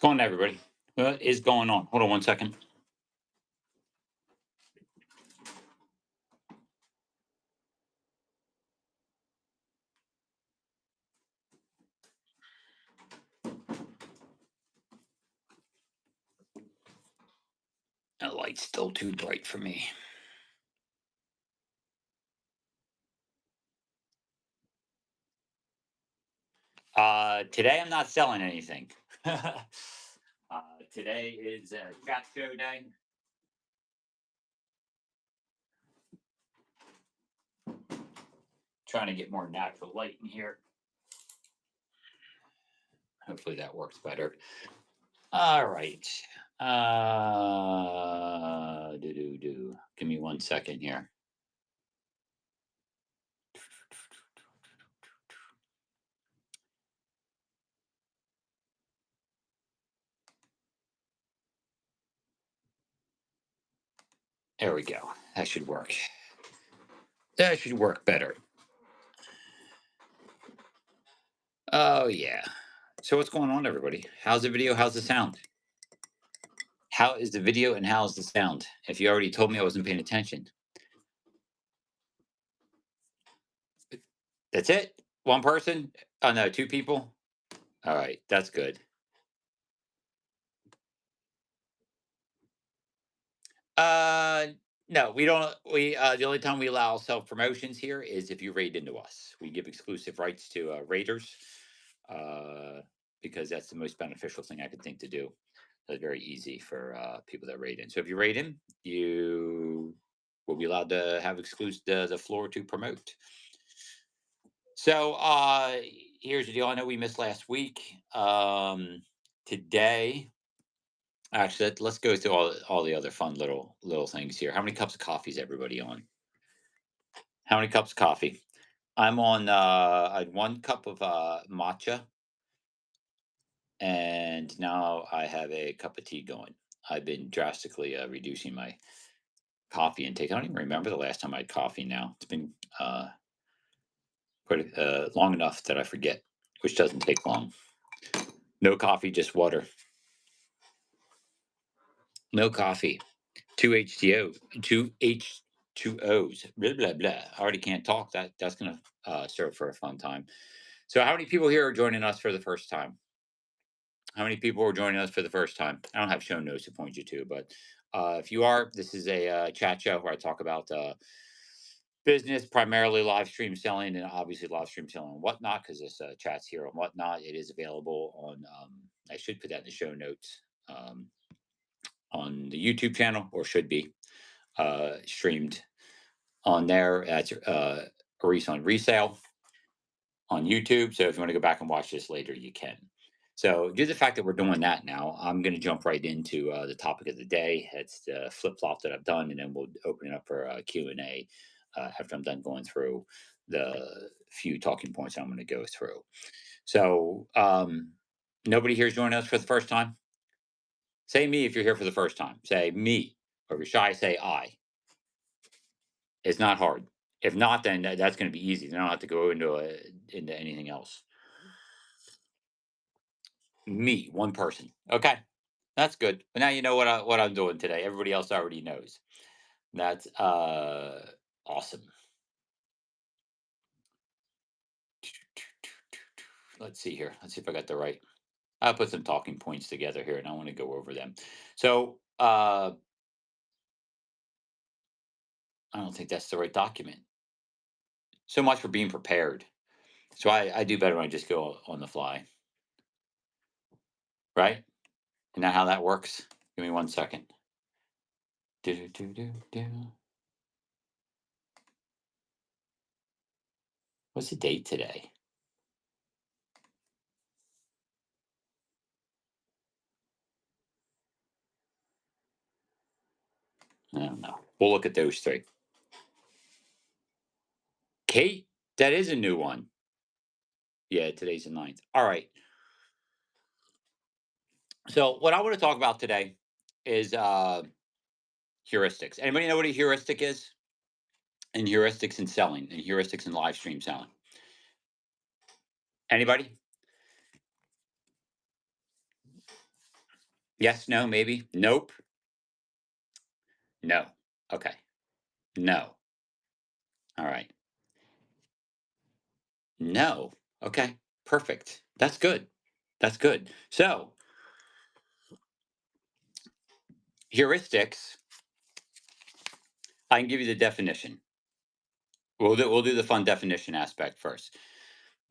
What's going on, everybody? What is going on? Hold on one second. That light's still too bright for me. Today I'm not selling anything. Today is chat show day. Trying to get more natural light in here. Hopefully that works better. All right. Give me 1 second here. There we go. That should work. That should work better. Oh yeah. So what's going on, everybody? How's the video? How's the sound? How is the video and how's the sound? If you already told me I wasn't paying attention. That's it? One person? Oh no, two people? All right, that's good. Uh no, we don't the only time we allow self promotions here is if you raid into us. We give exclusive rights to raiders. Because that's the most beneficial thing I could think to do. That's very easy for people that raid in. So if you raid in, you will be allowed to have exclusive the floor to promote. So here's the deal. I know we missed last week. Today, actually, let's go through all the other fun little things here. How many cups of coffee is everybody on? How many cups of coffee? I'm on. I had 1 cup of matcha, and now I have a cup of tea going. I've been drastically reducing my coffee intake. I don't even remember the last time I had coffee. Now it's been quite long enough that I forget, which doesn't take long. No coffee, just water. No coffee. Two HTO, two H2Os. Blah blah blah. I already can't talk. That's gonna serve for a fun time. So, how many people here are joining us for the first time? How many people are joining us for the first time? I don't have show notes to point you to, but if you are, this is a chat show where I talk about business, primarily live stream selling, and obviously live stream selling and whatnot. Because this chat's here on whatnot. It is available on. I should put that in the show notes. On the YouTube channel, or should be streamed on there. That's Reece on Resale on YouTube. So if you want to go back and watch this later, you can. So due to the fact that we're doing that now, I'm going to jump right into the topic of the day. It's the flip flop that I've done, and then we'll open it up for Q&A after I'm done going through the few talking points I'm going to go through. So nobody here is joining us for the first time. Say me if you're here for the first time. Say me. Or if you're shy, say I. It's not hard. If not, then that's going to be easy. Then I don't have to go into anything else. Me, one person. Okay, that's good. But now you know what I'm doing today. Everybody else already knows. That's awesome. Let's see here. Let's see if I got the right. I'll put some talking points together here, and I want to go over them. So I don't think that's the right document. So much for being prepared. So I do better when I just go on the fly. Right? Isn't that how that works? Give me 1 second. What's the date today? I don't know. We'll look at those three. Kate, that is a new one. Yeah, today's the 9th. All right. So what I want to talk about today is heuristics. Anybody know what a heuristic is? And heuristics in selling, and heuristics in live stream selling. Anybody? Yes, no, maybe. Nope. No. Okay. No. All right. No. Okay. Perfect. That's good. That's good. So, heuristics, I can give you the definition. We'll do the fun definition aspect first.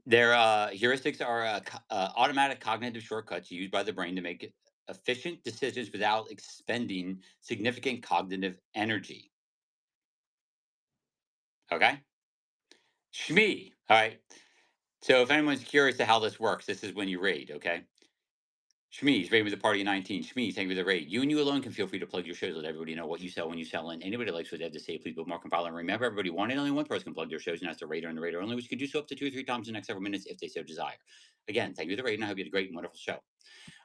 Their heuristics are automatic cognitive shortcuts used by the brain to make efficient decisions without expending significant cognitive energy. Okay? Shmi. All right. So if anyone's curious to how this works, this is when you raid, okay? Shmi, raid with a party of 19. Shmi, thank you for the raid. You and you alone can feel free to plug your shows. Let everybody know what you sell when you sell. And anybody that likes what they have to say, please bookmark and follow. And remember, everybody, one and only one person can plug their shows, and that's the raider and the raider only, which you can do so up to 2 or 3 times in the next several minutes if they so desire. Again, thank you for the raid, and I hope you had a great and wonderful show.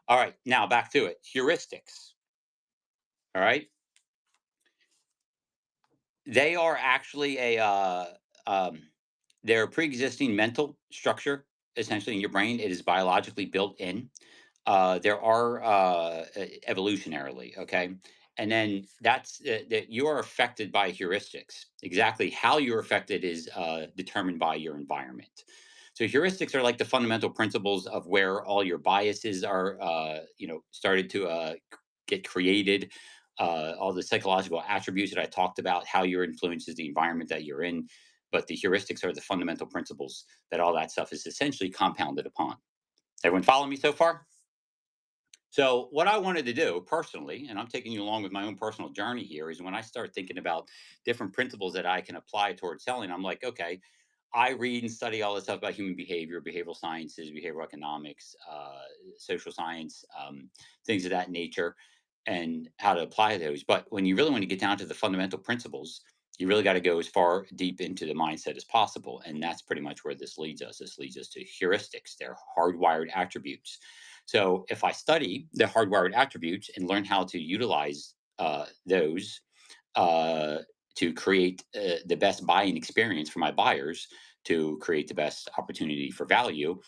All right, now back to it. Heuristics. All right. They are actually um, they're a pre-existing mental structure essentially in your brain. It is biologically built in. There are evolutionarily, okay, and then that's that you are affected by heuristics. Exactly how you're affected is determined by your environment. So heuristics are like the fundamental principles of where all your biases are, started to get created. All the psychological attributes that I talked about, how your influences the environment that you're in. But the heuristics are the fundamental principles that all that stuff is essentially compounded upon. Everyone follow me so far? So, what I wanted to do personally, and I'm taking you along with my own personal journey here, is when I start thinking about different principles that I can apply towards selling, I'm like, okay, I read and study all this stuff about human behavior, behavioral sciences, behavioral economics, social science, things of that nature, and how to apply those. But when you really want to get down to the fundamental principles, you really got to go as far deep into the mindset as possible. And that's pretty much where this leads us. This leads us to heuristics, they're hardwired attributes. So if I study the hardwired attributes and learn how to utilize those uh, to create the best buying experience for my buyers, to create the best opportunity for value,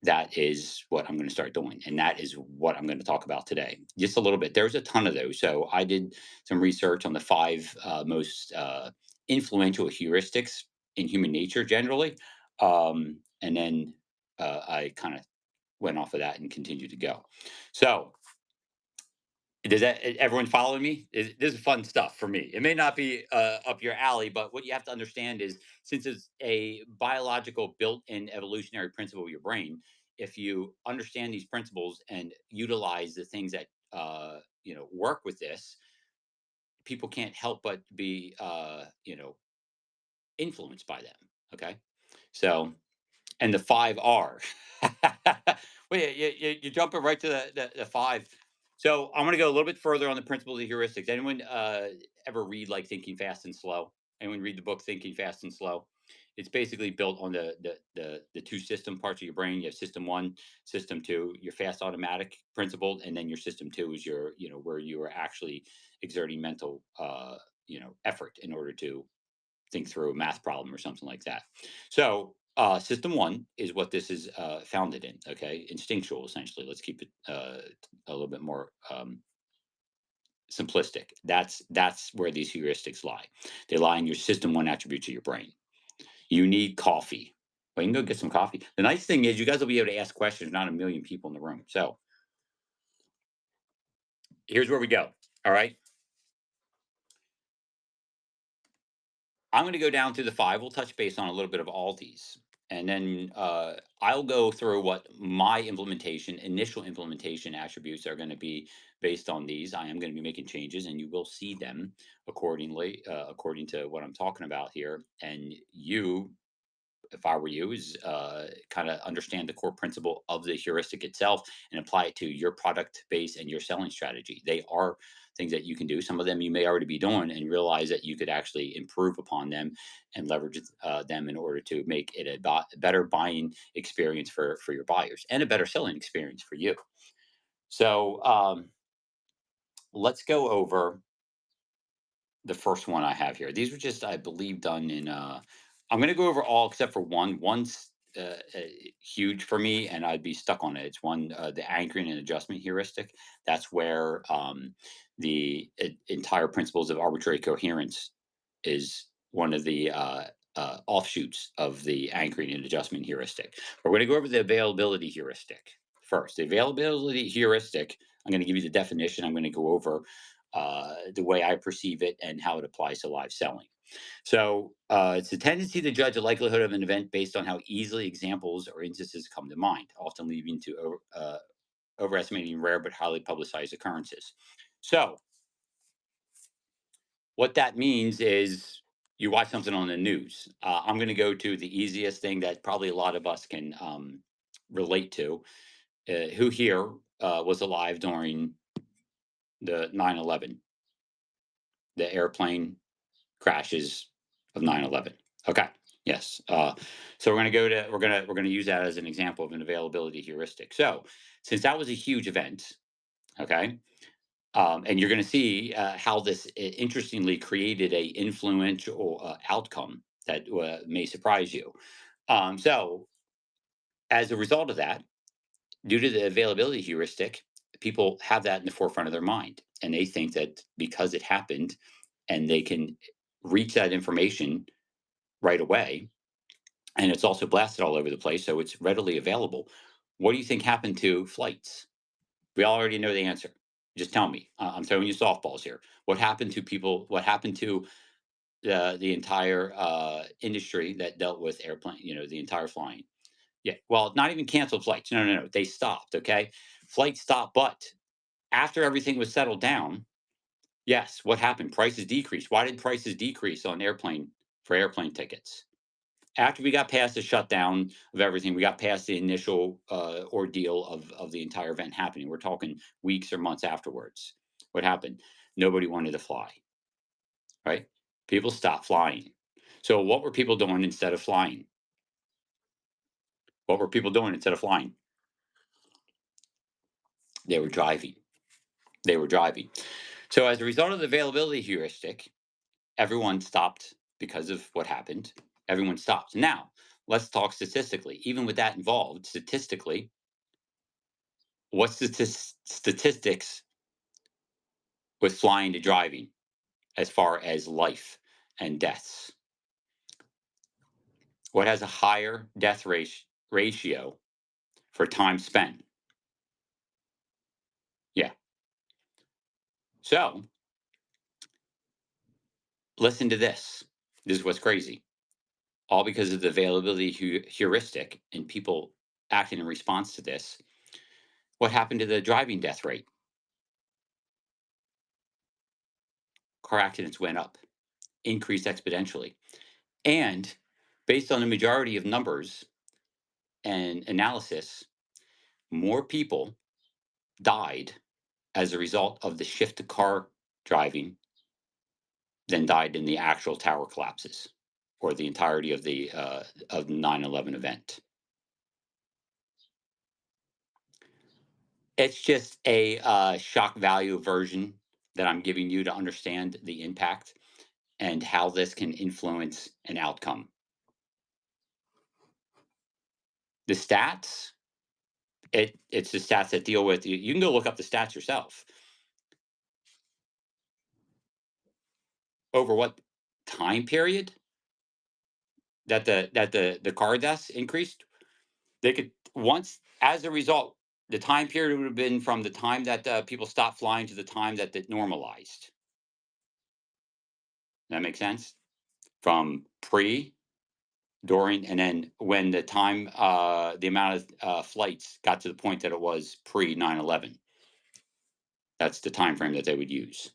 that is what I'm going to start doing. And that is what I'm going to talk about today. Just a little bit. There's a ton of those. So I did some research on the five most influential heuristics in human nature generally. And then I kind of went off of that and continued to go. So does that everyone following me? This is fun stuff for me. It may not be up your alley, but what you have to understand is since it's a biological built-in evolutionary principle of your brain, if you understand these principles and utilize the things that work with this, people can't help but be influenced by them. Okay, so and the five are. Well, you're jumping right to the five. So I'm going to go a little bit further on the principles of heuristics. Anyone ever read like Thinking Fast and Slow? Anyone read the book Thinking Fast and Slow? It's basically built on the two system parts of your brain. You have system one, system two, your fast automatic principle, and then your system two is your where you are actually exerting mental effort in order to think through a math problem or something like that. So, system one is what this is founded in. Okay, instinctual essentially. Let's keep it a little bit more simplistic. That's where these heuristics lie. They lie in your system one attributes of your brain. You need coffee. Well, you can go get some coffee. The nice thing is, you guys will be able to ask questions. Not a million people in the room. So here's where we go. All right. I'm going to go down through the five. We'll touch base on a little bit of all these. And then I'll go through what my initial implementation attributes are going to be based on these. I am going to be making changes, and you will see them accordingly, according to what I'm talking about here. And you, if I were you, is kind of understand the core principle of the heuristic itself and apply it to your product base and your selling strategy. They are things that you can do. Some of them you may already be doing and realize that you could actually improve upon them and leverage them in order to make it a better buying experience for your buyers and a better selling experience for you. So let's go over the first one I have here. These were just, I believe, done in. I'm going to go over all except for one. One's huge for me, and I'd be stuck on it. It's one, the anchoring and adjustment heuristic. That's where the entire principles of arbitrary coherence is one of the offshoots of the anchoring and adjustment heuristic. We're going to go over the availability heuristic first. The availability heuristic, I'm going to give you the definition. I'm going to go over the way I perceive it and how it applies to live selling. So it's a tendency to judge the likelihood of an event based on how easily examples or instances come to mind, often leading to overestimating rare but highly publicized occurrences. So what that means is you watch something on the news. I'm going to go to the easiest thing that probably a lot of us can relate to. Who here was alive during the 9/11, the airplane crashes of 9/11? Okay. Yes. So we're going to use that as an example of an availability heuristic. So since that was a huge event, okay, and you're going to see how this interestingly created a influential outcome that may surprise you. So as a result of that, due to the availability heuristic, people have that in the forefront of their mind, and they think that because it happened, and they can reach that information right away, and it's also blasted all over the place, so it's readily available. What do you think happened to flights? We already know the answer. Just tell me. I'm throwing you softballs here. What happened to people? What happened to the entire industry that dealt with airplane? The entire flying. Yeah. Well, not even canceled flights. No, no, no. They stopped. Okay, flights stopped. But after everything was settled down, yes. What happened? Prices decreased. Why did prices decrease on airplane tickets? After we got past the shutdown of everything, we got past the initial ordeal of the entire event happening. We're talking weeks or months afterwards. What happened? Nobody wanted to fly, right? People stopped flying. So what were people doing instead of flying? What were people doing instead of flying? They were driving. They were driving. So as a result of the availability heuristic, everyone stopped because of what happened. Everyone stopped. Now, let's talk statistically. Even with that involved, statistically, what's the statistics with flying to driving as far as life and deaths? What has a higher death ratio for time spent? Yeah. So listen to this. This is what's crazy. All because of the availability heuristic and people acting in response to this. What happened to the driving death rate? Car accidents went up, increased exponentially. And based on the majority of numbers and analysis, more people died as a result of the shift to car driving than died in the actual tower collapses or the entirety of the 9/11 event. It's just a shock value version that I'm giving you to understand the impact and how this can influence an outcome. The stats, it's the stats that deal with you. You can go look up the stats yourself. Over what time period that the car deaths increased? They could once as a result, the time period would have been from the time that people stopped flying to the time that it normalized. That makes sense? From pre, during, and then when the time, the amount of flights got to the point that it was pre 9/11. That's the time frame that they would use.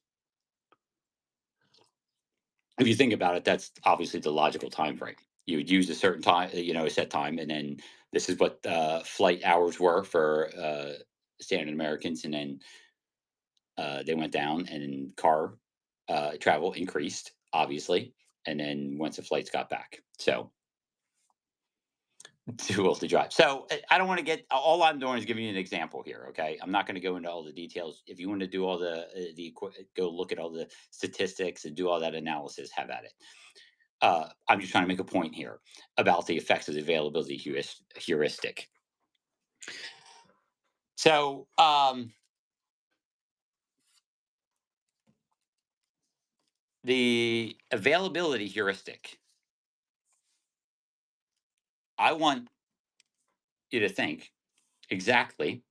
If you think about it, that's obviously the logical time frame. You would use a certain time, a set time, and then this is what flight hours were for standard Americans, and then they went down, and car travel increased, obviously, and then once the flights got back, so too old to drive. So I don't want to get. All I'm doing is giving you an example here. Okay, I'm not going to go into all the details. If you want to do all go look at all the statistics and do all that analysis, have at it. I'm just trying to make a point here about the effects of the availability heuristic. So, the availability heuristic, I want you to think exactly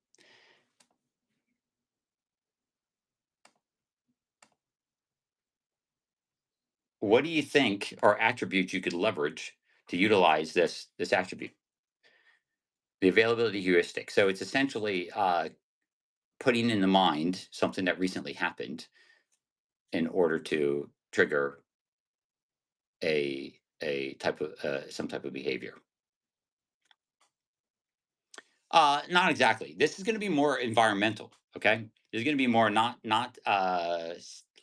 what do you think are attributes you could leverage to utilize this attribute, the availability heuristic. So it's essentially putting in the mind something that recently happened in order to trigger a type of some type of behavior. Not exactly. This is going to be more environmental. Okay, this is going to be more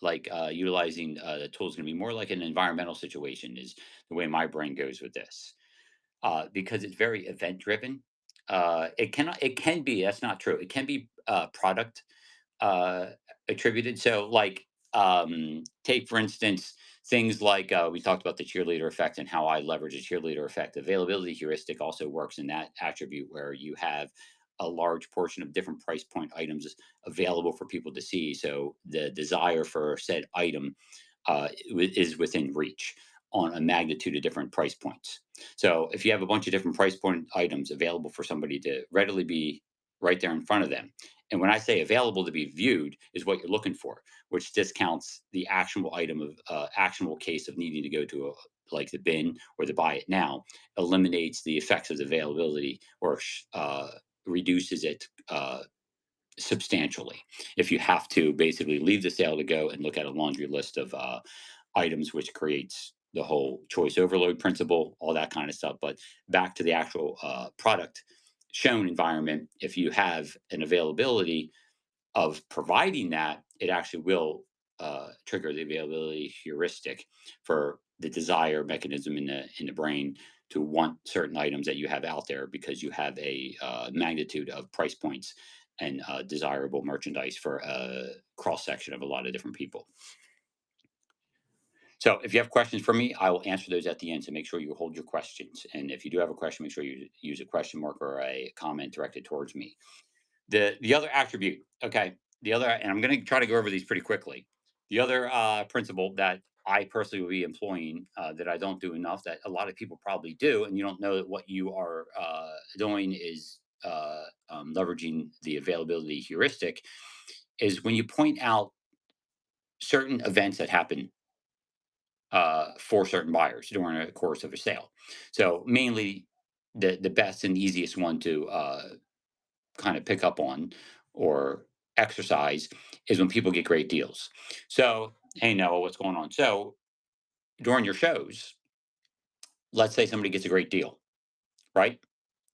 like utilizing the tools. Going to be more like an environmental situation. Is the way my brain goes with this, because it's very event driven. It can be, that's not true. It can be product uh, attributed. So, like, take for instance things like we talked about the cheerleader effect and how I leverage the cheerleader effect. Availability heuristic also works in that attribute where you have a large portion of different price point items available for people to see. So the desire for said item is within reach on a magnitude of different price points. So if you have a bunch of different price point items available for somebody to readily be right there in front of them, and when I say available to be viewed is what you're looking for, which discounts the actual item of actionable case of needing to go to like the bin or the buy it now, eliminates the effects of the availability or reduces it substantially. If you have to basically leave the sale to go and look at a laundry list of items, which creates the whole choice overload principle, all that kind of stuff. But back to the actual product shown environment, if you have an availability of providing that, it actually will trigger the availability heuristic for the desire mechanism in the brain to want certain items that you have out there because you have a magnitude of price points and desirable merchandise for a cross section of a lot of different people. So if you have questions for me, I will answer those at the end. So make sure you hold your questions. And if you do have a question, make sure you use a question mark or a comment directed towards me. The other attribute, okay, the other, and I'm going to try to go over these pretty quickly. The other principle that I personally will be employing that I don't do enough, that a lot of people probably do, and you don't know that what you are doing is leveraging the availability heuristic, is when you point out certain events that happen for certain buyers during the course of a sale. So mainly the best and easiest one to kind of pick up on or exercise is when people get great deals. So, hey Noah, what's going on? So during your shows, let's say somebody gets a great deal, right?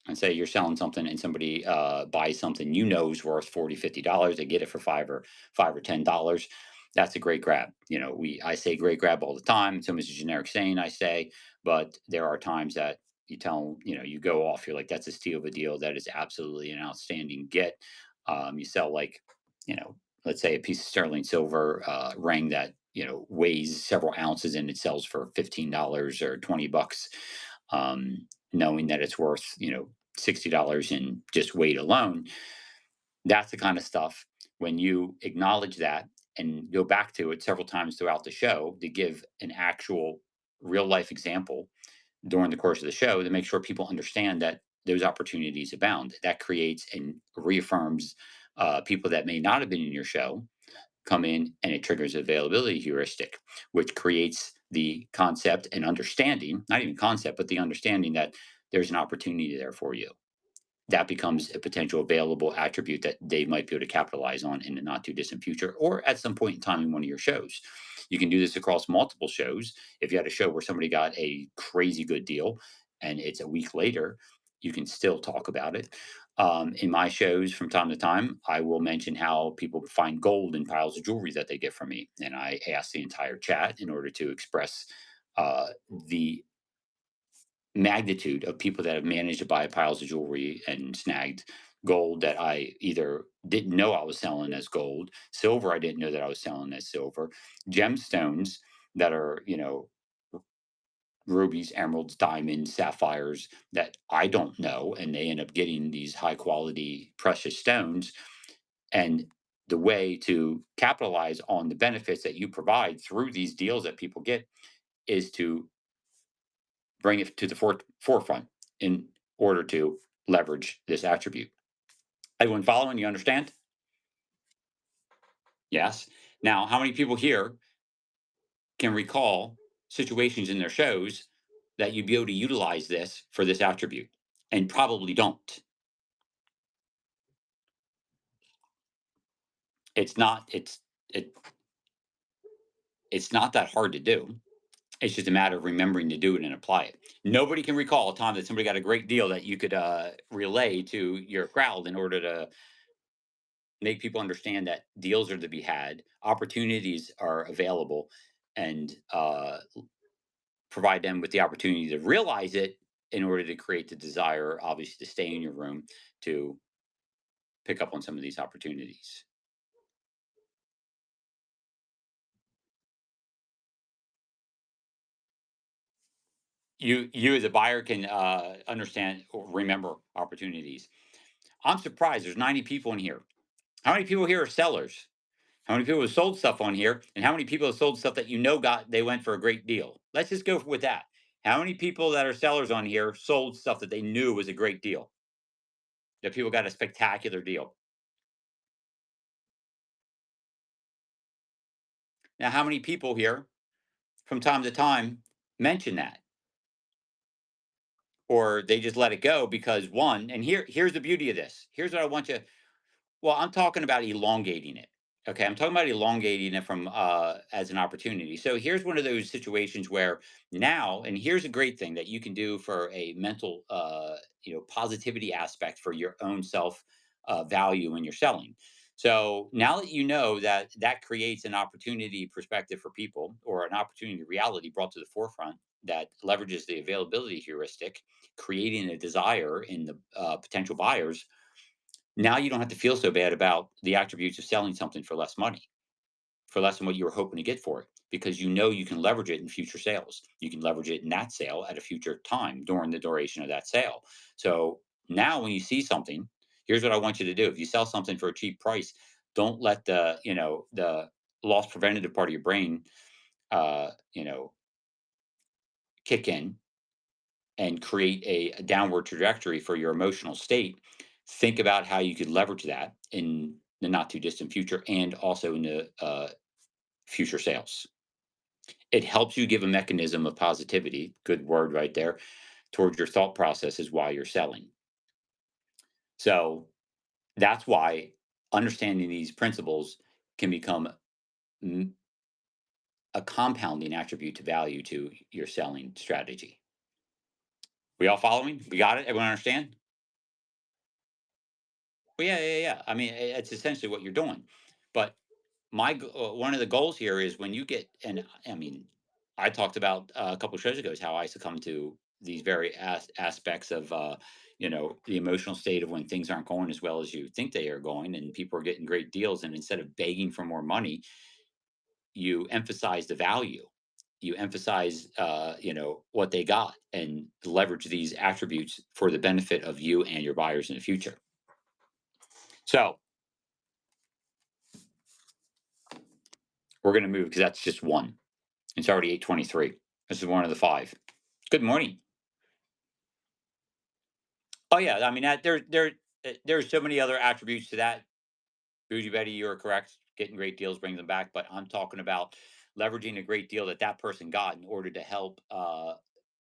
And say you're selling something and somebody buys something you know is worth 40, $50. They get it for five or $10. That's a great grab. You know, I say great grab all the time. It's almost a generic saying I say, but there are times that you tell them, you know, you go off, you're like, that's a steal of a deal. That is absolutely an outstanding get. You sell like, you know, let's say a piece of sterling silver ring that, you know, weighs several ounces and it sells for $15 or $20. Knowing that it's worth, you know, $60 in just weight alone. That's the kind of stuff when you acknowledge that and go back to it several times throughout the show to give an actual real life example during the course of the show to make sure people understand that those opportunities abound. That creates and reaffirms people that may not have been in your show come in, and it triggers availability heuristic, which creates the concept and understanding, not even concept, but the understanding that there's an opportunity there for you. That becomes a potential available attribute that they might be able to capitalize on in the not too distant future or at some point in time in one of your shows. You can do this across multiple shows. If you had a show where somebody got a crazy good deal and it's a week later, you can still talk about it. In my shows, from time to time, I will mention how people find gold in piles of jewelry that they get from me. And I ask the entire chat in order to express the magnitude of people that have managed to buy piles of jewelry and snagged gold that I either didn't know I was selling as gold, silver I didn't know that I was selling as silver, gemstones that are, you know, rubies, emeralds, diamonds, sapphires that I don't know, and they end up getting these high quality precious stones. And the way to capitalize on the benefits that you provide through these deals that people get is to bring it to the forefront in order to leverage this attribute. Everyone following? You understand? Yes. Now, how many people here can recall situations in their shows that you'd be able to utilize this for this attribute and probably don't? It's not, it, it's not that hard to do. It's just a matter of remembering to do it and apply it. Nobody can recall a time that somebody got a great deal that you could relay to your crowd in order to make people understand that deals are to be had, opportunities are available, and provide them with the opportunity to realize it in order to create the desire, obviously, to stay in your room to pick up on some of these opportunities. You as a buyer can understand or remember opportunities. I'm surprised there's 90 people in here. How many people here are sellers? How many people have sold stuff on here? And how many people have sold stuff that you know got they went for a great deal? Let's just go with that. How many people that are sellers on here sold stuff that they knew was a great deal? That people got a spectacular deal. Now, how many people here from time to time mention that? Or they just let it go because one, and here's the beauty of this. Here's what I want you. Well, I'm talking about elongating it. Okay, I'm talking about elongating it from as an opportunity. So here's one of those situations where now, and here's a great thing that you can do for a mental, positivity aspect for your own self value when you're selling. So now that you know that that creates an opportunity perspective for people, or an opportunity reality brought to the forefront that leverages the availability heuristic, creating a desire in the potential buyers. Now you don't have to feel so bad about the attributes of selling something for less money, for less than what you were hoping to get for it, because you know you can leverage it in future sales. You can leverage it in that sale at a future time during the duration of that sale. So now when you see something, here's what I want you to do. If you sell something for a cheap price, don't let the loss preventative part of your brain, uh, you know, kick in and create a downward trajectory for your emotional state. Think about how you could leverage that in the not too distant future and also in the future sales. It helps you give a mechanism of positivity, good word right there, towards your thought processes while you're selling. So that's why understanding these principles can become mm, a compounding attribute to value to your selling strategy. We all following? We got it? Everyone understand? Well, yeah, yeah, yeah. I mean, it's essentially what you're doing. But one of the goals here is when you get, and I mean, I talked about a couple of shows ago is how I succumb to these very aspects of, the emotional state of when things aren't going as well as you think they are going, and people are getting great deals, and instead of begging for more money, you emphasize the value. You emphasize, what they got, and leverage these attributes for the benefit of you and your buyers in the future. So we're going to move because that's just one. It's already 8:23. This is one of the five. Good morning. Oh yeah, I mean there's so many other attributes to that. Bougie Betty, you are correct. Getting great deals brings them back, but I'm talking about leveraging a great deal that that person got in order to help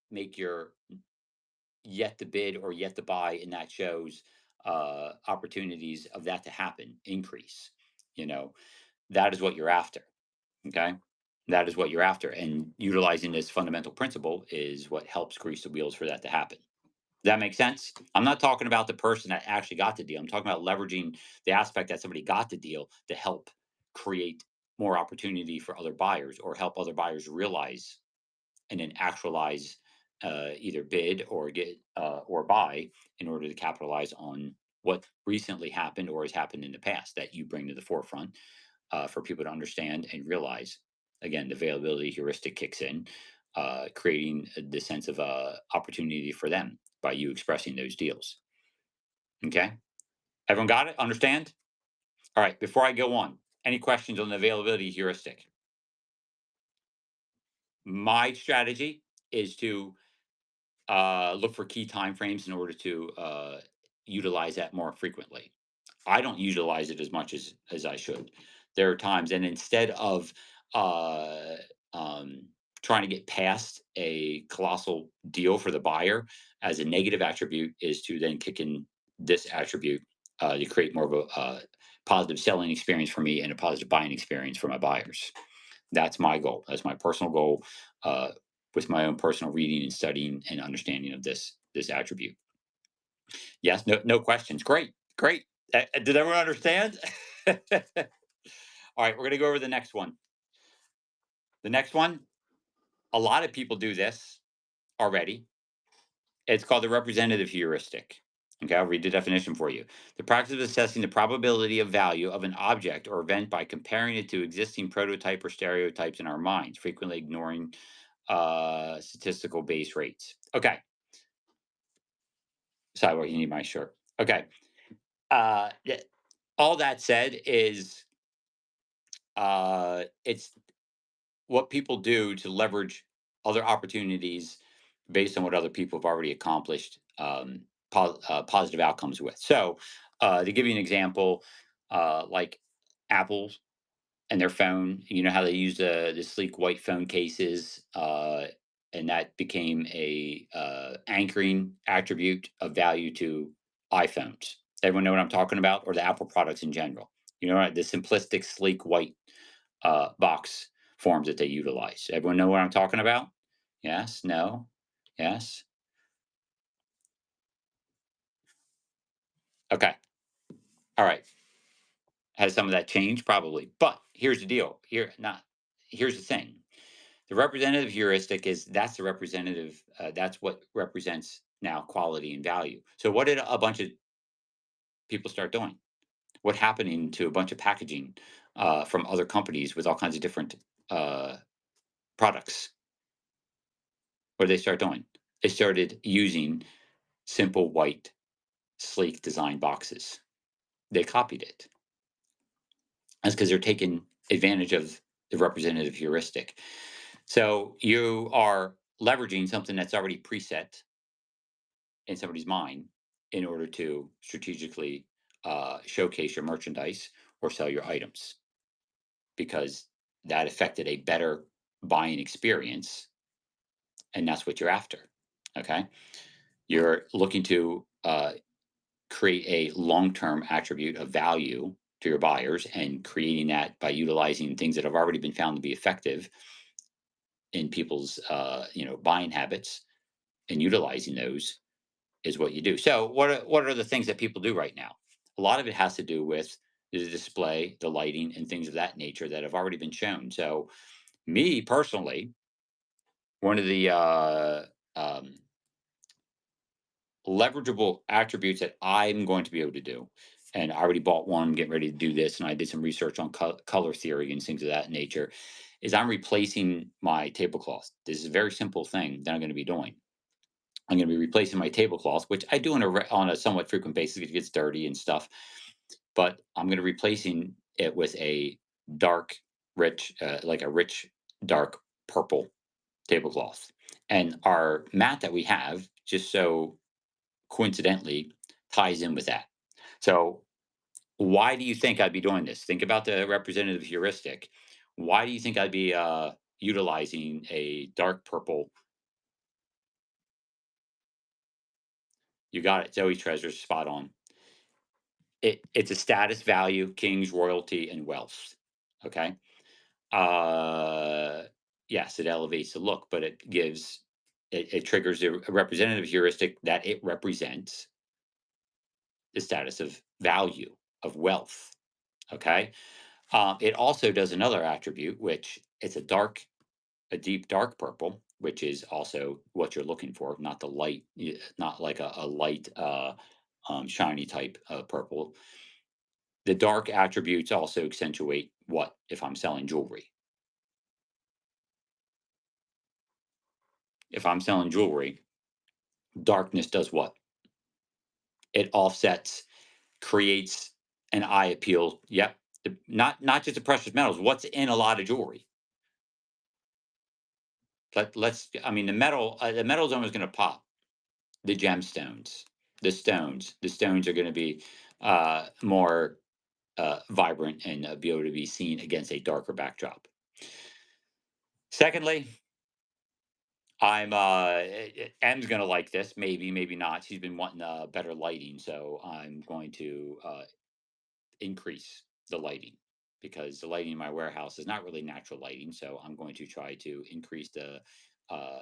make your yet to bid or yet to buy in that show's opportunities of that to happen increase. You know, that is what you're after. Okay. That is what you're after. And utilizing this fundamental principle is what helps grease the wheels for that to happen. Does that make sense? I'm not talking about the person that actually got the deal. I'm talking about leveraging the aspect that somebody got the deal to help create more opportunity for other buyers, or help other buyers realize and then actualize, either bid or get or buy in order to capitalize on what recently happened or has happened in the past that you bring to the forefront, for people to understand and realize. Again, the availability heuristic kicks in. creating the sense of opportunity for them by you expressing those deals. Okay, everyone got it? Understand? All right. Before I go on, any questions on the availability heuristic? My strategy is to look for key timeframes in order to utilize that more frequently. I don't utilize it as much as I should. There are times, and instead of uh, um, trying to get past a colossal deal for the buyer as a negative attribute, is to then kick in this attribute to create more of a positive selling experience for me and a positive buying experience for my buyers. That's my goal. That's my personal goal uh, with my own personal reading and studying and understanding of this attribute. Yes, no questions. Great, great. Did everyone understand? All right, we're going to go over the next one. The next one, a lot of people do this already. It's called the representative heuristic. Okay, I'll read the definition for you. The practice of assessing the probability of value of an object or event by comparing it to existing prototype or stereotypes in our minds, frequently ignoring statistical base rates. Okay. Sidewalk, you need my shirt. Okay. All that said is it's what people do to leverage other opportunities based on what other people have already accomplished positive outcomes with. So, to give you an example, like Apple and their phone, you know how they use the sleek white phone cases, and that became a anchoring attribute of value to iPhones. Everyone know what I'm talking about, or the Apple products in general. You know, the simplistic, sleek white box forms that they utilize. Everyone know what I'm talking about? Yes, no, yes. Okay, all right. Has some of that changed? Probably. But here's the deal. Here's the thing. The representative heuristic is that's the representative. That's what represents now quality and value. So what did a bunch of people start doing? What happening to a bunch of packaging from other companies with all kinds of different uh, products? What did they start doing? They started using simple white, sleek design boxes. They copied it. That's because they're taking advantage of the representative heuristic. So you are leveraging something that's already preset in somebody's mind in order to strategically showcase your merchandise or sell your items because that affected a better buying experience and that's what you're after. Okay, you're looking to create a long-term attribute of value to your buyers and creating that by utilizing things that have already been found to be effective in people's buying habits and utilizing those is what you do. So what are the things that people do right now? A lot of it has to do with the display, the lighting, and things of that nature that have already been shown. So me personally, one of the um, leverageable attributes that I'm going to be able to do, and I already bought one, I'm getting ready to do this, and I did some research on color theory and things of that nature, is I'm replacing my tablecloth. This is a very simple thing that I'm going to be doing. I'm going to be replacing my tablecloth, which I do on a somewhat frequent basis. It gets dirty and stuff, but I'm going to replacing it with a dark, rich, like a rich, dark purple tablecloth. And our mat that we have, just so coincidentally, ties in with that. So, why do you think I'd be doing this? Think about the representative heuristic. Why do you think I'd be utilizing a dark purple? You got it. Zoe Treasure's spot on. It's a status value, kings, royalty, and wealth. Okay. Uh, yes, it elevates the look, but it triggers a representative heuristic that it represents the status of value, of wealth. Okay. It also does another attribute, which it's a deep dark purple, which is also what you're looking for, not the light, not like a light, shiny type of purple. The dark attributes also accentuate what if I'm selling jewelry. If I'm selling jewelry, darkness does what? It offsets, creates an eye appeal. Yep. Not just the precious metals, what's in a lot of jewelry. Let's I mean the metal zone is going to pop. The gemstones, the stones are going to be more vibrant and be able to be seen against a darker backdrop. Secondly, M's gonna like this, maybe, maybe not. She's been wanting better lighting, so I'm going to increase the lighting because the lighting in my warehouse is not really natural lighting. So I'm going to try to increase the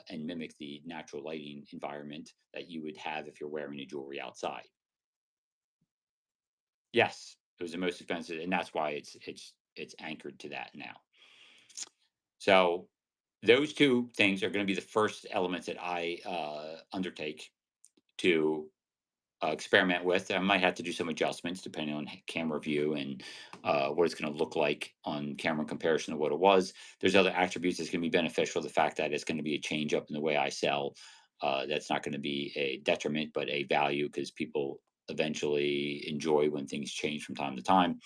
and mimic the natural lighting environment that you would have if you're wearing a jewelry outside. Yes, it was the most expensive, and that's why it's anchored to that now. So those two things are going to be the first elements that I undertake to experiment with. I might have to do some adjustments depending on camera view and what it's going to look like on camera in comparison to what it was. There's other attributes that's going to be beneficial. The fact that it's going to be a change up in the way I sell. That's not going to be a detriment, but a value because people eventually enjoy when things change from time to time.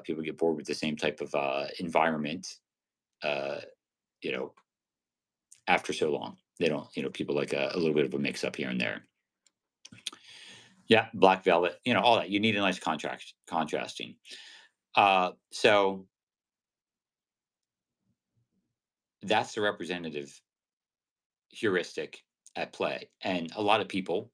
People get bored with the same type of environment, uh, you know, after so long. They don't, people like a little bit of a mix up here and there. Yeah, black velvet, all that. You need a nice contrast contrasting. So that's the representative heuristic at play. And a lot of people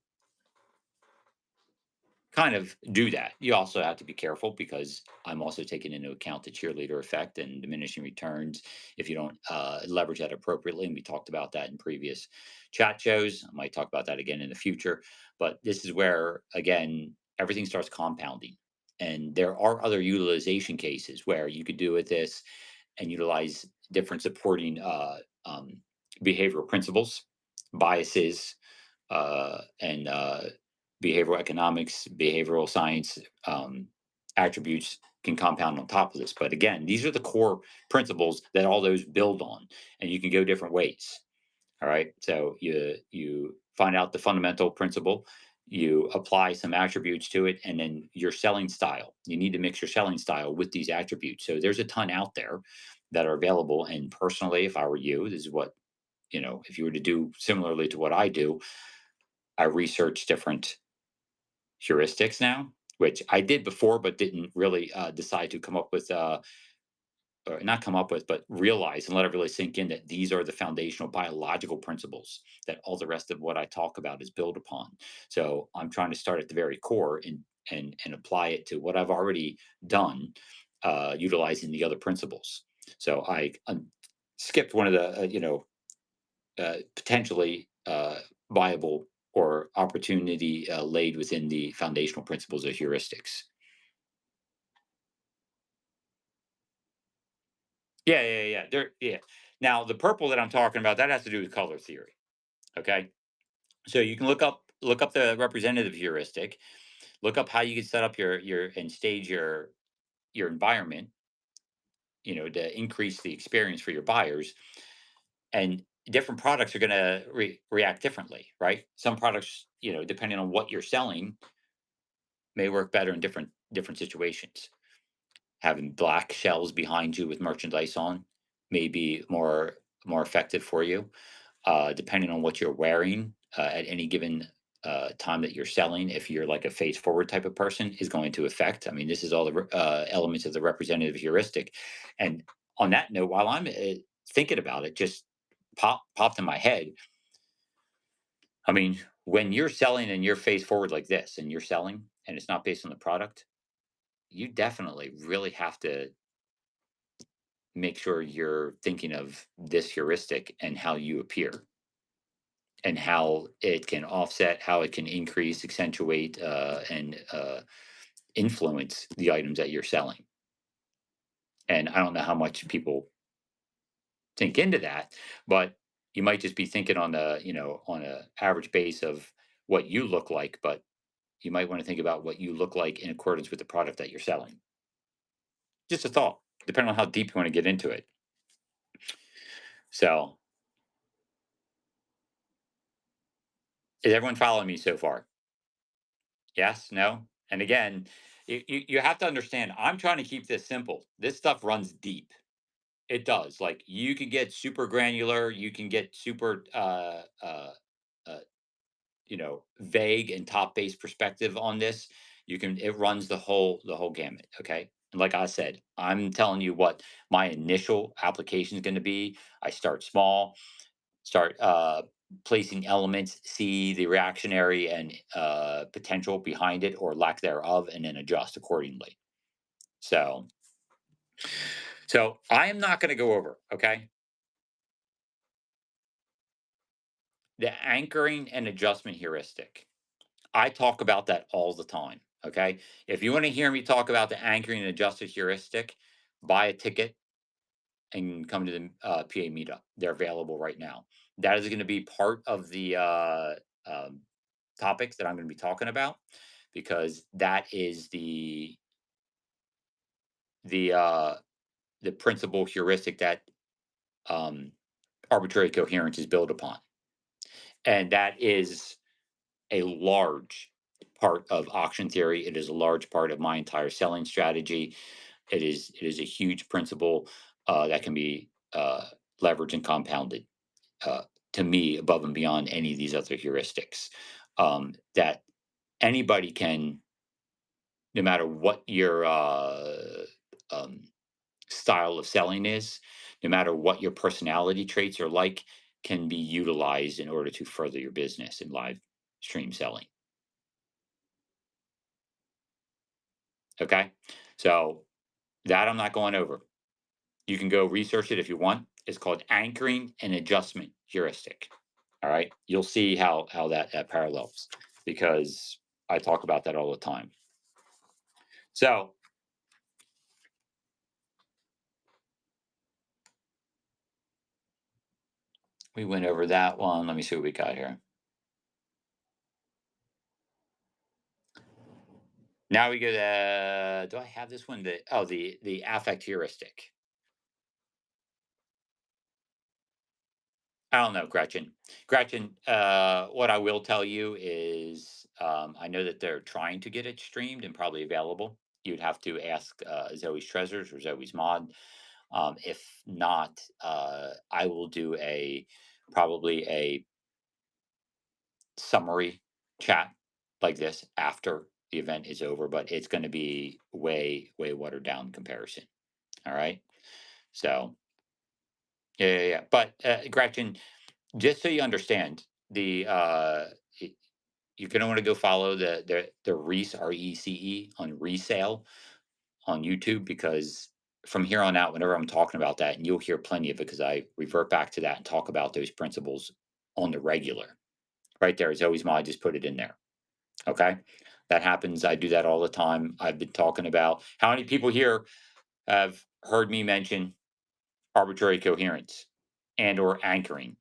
kind of do that. You also have to be careful because I'm also taking into account the cheerleader effect and diminishing returns if you don't leverage that appropriately. And we talked about that in previous chat shows. I might talk about that again in the future. But this is where, again, everything starts compounding. And there are other utilization cases where you could do with this and utilize different supporting behavioral principles, biases, and behavioral economics, behavioral science attributes can compound on top of this. But again, these are the core principles that all those build on, and you can go different ways. All right, so you find out the fundamental principle, you apply some attributes to it, and then your selling style. You need to mix your selling style with these attributes. So there's a ton out there that are available. And personally, if I were you, this is what if you were to do similarly to what I do, I research different heuristics now, which I did before, but didn't really decide to come up with, or not come up with, but realize and let it really sink in that these are the foundational biological principles that all the rest of what I talk about is built upon. So I'm trying to start at the very core and apply it to what I've already done, utilizing the other principles. So I skipped one of the, potentially viable or opportunity laid within the foundational principles of heuristics. Yeah, yeah, yeah. Yeah. Now, the purple that I'm talking about that has to do with color theory. Okay, so you can look up the representative heuristic, look up how you can set up your and stage your environment, to increase the experience for your buyers. And different products are going to react differently, right? Some products, depending on what you're selling, may work better in different situations. Having black shelves behind you with merchandise on may be more effective for you, depending on what you're wearing at any given time that you're selling. If you're like a face forward type of person, is going to affect. I mean, this is all the elements of the representative heuristic. And on that note, while I'm thinking about it, just popped in my head. I mean, when you're selling and you're face forward like this, and you're selling, and it's not based on the product, you definitely really have to make sure you're thinking of this heuristic and how you appear and how it can offset, how it can increase, accentuate, and influence the items that you're selling. And I don't know how much people think into that, but you might just be thinking on on a average base of what you look like, but you might want to think about what you look like in accordance with the product that you're selling. Just a thought, depending on how deep you want to get into it. So Is everyone following me so far? Yes? No? And again, you have to understand, I'm trying to keep this simple. This stuff runs deep. It does. Like you can get super granular, you can get super uh vague and top based perspective on this. It runs the whole gamut. Okay. And like I said, I'm telling you what my initial application is going to be. I start small, start placing elements, see the reactionary and potential behind it or lack thereof, and then adjust accordingly. So, so I am not going to go over, okay, the anchoring and adjustment heuristic. I talk about that all the time. Okay. If you want to hear me talk about the anchoring and adjusted heuristic, buy a ticket and come to the PA meetup. They're available right now. That is going to be part of the um, topics that I'm going to be talking about because that is the uh, the principal heuristic that um, arbitrary coherence is built upon, and that is a large part of auction theory. It is a large part of my entire selling strategy. It is a huge principle that can be leveraged and compounded uh, to me above and beyond any of these other heuristics. That anybody can, no matter what your um, style of selling is, no matter what your personality traits are like, can be utilized in order to further your business in live stream selling. Okay. So that I'm not going over. You can go research it if you want. It's called anchoring and adjustment heuristic. All right. You'll see how that parallels because I talk about that all the time. So we went over that one. Let me see what we got here. Now we go to do I have this one? The affect heuristic. I don't know, Gretchen. Gretchen, what I will tell you is I know that they're trying to get it streamed and probably available. You'd have to ask Zoe's Treasures or Zoe's Mod. If not, I will do probably a summary chat like this after the event is over, but it's going to be way, way watered down comparison. All right. So, yeah. But Gretchen, just so you understand, you're gonna want to go follow the Reece RECE on Resale on YouTube because from here on out, whenever I'm talking about that, and you'll hear plenty of it because I revert back to that and talk about those principles on the regular. Right there is always my I just put it in there. Okay. That happens. I do that all the time. I've been talking about how many people here have heard me mention arbitrary coherence and or anchoring.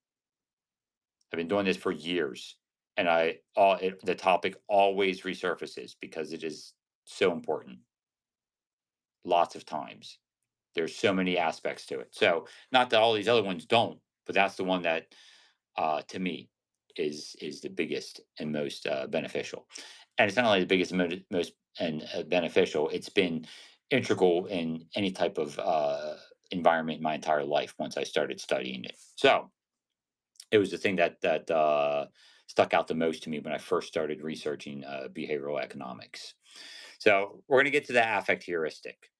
I've been doing this for years, and the topic always resurfaces because it is so important. Lots of times, there's so many aspects to it. So, not that all these other ones don't, but that's the one that, to me, is the biggest and most beneficial. And it's not only the biggest and most and beneficial; it's been integral in any type of environment in my entire life once I started studying it. So, it was the thing that stuck out the most to me when I first started researching behavioral economics. So we're going to get to the affect heuristic.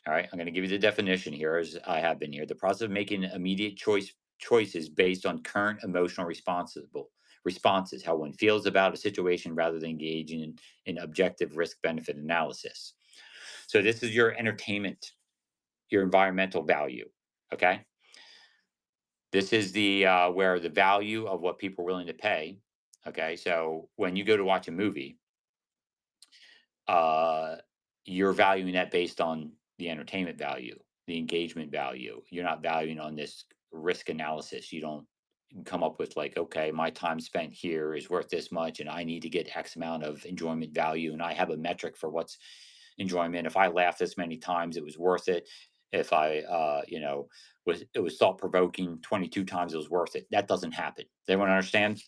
All right, I'm going to give you the definition here, as I have been here. The process of making immediate choices based on current emotional responses, how one feels about a situation, rather than engaging in objective risk benefit analysis. So this is your entertainment, your environmental value. Okay, this is the where the value of what people are willing to pay. Okay, so when you go to watch a movie, uh, you're valuing that based on the entertainment value, the engagement value. You're not valuing on this risk analysis. You don't come up with like, okay, my time spent here is worth this much, and I need to get X amount of enjoyment value, and I have a metric for what's enjoyment. If I laughed this many times, it was worth it. If I, it was thought provoking 22 times, it was worth it. That doesn't happen. Does everyone understand?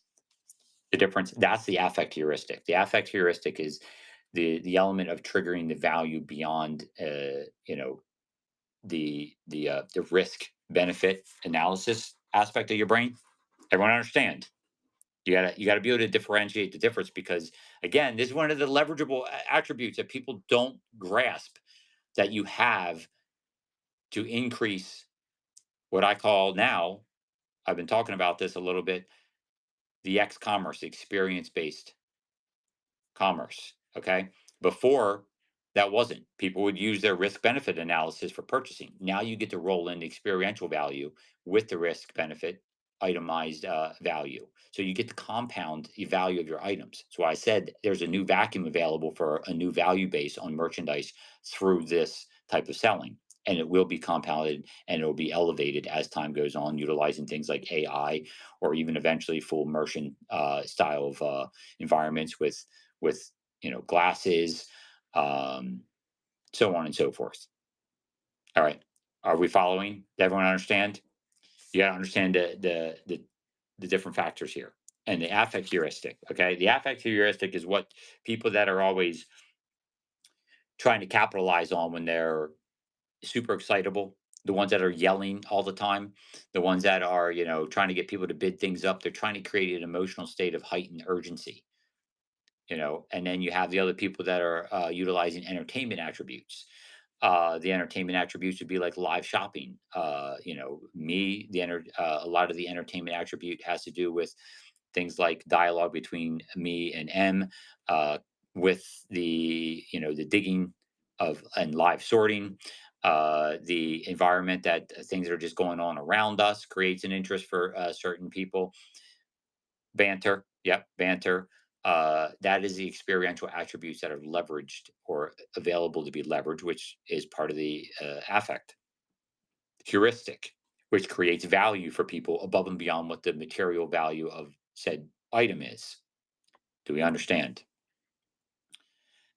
The difference, that's the affect heuristic. The affect heuristic is the element of triggering the value beyond the risk benefit analysis aspect of your brain. Everyone understand? You gotta be able to differentiate the difference, because again, this is one of the leverageable attributes that people don't grasp, that you have to increase what I call now, I've been talking about this a little bit, the X commerce, experience based commerce. Okay. Before, that wasn't. People would use their risk benefit analysis for purchasing. Now you get to roll in the experiential value with the risk benefit itemized value. So you get to compound the value of your items. So I said there's a new vacuum available for a new value base on merchandise through this type of selling. And it will be compounded and it will be elevated as time goes on, utilizing things like AI, or even eventually full immersion style of environments with glasses, um, so on and so forth. All right, are we following? Does everyone understand? You got to understand the different factors here, and the affect heuristic. Okay, the affect heuristic is what people that are always trying to capitalize on when they're super excitable. The ones that are yelling all the time, the ones that are trying to get people to bid things up. They're trying to create an emotional state of heightened urgency. And then you have the other people that are utilizing entertainment attributes. The entertainment attributes would be like live shopping. A lot of the entertainment attribute has to do with things like dialogue between me and M, uh, with the digging of and live sorting. The environment that things are just going on around us creates an interest for certain people. Banter. Yep, banter. That is the experiential attributes that are leveraged or available to be leveraged, which is part of the affect. Heuristic, which creates value for people above and beyond what the material value of said item is. Do we understand?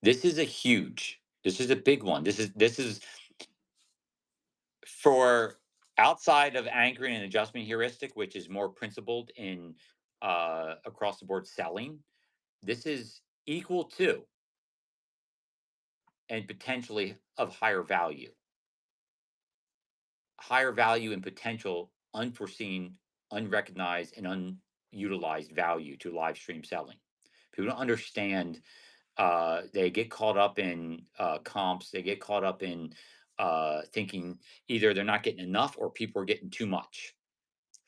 This is a big one. This is for outside of anchoring and adjustment heuristic, which is more principled in across the board selling. This is equal to and potentially of higher value and potential unforeseen, unrecognized, and unutilized value to live stream selling. People don't understand. They get caught up in comps. They get caught up in thinking either they're not getting enough or people are getting too much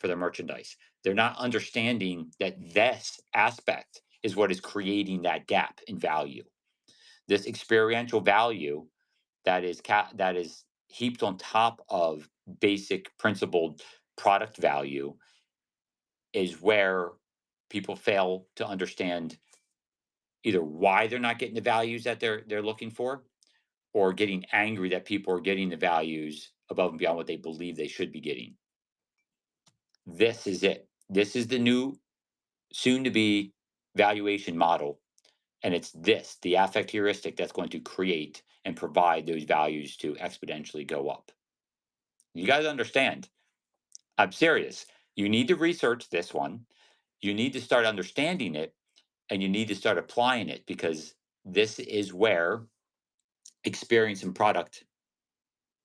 for their merchandise. They're not understanding that this aspect is what is creating that gap in value. This experiential value that is heaped on top of basic principled product value is where people fail to understand either why they're not getting the values that they're looking for, or getting angry that people are getting the values above and beyond what they believe they should be getting. This is it. This is the new soon to be valuation model. And it's the affect heuristic, that's going to create and provide those values to exponentially go up. You guys understand? I'm serious. You need to research this one. You need to start understanding it, and you need to start applying it, because this is where experience and product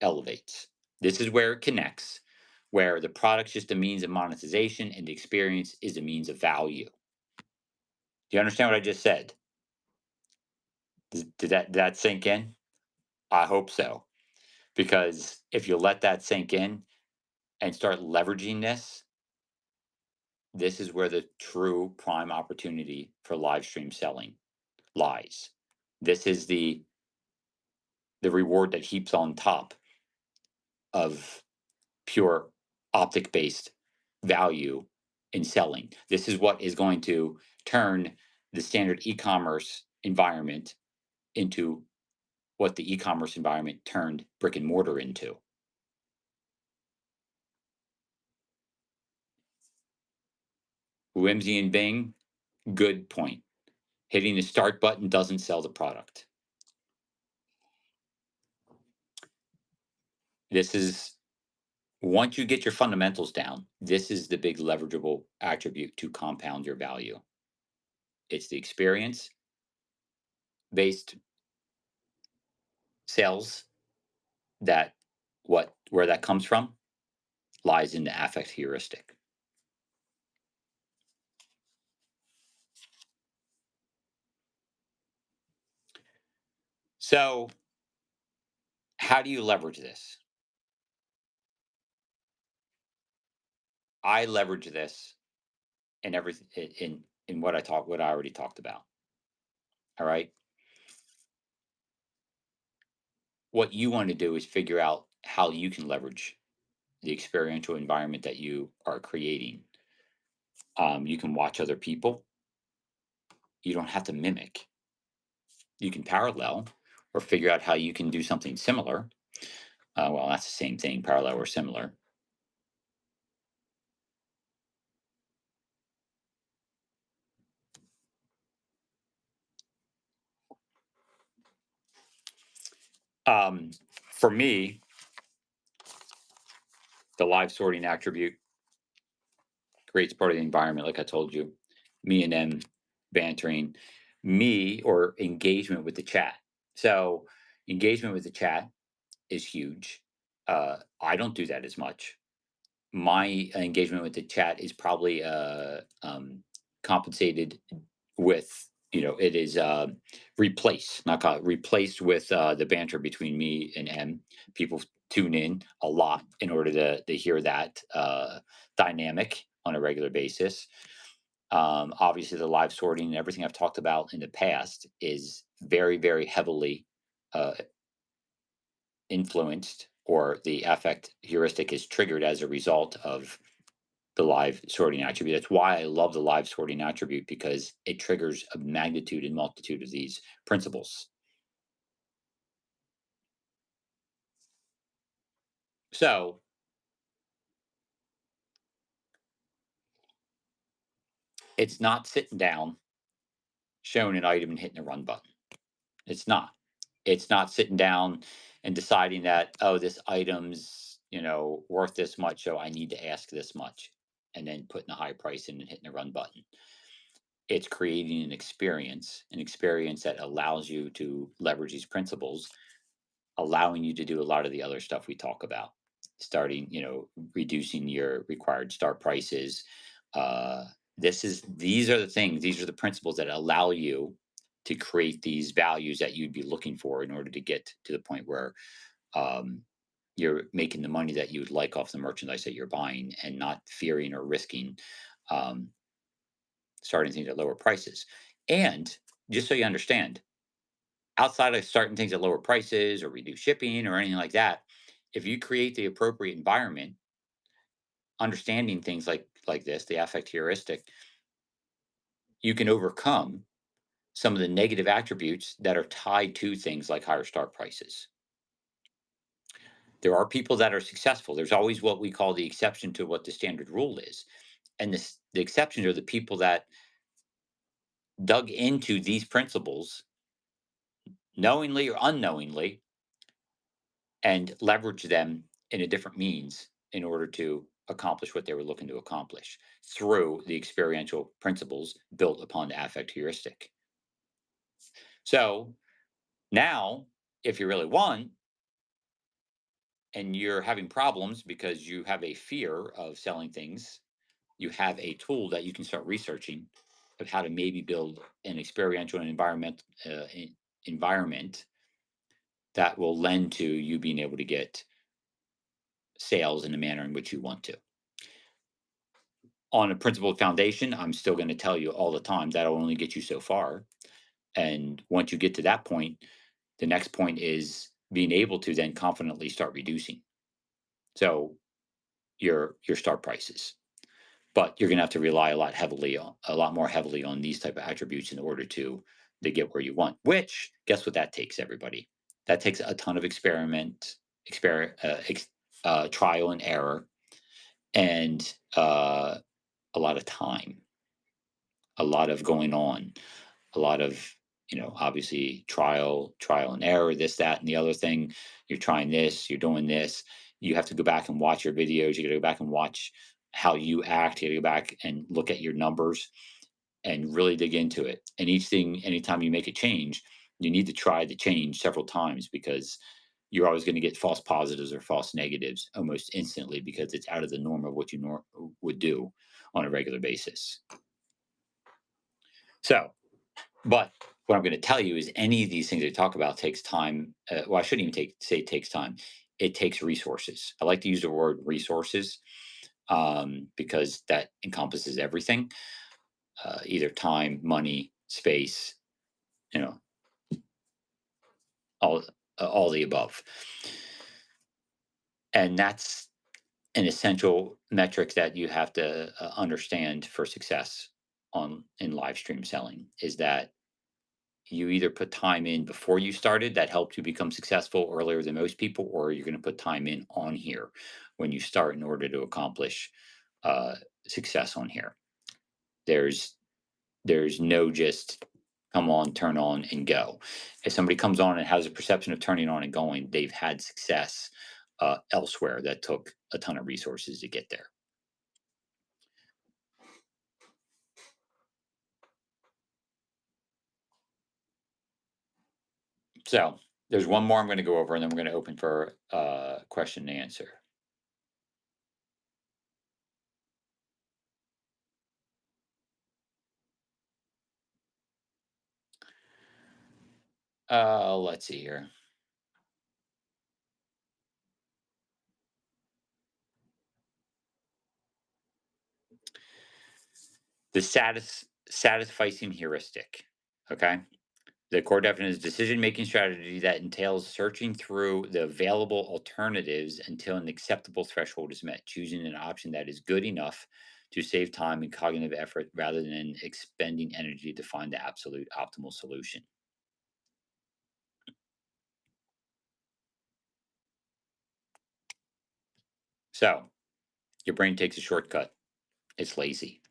elevates. This is where it connects, where the product's just a means of monetization and the experience is a means of value. Do you understand what I just said? Did that sink in? I hope so. Because if you let that sink in and start leveraging this is where the true prime opportunity for live stream selling lies. This is the reward that heaps on top of pure optic based value in selling. This is what is going to turn the standard e-commerce environment into what the e-commerce environment turned brick and mortar into. Whimsy and Bing, good point. Hitting the start button doesn't sell the product. This is Once you get your fundamentals down, this is the big leverageable attribute to compound your value. It's the experience based sales that where that comes from lies in the affect heuristic. So, how do you leverage this? I leverage this in everything in what I already talked about. All right. What you want to do is figure out how you can leverage the experiential environment that you are creating. You can watch other people. You don't have to mimic. You can parallel or figure out how you can do something similar. Well, that's the same thing, parallel or similar. Um, for me, the live sorting attribute creates part of the environment, like I told you. Me and them bantering, me or engagement with the chat. So, engagement with the chat is huge. I don't do that as much. My engagement with the chat is probably compensated with, it is replaced, not replaced with the banter between me and M. People tune in a lot in order to hear that dynamic on a regular basis. Obviously, the live sorting and everything I've talked about in the past is very, very heavily uh, influenced, or the affect heuristic is triggered as a result of the live sorting attribute. That's why I love the live sorting attribute, because it triggers a magnitude and multitude of these principles. So it's not sitting down, showing an item and hitting the run button. It's not. It's not sitting down and deciding that, oh, this item's, worth this much, so I need to ask this much, and then putting a high price in and hitting the run button. It's creating an experience that allows you to leverage these principles, allowing you to do a lot of the other stuff we talk about, starting, reducing your required start prices. Uh, these are the things, these are the principles that allow you to create these values that you'd be looking for in order to get to the point where um, you're making the money that you would like off the merchandise that you're buying, and not fearing or risking um, starting things at lower prices. And just so you understand, outside of starting things at lower prices or reduce shipping or anything like that, if you create the appropriate environment, understanding things like this, the affect heuristic, you can overcome some of the negative attributes that are tied to things like higher start prices. There are people that are successful. There's always what we call the exception to what the standard rule is. And the exceptions are the people that dug into these principles knowingly or unknowingly, and leverage them in a different means in order to accomplish what they were looking to accomplish through the experiential principles built upon the affect heuristic. So now, if you really want, and you're having problems because you have a fear of selling things, you have a tool that you can start researching of how to maybe build an experiential and environment that will lend to you being able to get sales in the manner in which you want to. On a principled foundation, I'm still going to tell you all the time that'll only get you so far. And once you get to that point, the next point is being able to then confidently start reducing. So your start prices. But you're going to have to rely a lot more heavily on these type of attributes in order to get where you want. Which, guess what that takes, everybody? That takes a ton of trial and error, and a lot of time, a lot of going on, a lot of, obviously trial and error, this, that, and the other thing. You're trying this, you're doing this. You have to go back and watch your videos. You got to go back and watch how you act. You got to go back and look at your numbers. and really dig into it. And each thing, anytime you make a change, you need to try the change several times because you're always going to get false positives or false negatives almost instantly because it's out of the norm of what you would do on a regular basis. So, but what I'm going to tell you is any of these things I talk about takes time. Well, I shouldn't even say it takes time. It takes resources. I like to use the word resources because that encompasses everything, either time, money, space, you know, all all the above. And that's an essential metric that you have to understand for success on in live stream selling is that you either put time in before you started that helped you become successful earlier than most people, or you're going to put time in on here when you start in order to accomplish uh, success on here. There's there's no just come on, turn on, and go. If somebody comes on and has a perception of turning on and going, they've had success elsewhere that took a ton of resources to get there. So there's one more I'm going to go over, and then we're going to open for question and answer. Let's see here. The satisficing heuristic. Okay. The core definition is decision-making strategy that entails searching through the available alternatives until an acceptable threshold is met, choosing an option that is good enough to save time and cognitive effort rather than expending energy to find the absolute optimal solution. So, your brain takes a shortcut. It's lazy.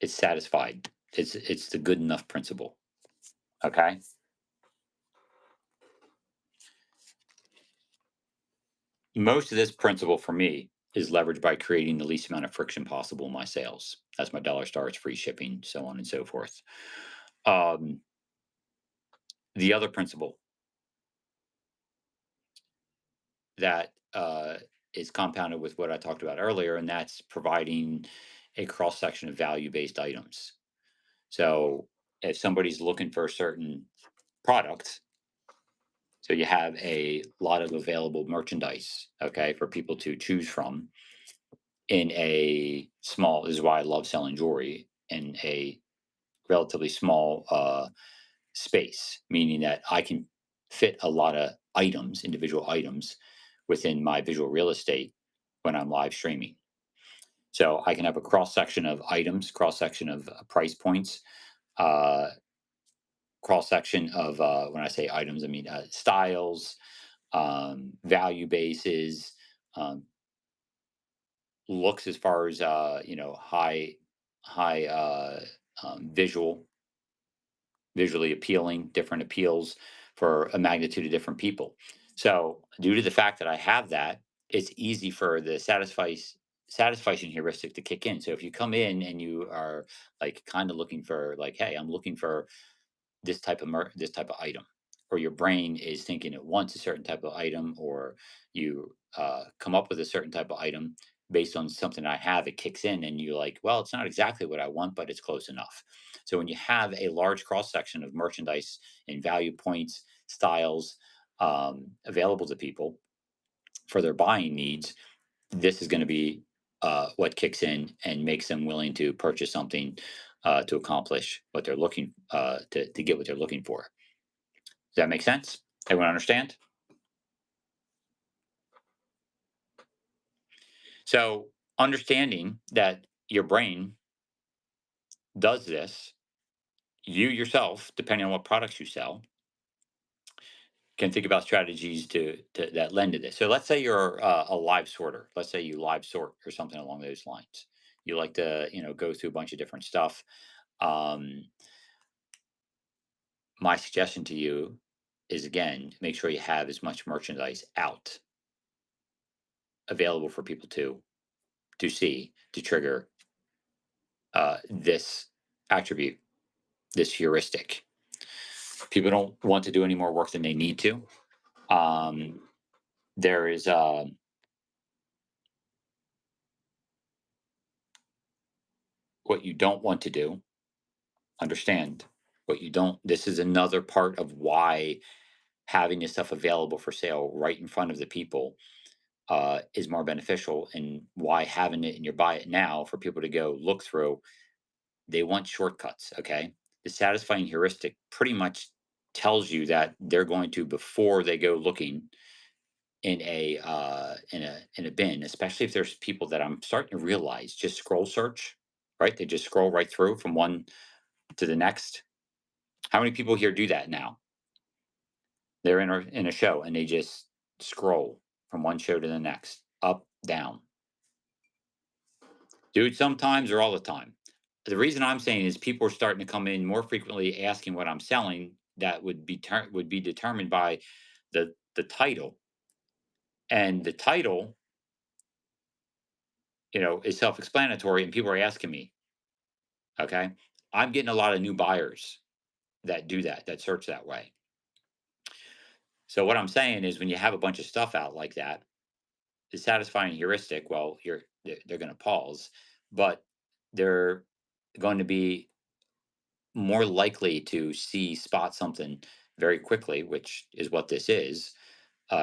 It's satisfied. It's the good enough principle. Okay? Most of this principle for me is leveraged by creating the least amount of friction possible in my sales. That's my dollar stars, free shipping, so on and so forth. Um, the other principle that is compounded with what I talked about earlier, and that's providing a cross section of value based items. So if somebody's looking for a certain product, so you have a lot of available merchandise, okay, for people to choose from in a small, this is why I love selling jewelry in a relatively small space, meaning that I can fit a lot of items, individual items, within my visual real estate when I'm live streaming. So I can have a cross section of items, cross section of price points, uh, cross section of when I say items, I mean styles, value bases, um, looks as far as high visual visually appealing, different appeals for a magnitude of different people. So, due to the fact that I have that, it's easy for the satisfaction heuristic to kick in. So, if you come in and you are like kind of looking for like, hey, I'm looking for this type of item, or your brain is thinking it wants a certain type of item, or you come up with a certain type of item based on something I have, it kicks in, and you're like, well, it's not exactly what I want, but it's close enough. So when you have a large cross section of merchandise and value points, styles available to people for their buying needs, this is going to be what kicks in and makes them willing to purchase something to accomplish what they're looking to get what they're looking for. Does that make sense? Everyone understand? So understanding that your brain does this, you yourself, depending on what products you sell, can think about strategies to that lend to this. So let's say you're a live sorter. Let's say you live sort or something along those lines. You like to go through a bunch of different stuff. Um, my suggestion to you is again make sure you have as much merchandise out available for people to see to trigger this attribute, this heuristic. People don't want to do any more work than they need to. Um, there is what you don't want to do. Understand what you don't. This is another part of why having this stuff available for sale right in front of the people is more beneficial, and why having it in your buy it now for people to go look through. They want shortcuts. Okay, the satisfying heuristic pretty much tells you that they're going to, before they go looking in a bin, especially if there's people that I'm starting to realize just scroll search, right? They just scroll right through from one to the next. How many people here do that now? They're in a show and they just scroll from one show to the next, up, down. Do it sometimes or all the time. The reason I'm saying is people are starting to come in more frequently asking what I'm selling. That would be determined by the title, and the title, is self-explanatory, and people are asking me. Okay, I'm getting a lot of new buyers that do that, that search that way. So what I'm saying is, when you have a bunch of stuff out like that, the satisfying heuristic, well, they're going to pause, but they're going to be more likely to spot something very quickly, which is what this is,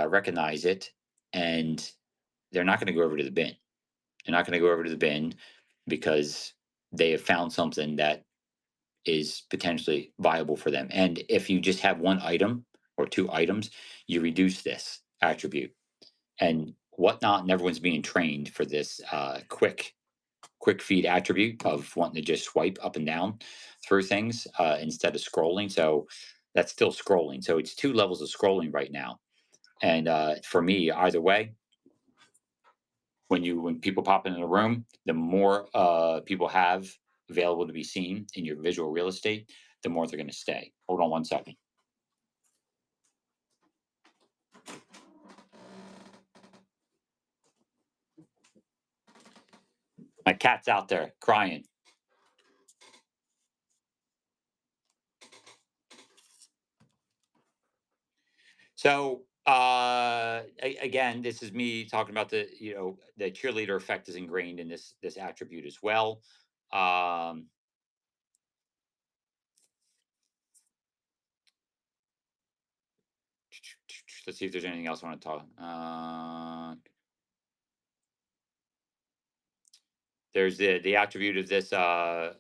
recognize it, and they're not going to go over to the bin. They're not going to go over to the bin because they have found something that is potentially viable for them. And if you just have one item or two items, you reduce this attribute and whatnot. And everyone's being trained for this quick feed attribute of wanting to just swipe up and down through things instead of scrolling. So that's still scrolling. So it's two levels of scrolling right now. And for me, either way, when people pop into the room, the more people have available to be seen in your visual real estate, the more they're going to stay. Hold on one second. My cat's out there crying. So again, this is me talking about the cheerleader effect is ingrained in this attribute as well. Um, let's see if there's anything else I want to talk. There's the attribute of this the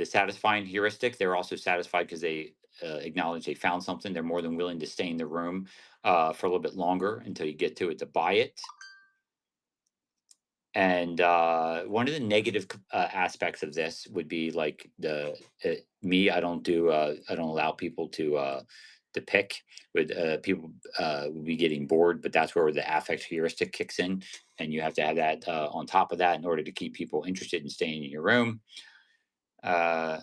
satisfying heuristic. They're also satisfied because they acknowledge they found something. They're more than willing to stay in the room for a little bit longer until you get to it to buy it. And one of the negative aspects of this would be like me. I don't allow people to pick. With people would be getting bored, but that's where the affect heuristic kicks in, and you have to have that on top of that in order to keep people interested in staying in your room. Uh,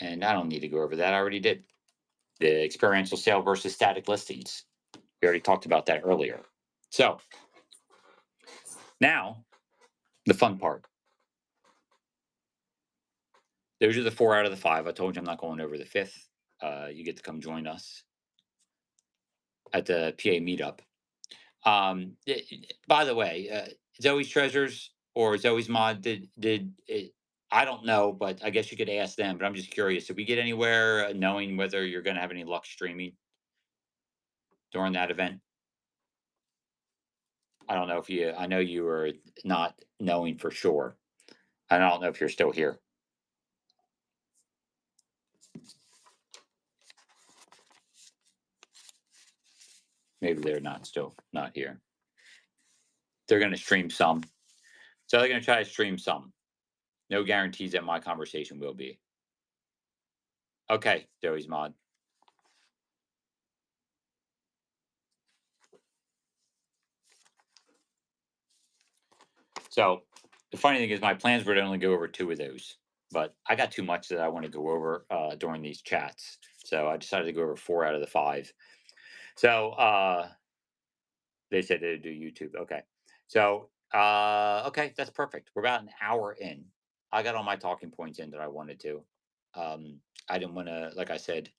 and I don't need to go over that. I already did. The experiential sale versus static listings. We already talked about that earlier. So now the fun part. Those are the 4 out of the 5. I told you I'm not going over the 5th. You get to come join us at the PA meetup. By the way, Zoe's Treasures or Zoe's Mod, I don't know, but I guess you could ask them. But I'm just curious. Did we get anywhere knowing whether you're going to have any luck streaming during that event? I don't know if you. I know you were not knowing for sure. I don't know if you're still here. Maybe they're not here. They're going to stream some. So they're going to try to stream some. No guarantees that my conversation will be. Okay, Joey's Mod. So the funny thing is, my plans were to only go over 2 of those, but I got too much that I want to go over during these chats. So I decided to go over 4 out of the 5. So they said they'd do YouTube. Okay. So Okay, that's perfect. We're about an hour in. I got all my talking points in that I wanted to. I didn't want to, like I said,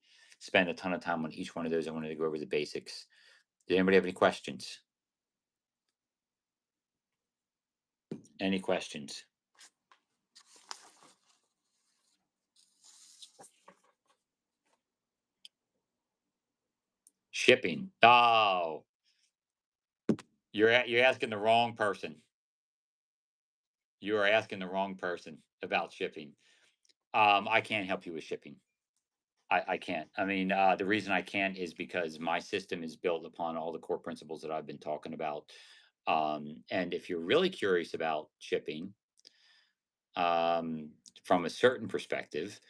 spend a ton of time on each one of those. I wanted to go over the basics. Did anybody have any questions? Any questions? Shipping. Oh, you're asking the wrong person. You are asking the wrong person about shipping. I can't help you with shipping. I can't. I mean, the reason I can't is because my system is built upon all the core principles that I've been talking about. And if you're really curious about shipping, um, from a certain perspective,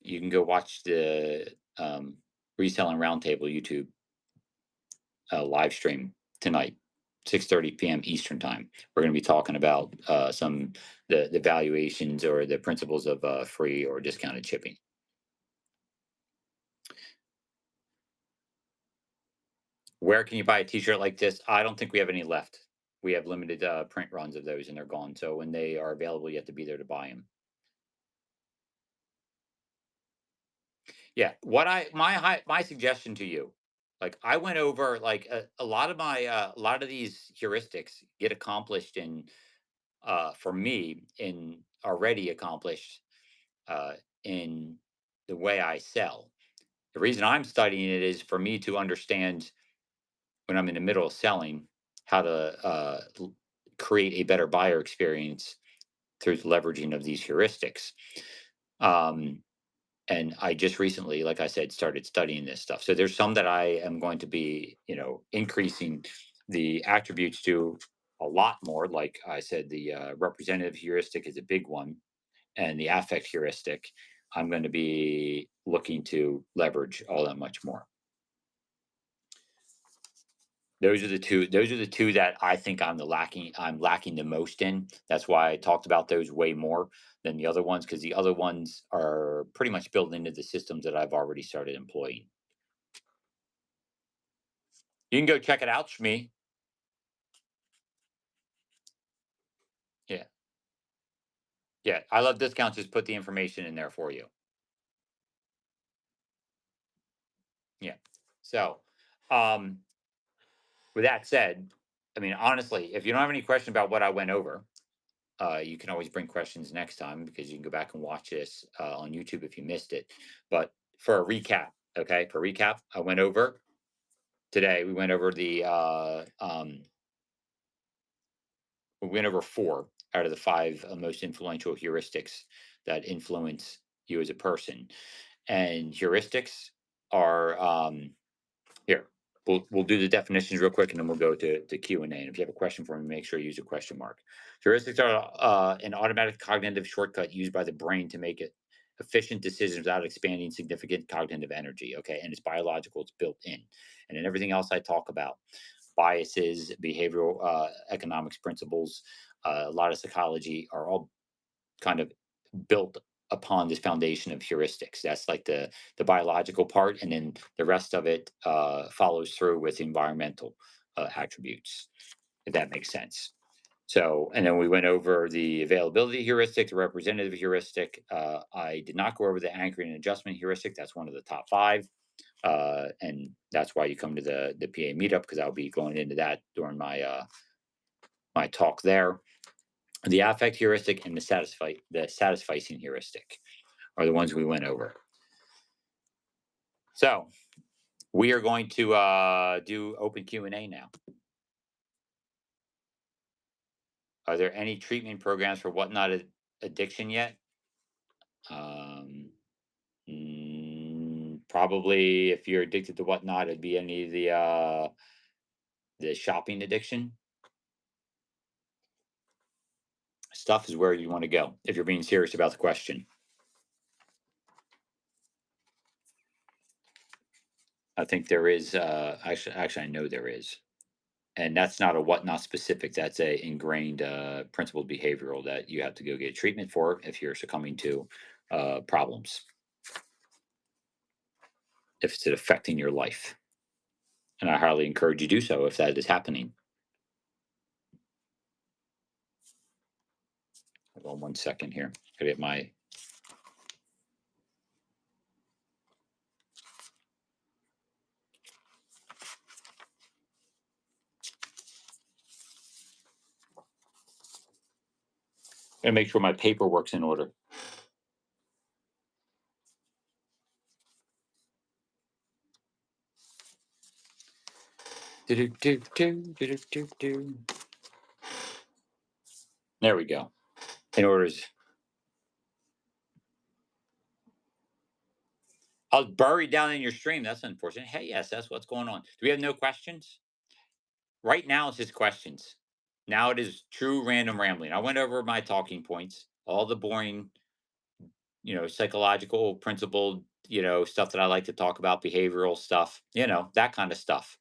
you can go watch the Reselling Roundtable YouTube live stream tonight, 6:30 p.m. Eastern time. We're going to be talking about some the valuations or the principles of free or discounted shipping. Where can you buy a T-shirt like this? I don't think we have any left. We have limited print runs of those, and they're gone. So when they are available, you have to be there to buy them. Yeah. My suggestion to you, like I went over like a lot of my a lot of these heuristics get accomplished in for me in already accomplished uh, in the way I sell. The reason I'm studying it is for me to understand when I'm in the middle of selling how to create a better buyer experience through the leveraging of these heuristics. Um, and I just recently, like I said, started studying this stuff. So there's some that I am going to be, increasing the attributes to a lot more. Like I said, the representative heuristic is a big one, and the affect heuristic, I'm going to be looking to leverage all that much more. Those are the two. Those are the two that I think I'm lacking the most in. That's why I talked about those way more than the other ones because the other ones are pretty much built into the systems that I've already started employing. You can go check it out, Shmi. Yeah, yeah. I love discounts. Just put the information in there for you. Yeah. So, um, with that said, I mean, honestly, if you don't have any question about what I went over, you can always bring questions next time because you can go back and watch this on YouTube if you missed it. But for a recap, okay, for recap, I went over today. We went over four out of the five most influential heuristics that influence you as a person. And heuristics are here. We'll do the definitions real quick, and then we'll go to Q and A. And if you have a question for me, make sure you use a question mark. Heuristics are an automatic cognitive shortcut used by the brain to make it efficient decisions without expanding significant cognitive energy. Okay, and it's biological; it's built in, and then everything else I talk about, biases, behavioral economics principles, a lot of psychology are all kind of built upon this foundation of heuristics. That's like the biological part, and then the rest of it follows through with environmental attributes, if that makes sense. So, and then we went over the availability heuristic, the representative heuristic. I did not go over the anchoring and adjustment heuristic. That's one of the top five. And that's why you come to the PA meetup because I'll be going into that during my talk there. The affect heuristic and the satisficing heuristic are the ones we went over. So we are going to do open Q&A now. Are there any treatment programs for whatnot addiction yet? Probably if you're addicted to whatnot, it'd be any of the shopping addiction stuff is where you want to go if you're being serious about the question. I think there is actually I know there is. And that's not a whatnot specific. That's a ingrained principled behavioral that you have to go get treatment for if you're succumbing to problems, if it's affecting your life. And I highly encourage you to do so if that is happening. Hold on 1 second here. Gotta get my. Gotta make sure my paperwork's in order. Do-do-do-do, do-do-do-do. There we go. In orders. I was buried down in your stream. That's unfortunate. Hey, yes, that's what's going on. Do we have no questions? Right now, it's just questions. Now it is true random rambling. I went over my talking points, all the boring, psychological principled, stuff that I like to talk about, behavioral stuff, that kind of stuff.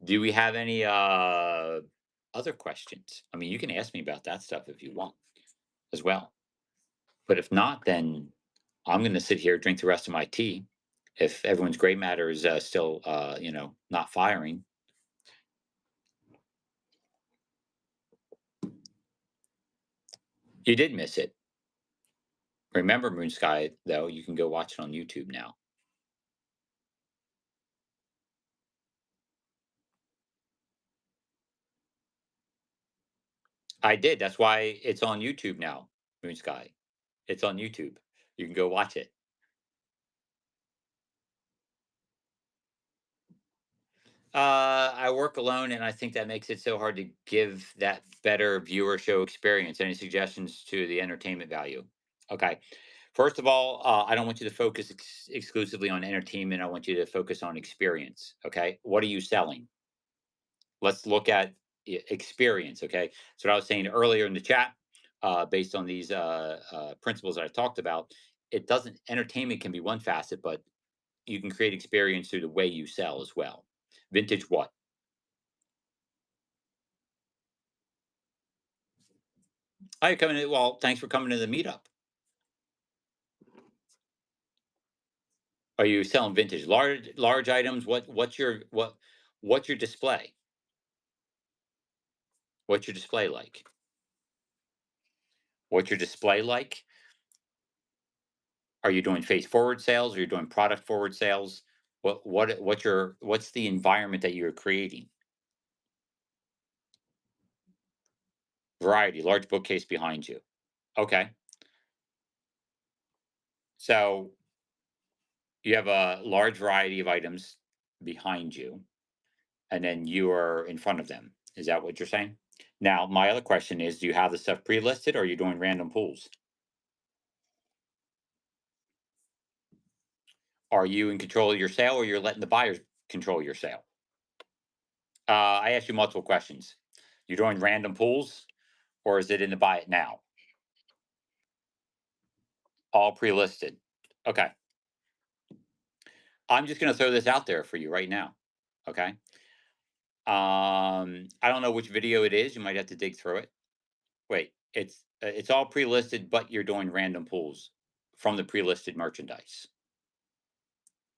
Do we have any other questions? I mean, you can ask me about that stuff if you want as well. But if not, then I'm going to sit here, drink the rest of my tea. If everyone's gray matter is still, not firing. You did miss it. Remember, Moon Sky, though, you can go watch it on YouTube now. I did. That's why it's on YouTube now, Moon Sky. It's on YouTube. You can go watch it. I work alone, and I think that makes it so hard to give that better viewer show experience. Any suggestions to the entertainment value? Okay. First of all, I don't want you to focus exclusively on entertainment. I want you to focus on experience. Okay. What are you selling? Let's look at experience. Okay. So, what I was saying earlier in the chat, based on these principles that I talked about, it doesn't, entertainment can be one facet, but you can create experience through the way you sell as well. Vintage what? Hi, coming in. Well, thanks for coming to the meetup. Are you selling vintage large items? What's your display? What's your display like? What's your display like? Are you doing face forward sales? Are you doing product forward sales? What's the environment that you're creating? Variety, large bookcase behind you. Okay. So you have a large variety of items behind you, and then you are in front of them. Is that what you're saying? Now, my other question is, do you have the stuff pre-listed or are you doing random pulls? Are you in control of your sale or you're letting the buyers control your sale? I asked you multiple questions. You're doing random pulls or is it in the buy it now? All pre-listed. Okay. I'm just going to throw this out there for you right now. Okay. I don't know which video it is. You might have to dig through it. Wait, it's all pre-listed, but you're doing random pulls from the pre-listed merchandise.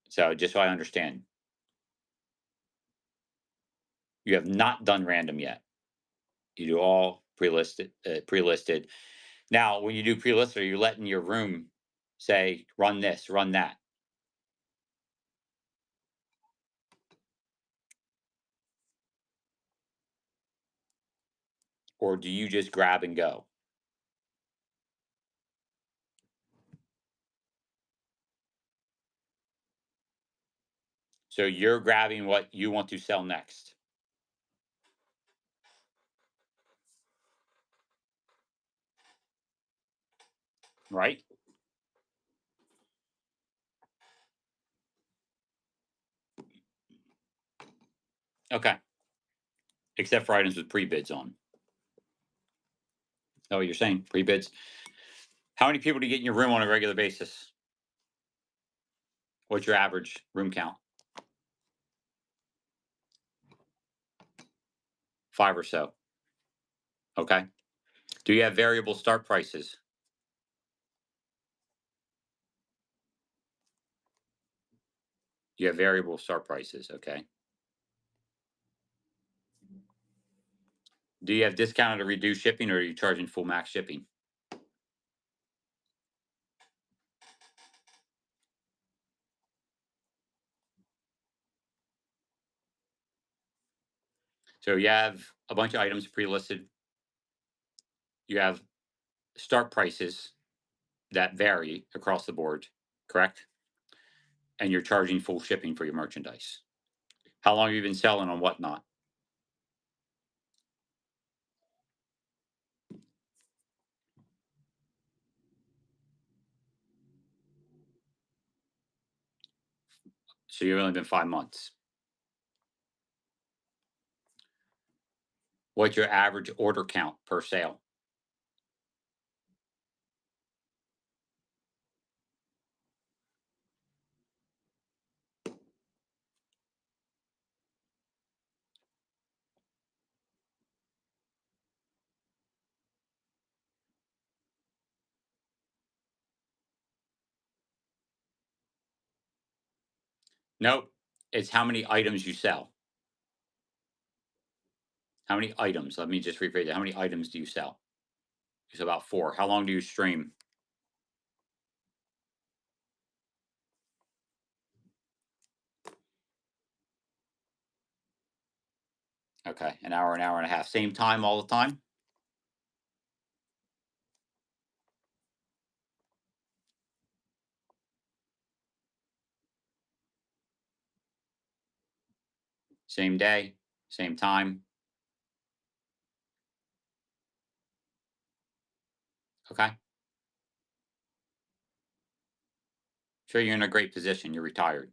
So just so I understand, you have not done random yet. You do all pre-listed. Pre-listed. Now, when you do pre-listed, are you letting your room say run this, run that, or do you just grab and go? So you're grabbing what you want to sell next. Right? Okay. Except for items with pre-bids on. Oh, you're saying pre-bids. How many people do you get in your room on a regular basis? What's your average room count? 5 or so. Okay. Do you have variable start prices? You have variable start prices. Okay. Do you have discounted or reduced shipping, or are you charging full max shipping? So you have a bunch of items pre-listed. You have start prices that vary across the board, correct? And you're charging full shipping for your merchandise. How long have you been selling on whatnot? So you've only been 5 months. What's your average order count per sale? Nope. It's how many items you sell. How many items? Let me just rephrase it. How many items do you sell? It's about four. How long do you stream? Okay, an hour and a half. Same time all the time? Same day? Same time? Okay. Sure, you're in a great position. You're retired.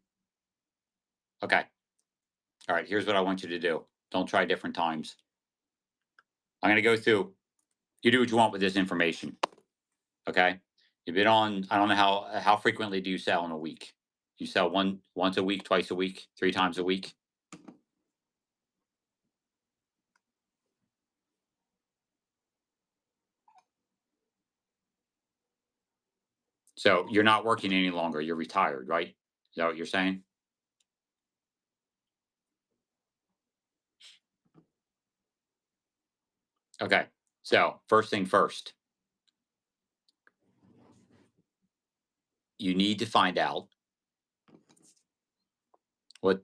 Okay. All right. Here's what I want you to do. Don't try different times. I'm going to go through. You do what you want with this information. Okay. You've been on. I don't know how frequently do you sell in a week? You sell once a week, twice a week, 3 times a week. So you're not working any longer. You're retired, right? Is that what you're saying? Okay. So first thing first, you need to find out what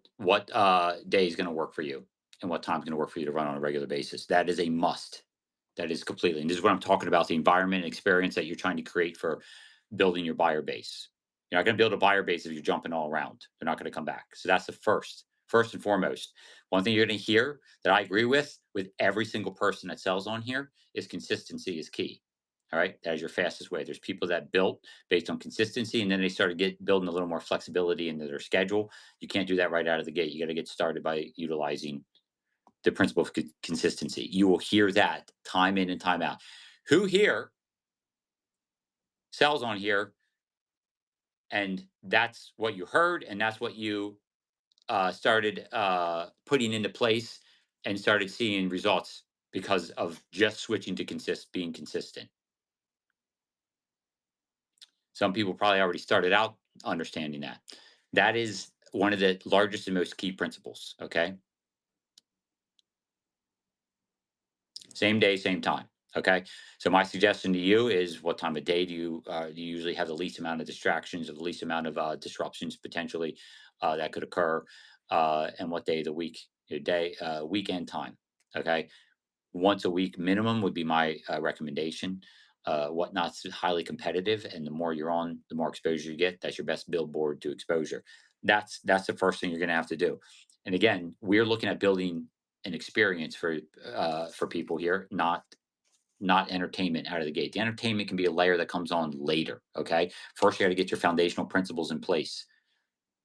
day is going to work for you and what time is going to work for you to run on a regular basis. That is a must. That is completely. And this is what I'm talking about, the environment and experience that you're trying to create for building your buyer base. You're not going to build a buyer base if you're jumping all around. They're not going to come back. So that's the first and foremost. One thing you're going to hear that I agree with every single person that sells on here is consistency is key. All right. That is your fastest way. There's people that built based on consistency and then they started building a little more flexibility into their schedule. You can't do that right out of the gate. You got to get started by utilizing the principle of consistency. You will hear that time in and time out. Who here sells on here, and that's what you heard, and that's what you started putting into place, and started seeing results because of just switching to being consistent. Some people probably already started out understanding that. That is one of the largest and most key principles. Okay. Same day, same time. Okay. So my suggestion to you is, what time of day do you usually have the least amount of distractions or the least amount of disruptions potentially that could occur, and what day of the week, your day, weekend time. Okay. Once a week minimum would be my recommendation. Whatnot's highly competitive, and the more you're on, the more exposure you get. That's your best billboard to exposure. That's the first thing you're going to have to do. And again, we're looking at building an experience for people here, not entertainment out of the gate. The entertainment can be a layer that comes on later. Okay, first you got to get your foundational principles in place.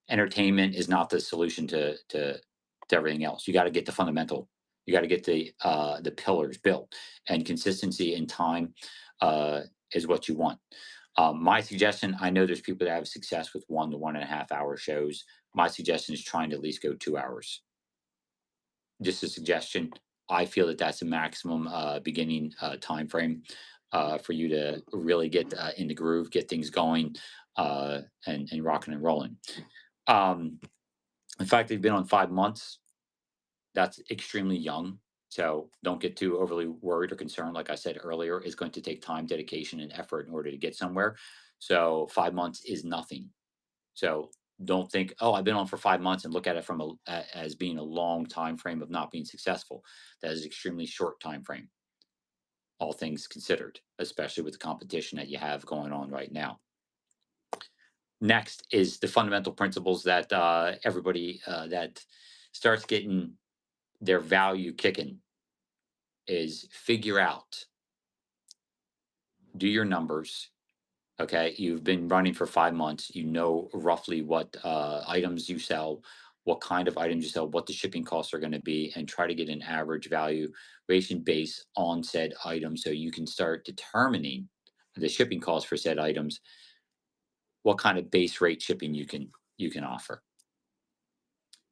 Entertainment is not the solution to everything else. You got to get the fundamental. You got to get the pillars built, and consistency and time is what you want. My suggestion, I know there's people that have success with 1 to 1.5 hour shows. My suggestion is trying to at least go 2 hours. Just a suggestion. I feel that that's a maximum beginning time frame for you to really get in the groove, get things going, and rocking and rolling. Um, in fact, they've been on 5 months. That's extremely young. So don't get too overly worried or concerned. Like I said earlier, it's going to take time, dedication, and effort in order to get somewhere. So 5 months is nothing. So don't think, oh, I've been on for 5 months and look at it from as being a long time frame of not being successful. That is extremely short time frame, all things considered, especially with the competition that you have going on right now. Next is the fundamental principles that everybody that starts getting their value kicking is figure out, do your numbers. Okay, you've been running for 5 months. You know roughly what items you sell, what kind of items you sell, what the shipping costs are going to be, and try to get an average valuation base on said item, so you can start determining the shipping costs for said items, what kind of base rate shipping you can offer.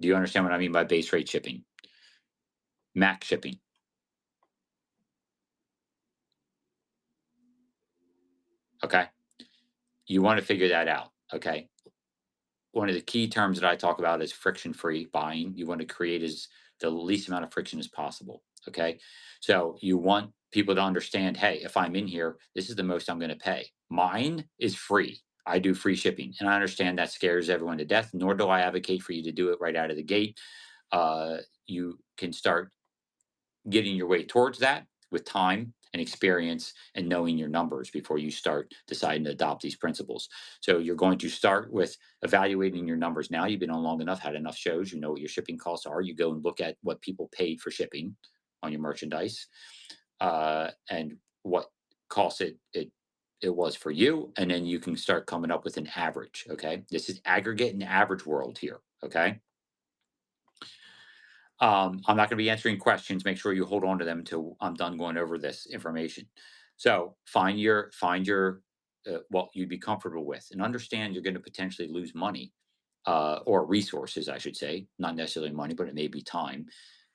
Do you understand what I mean by base rate shipping? Max shipping. Okay, you want to figure that out. Okay, one of the key terms that I talk about is friction free buying. You want to create as the least amount of friction as possible. Okay. So you want people to understand, hey, if I'm in here, this is the most I'm going to pay. Mine is free. I do free shipping. And I understand that scares everyone to death, nor do I advocate for you to do it right out of the gate. You can start getting your way towards that with time and experience and knowing your numbers before you start deciding to adopt these principles. So you're going to start with evaluating your numbers now. You've been on long enough, had enough shows, you know what your shipping costs are. You go and look at what people paid for shipping on your merchandise, and what cost it was for you, and then you can start coming up with an average. Okay, this is aggregate and average world here. Okay, I'm not going to be answering questions. Make sure you hold on to them until I'm done going over this information. So find your what you'd be comfortable with, and understand you're going to potentially lose money, or resources, I should say, not necessarily money, but it may be time,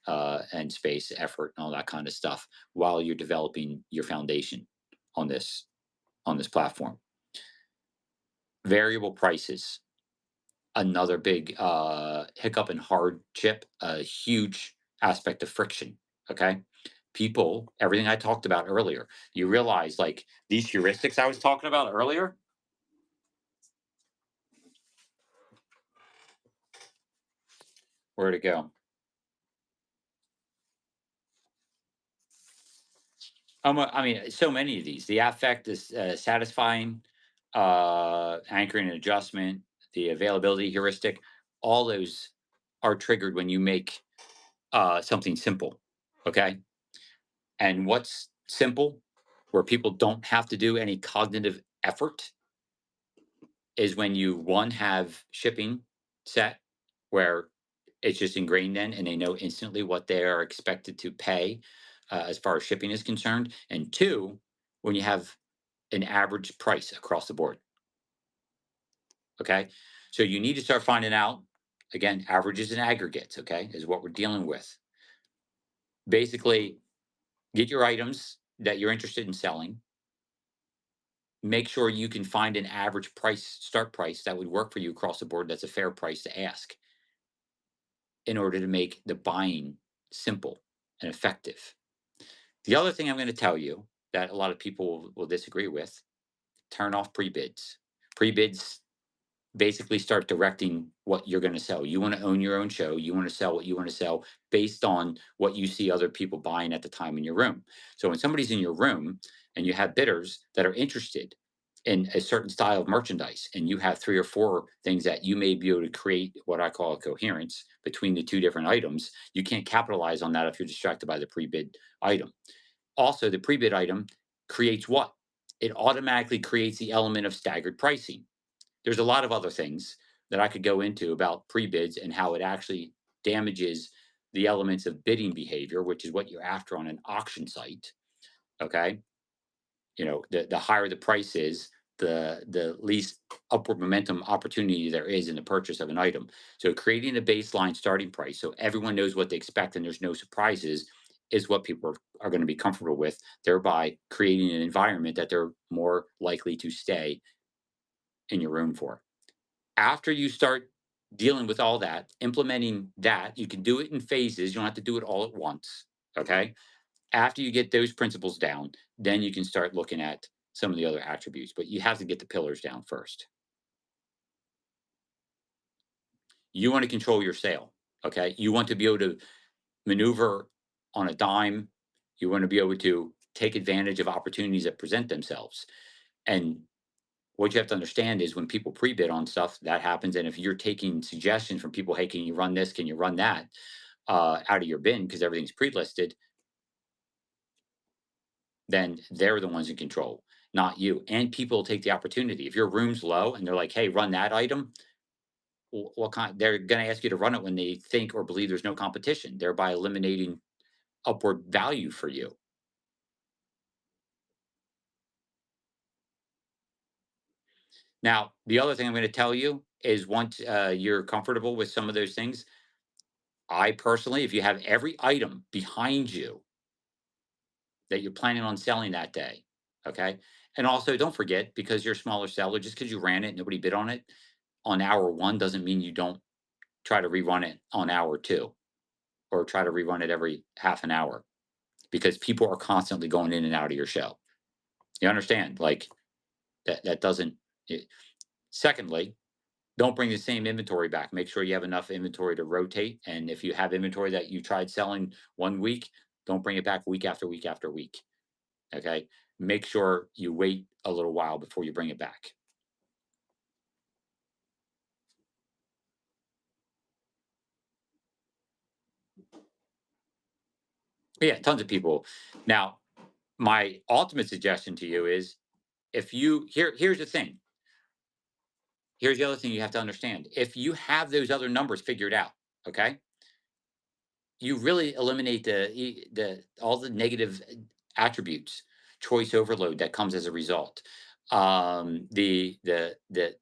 and space, effort, and all that kind of stuff while you're developing your foundation on this platform. Variable prices, another big hiccup and hardship, a huge aspect of friction. Okay. People, everything I talked about earlier, you realize like these heuristics I was talking about earlier, where to go? I mean, so many of these. The affect is satisfying, anchoring and adjustment, the availability heuristic, all those are triggered when you make something simple. Okay. And what's simple, where people don't have to do any cognitive effort, is when you one have shipping set where it's just ingrained in and they know instantly what they are expected to pay, as far as shipping is concerned. And two, when you have an average price across the board. Okay. So you need to start finding out, again, averages and aggregates, okay, is what we're dealing with. Basically, get your items that you're interested in selling, make sure you can find an average price, start price that would work for you across the board. That's a fair price to ask in order to make the buying simple and effective. The other thing I'm going to tell you that a lot of people will disagree with, turn off pre-bids. Pre-bids basically start directing what you're going to sell. You want to own your own show. You want to sell what you want to sell based on what you see other people buying at the time in your room. So when somebody's in your room and you have bidders that are interested in a certain style of merchandise, and you have three or four things that you may be able to create what I call a coherence between the two different items, you can't capitalize on that if you're distracted by the pre-bid item. Also, the pre-bid item creates what? It automatically creates the element of staggered pricing. There's a lot of other things that I could go into about pre-bids and how it actually damages the elements of bidding behavior, which is what you're after on an auction site. Okay. The higher the price is, the least upward momentum opportunity there is in the purchase of an item. So creating a baseline starting price so everyone knows what to expect and there's no surprises is what people are going to be comfortable with, thereby creating an environment that they're more likely to stay in your room for. After you start dealing with all that, implementing that, you can do it in phases. You don't have to do it all at once. Okay. After you get those principles down, then you can start looking at some of the other attributes, but you have to get the pillars down first. You want to control your sale. Okay. You want to be able to maneuver on a dime. You want to be able to take advantage of opportunities that present themselves. And what you have to understand is when people pre-bid on stuff, that happens. And if you're taking suggestions from people, hey, can you run this? Can you run that out of your bin because everything's pre-listed, then they're the ones in control, not you. And people take the opportunity. If your room's low and they're like, hey, run that item, what kind? They're going to ask you to run it when they think or believe there's no competition, thereby eliminating upward value for you. Now, the other thing I'm going to tell you is once you're comfortable with some of those things, I personally, if you have every item behind you that you're planning on selling that day, okay? And also, don't forget, because you're a smaller seller, just because you ran it, nobody bid on hour one doesn't mean you don't try to rerun it on hour two or try to rerun it every half an hour because people are constantly going in and out of your show. You understand? Like that doesn't. It, secondly, don't bring the same inventory back. Make sure you have enough inventory to rotate. And if you have inventory that you tried selling one week, don't bring it back week after week after week. Okay. Make sure you wait a little while before you bring it back. But yeah, tons of people. Now, my ultimate suggestion to you is if you here's the thing. Here's the other thing you have to understand. If you have those other numbers figured out, okay, you really eliminate the all the negative attributes, choice overload that comes as a result. The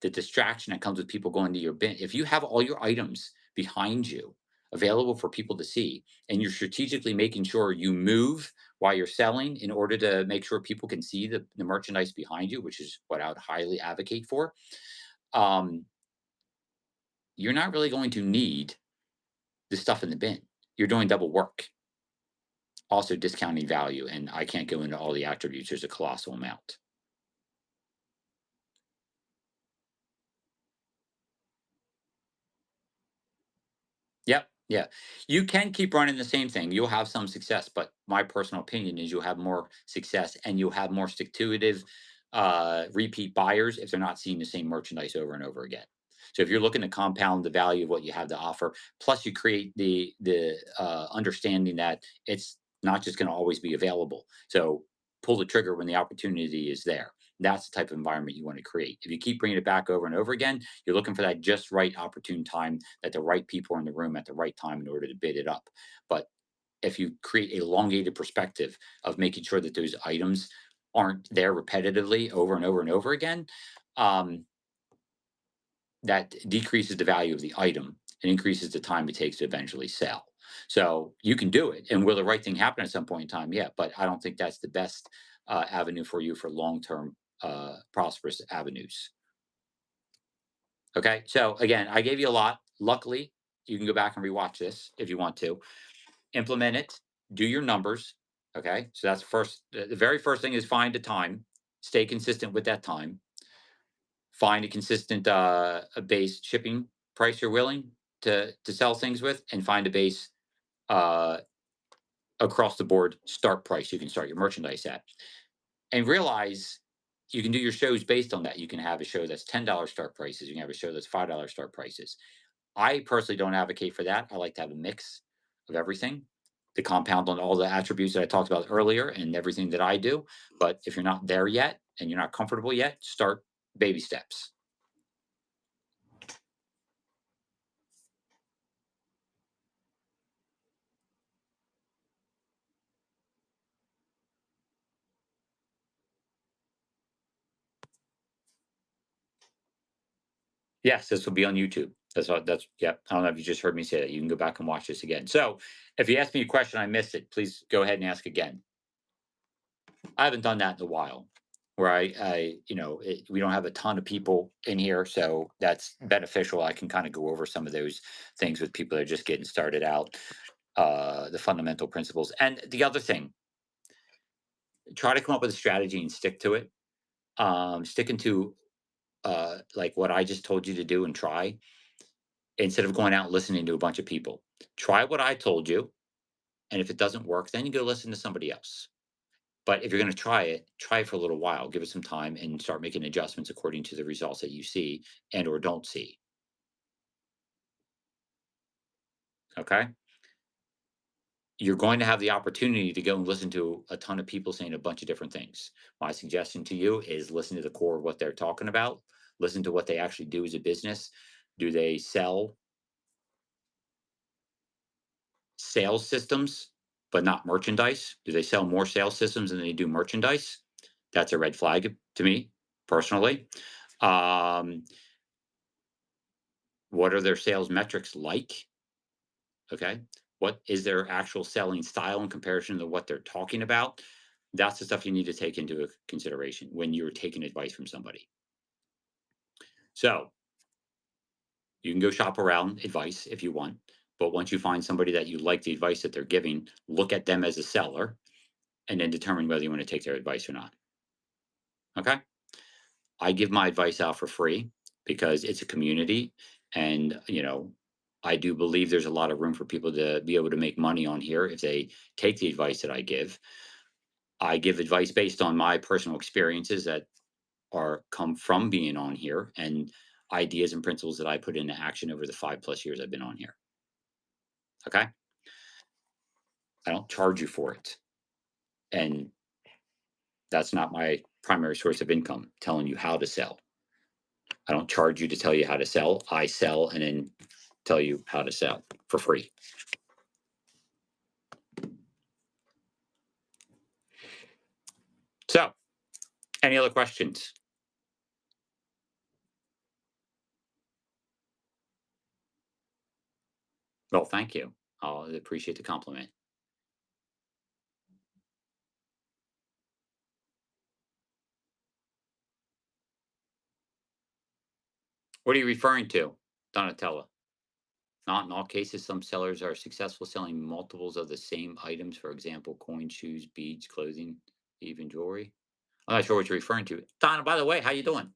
distraction that comes with people going to your bin. If you have all your items behind you available for people to see, and you're strategically making sure you move while you're selling in order to make sure people can see the merchandise behind you, which is what I would highly advocate for. Um, you're not really going to need the stuff in the bin. You're doing double work. Also discounting value, and I can't go into all the attributes. There's a colossal amount. Yep. Yeah. You can keep running the same thing. You'll have some success, but my personal opinion is you'll have more success and you'll have more stick to itiveness, repeat buyers if they're not seeing the same merchandise over and over again. So if you're looking to compound the value of what you have to offer, plus you create the understanding that it's not just going to always be available. So pull the trigger when the opportunity is there. That's the type of environment you want to create. If you keep bringing it back over and over again, you're looking for that just right opportune time that the right people are in the room at the right time in order to bid it up. But if you create a elongated perspective of making sure that those items aren't there repetitively over and over and over again, um, that decreases the value of the item and increases the time it takes to eventually sell. So you can do it. And will the right thing happen at some point in time? Yeah, but I don't think that's the best avenue for you for long term prosperous avenues. Okay. So again, I gave you a lot. Luckily, you can go back and rewatch this if you want to. Implement it, do your numbers. Okay. So that's first. The very first thing is find a time, stay consistent with that time, find a consistent a base shipping price you're willing to sell things with, and find a base uh, across the board start price you can start your merchandise at. And realize you can do your shows based on that. You can have a show that's $10 start prices, you can have a show that's $5 start prices. I personally don't advocate for that. I like to have a mix of everything to compound on all the attributes that I talked about earlier and everything that I do. But if you're not there yet and you're not comfortable yet, start baby steps. Yes, this will be on YouTube. That's yeah. I don't know if you just heard me say that. You can go back and watch this again. So if you ask me a question, I missed it, please go ahead and ask again. I haven't done that in a while. Where we don't have a ton of people in here, so that's beneficial. I can kind of go over some of those things with people that are just getting started out. the fundamental principles. And the other thing, try to come up with a strategy and stick to it. Sticking to like what I just told you to do and try instead of going out and listening to a bunch of people. Try what I told you, and if it doesn't work, then you go listen to somebody else. But if you're going to try it for a little while, give it some time, and start making adjustments according to the results that you see and or don't see. Okay, you're going to have the opportunity to go and listen to a ton of people saying a bunch of different things. My suggestion to you is listen to the core of what they're talking about. Listen to what they actually do as a business. Do they sell sales systems, but not merchandise? Do they sell more sales systems than they do merchandise? That's a red flag to me personally. Um, what are their sales metrics like? Okay. What is their actual selling style in comparison to what they're talking about? That's the stuff you need to take into consideration when you're taking advice from somebody. So you can go shop around advice if you want, but once you find somebody that you like the advice that they're giving, look at them as a seller and then determine whether you want to take their advice or not. Okay. I give my advice out for free because it's a community and, I do believe there's a lot of room for people to be able to make money on here if they take the advice that I give. I give advice based on my personal experiences that are come from being on here and ideas and principles that I put into action over the 5+ years I've been on here. Okay. I don't charge you for it. And that's not my primary source of income, telling you how to sell. I don't charge you to tell you how to sell. I sell and then tell you how to sell for free. So, any other questions? Well, thank you. I'll appreciate the compliment. What are you referring to, Donatella? Not in all cases. Some sellers are successful selling multiples of the same items. For example, coins, shoes, beads, clothing, even jewelry. I'm not sure what you're referring to. Donna, by the way, how you doing?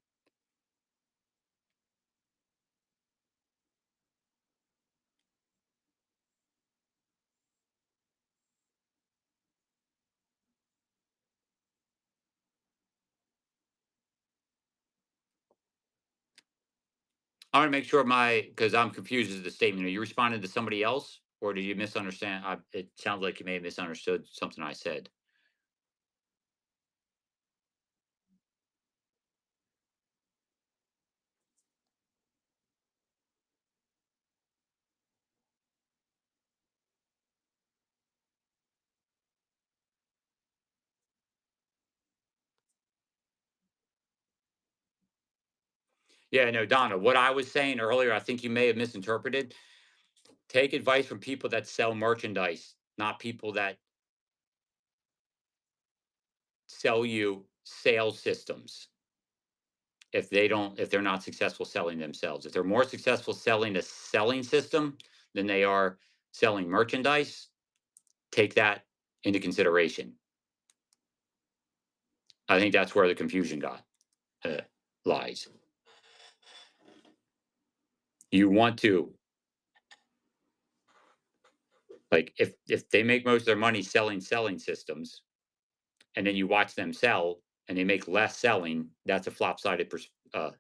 I want to make sure because I'm confused as the statement. Are you responding to somebody else or did you misunderstand? It sounds like you may have misunderstood something I said. Yeah, no, Donna, what I was saying earlier, I think you may have misinterpreted. Take advice from people that sell merchandise, not people that sell you sales systems. If they're not successful selling themselves, if they're more successful selling a selling system than they are selling merchandise, take that into consideration. I think that's where the confusion uh, lies. You want to like if they make most of their money selling systems, and then you watch them sell and they make less selling, that's a flop-sided well,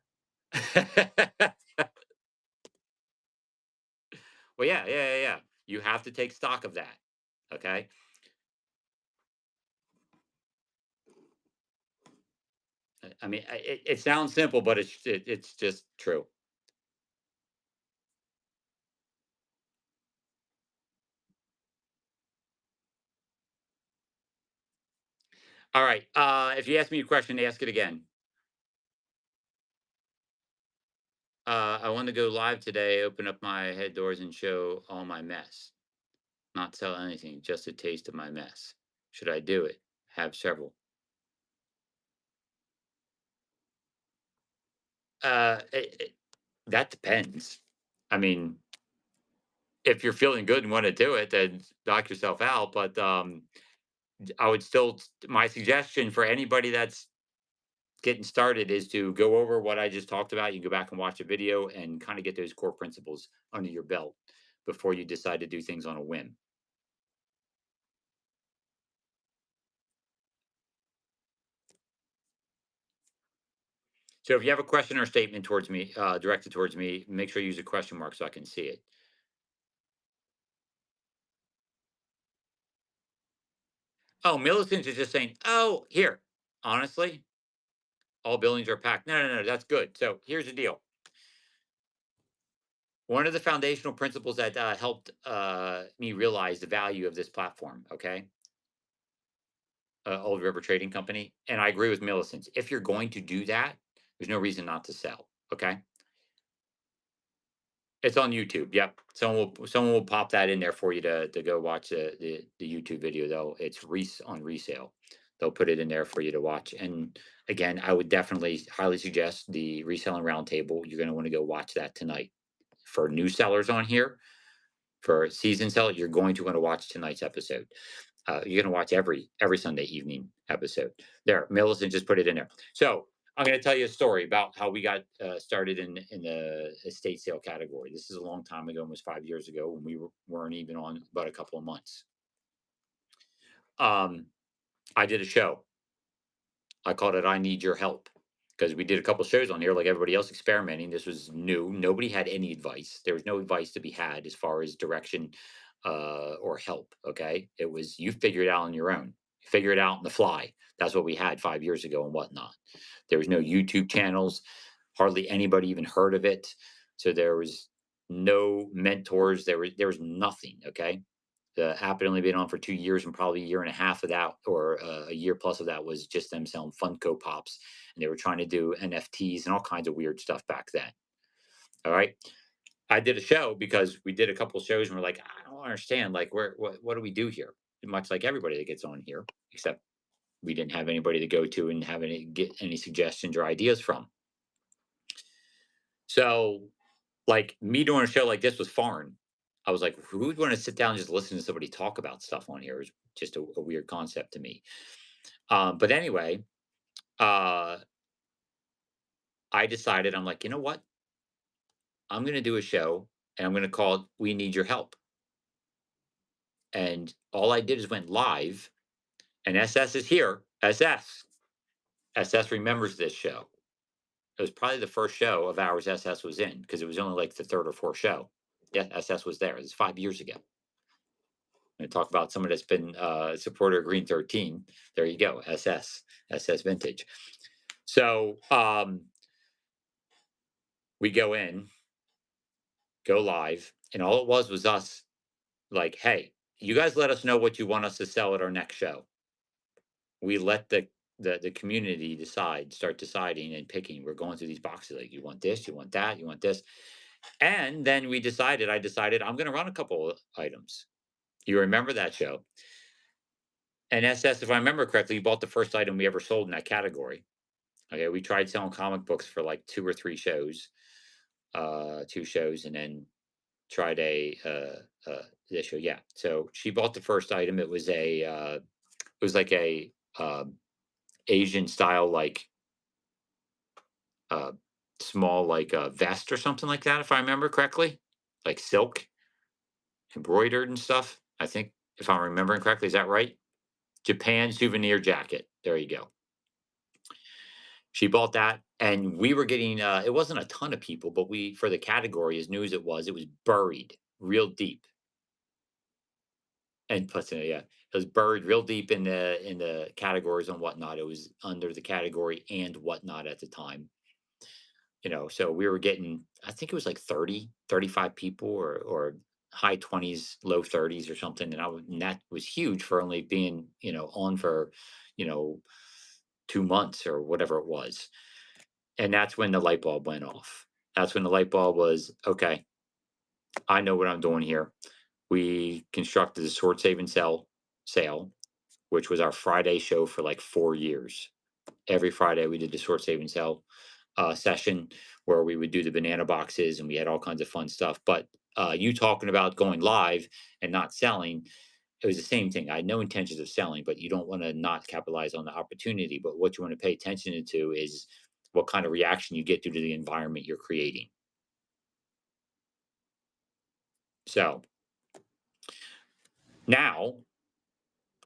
yeah. You have to take stock of that. Okay. I mean, it sounds simple, but it's just true. All right. If you ask me a question, ask it again. I want to go live today, open up my head doors and show all my mess. Not sell anything, just a taste of my mess. Should I do it? Have several. That depends. I mean, If you're feeling good and want to do it, then knock yourself out. But I would still, my suggestion for anybody that's getting started is to go over what I just talked about. You go back and watch a video and kind of get those core principles under your belt before you decide to do things on a whim. So if you have a question or statement towards me, directed towards me, make sure you use a question mark so I can see it. Oh, Millicent is just saying, oh, here, honestly, all buildings are packed. No, no, no, that's good. So here's the deal. One of the foundational principles that helped me realize the value of this platform, okay, Old River Trading Company, and I agree with Millicent. If you're going to do that, there's no reason not to sell. Okay, it's on YouTube. Yep, someone will pop that in there for you to go watch the YouTube video. Though it's Reece on Resale. They'll put it in there for you to watch. And again, I would definitely highly suggest the Reselling Roundtable. You're going to want to go watch that tonight. For new sellers on here, for season seller, you're going to want to watch tonight's episode. You're going to watch every Sunday evening episode. There, Millicent just put it in there. So I'm going to tell you a story about how we got started in the estate sale category. This is a long time ago, almost 5 years ago, when weren't even on but a couple of months. Um, I did a show. I called it "I Need Your Help" because we did a couple shows on here, like everybody else, experimenting. This was new. Nobody had any advice. There was no advice to be had as far as direction or help. Okay, it was you figure it out on your own. Figure it out on the fly. That's what we had 5 years ago and whatnot. There was no YouTube channels. Hardly anybody even heard of it. So there was no mentors. There was nothing. Okay, the app had only been on for 2 years, and probably a year and a half of that, or a year plus of that, was just them selling Funko Pops, and they were trying to do NFTs and all kinds of weird stuff back then. All right, I did a show because we did a couple shows, and we're like, I don't understand, like, what do we do here? Much like everybody that gets on here, except we didn't have anybody to go to and have any get any suggestions or ideas from. So, like, me doing a show like this was foreign. I was like, who would want to sit down and just listen to somebody talk about stuff on here? Is just a weird concept to me. But anyway, uh, I decided, I'm like, you know what? I'm going to do a show, and I'm going to call it "We Need Your Help." And all I did is went live, and SS is here. SS remembers this show. It was probably the first show of ours SS was in, because it was only like the third or fourth show. Yeah, SS was there. It's 5 years ago. And talk about someone that's been a supporter of Green 13. There you go, SS Vintage. So we go in, go live, and all it was us like, hey, you guys let us know what you want us to sell at our next show. We let the community start deciding and picking. We're going through these boxes like, you want this, you want that, you want this. And then I decided I'm going to run a couple of items. You remember that show? And SS, if I remember correctly, you bought the first item we ever sold in that category. Okay, we tried selling comic books for like two or three shows, two shows, and then tried this show. Yeah, so she bought the first item. It was like a Asian style, like uh, small, like a vest or something like that, if I remember correctly, like silk embroidered and stuff. I think if I'm remembering correctly, is that right? Japan souvenir jacket. There you go. She bought that, and we were getting. It wasn't a ton of people, but we, for the category, as new as it was buried real deep. And plus, yeah, it was buried real deep in the categories and whatnot. It was under the category and whatnot at the time. So we were getting, I think it was like 30, 35 people, or high 20s, low 30s or something. And that was huge for only being, on for, you know, 2 months or whatever it was. And that's when the light bulb went off. That's when the light bulb was, okay, I know what I'm doing here. We constructed the Sword Save and Sale, which was our Friday show for like 4 years. Every Friday we did the Sword Save and Sale session where we would do the banana boxes, and we had all kinds of fun stuff. But you talking about going live and not selling, it was the same thing. I had no intentions of selling, but you don't want to not capitalize on the opportunity. But what you want to pay attention to is what kind of reaction you get due to the environment you're creating. So now,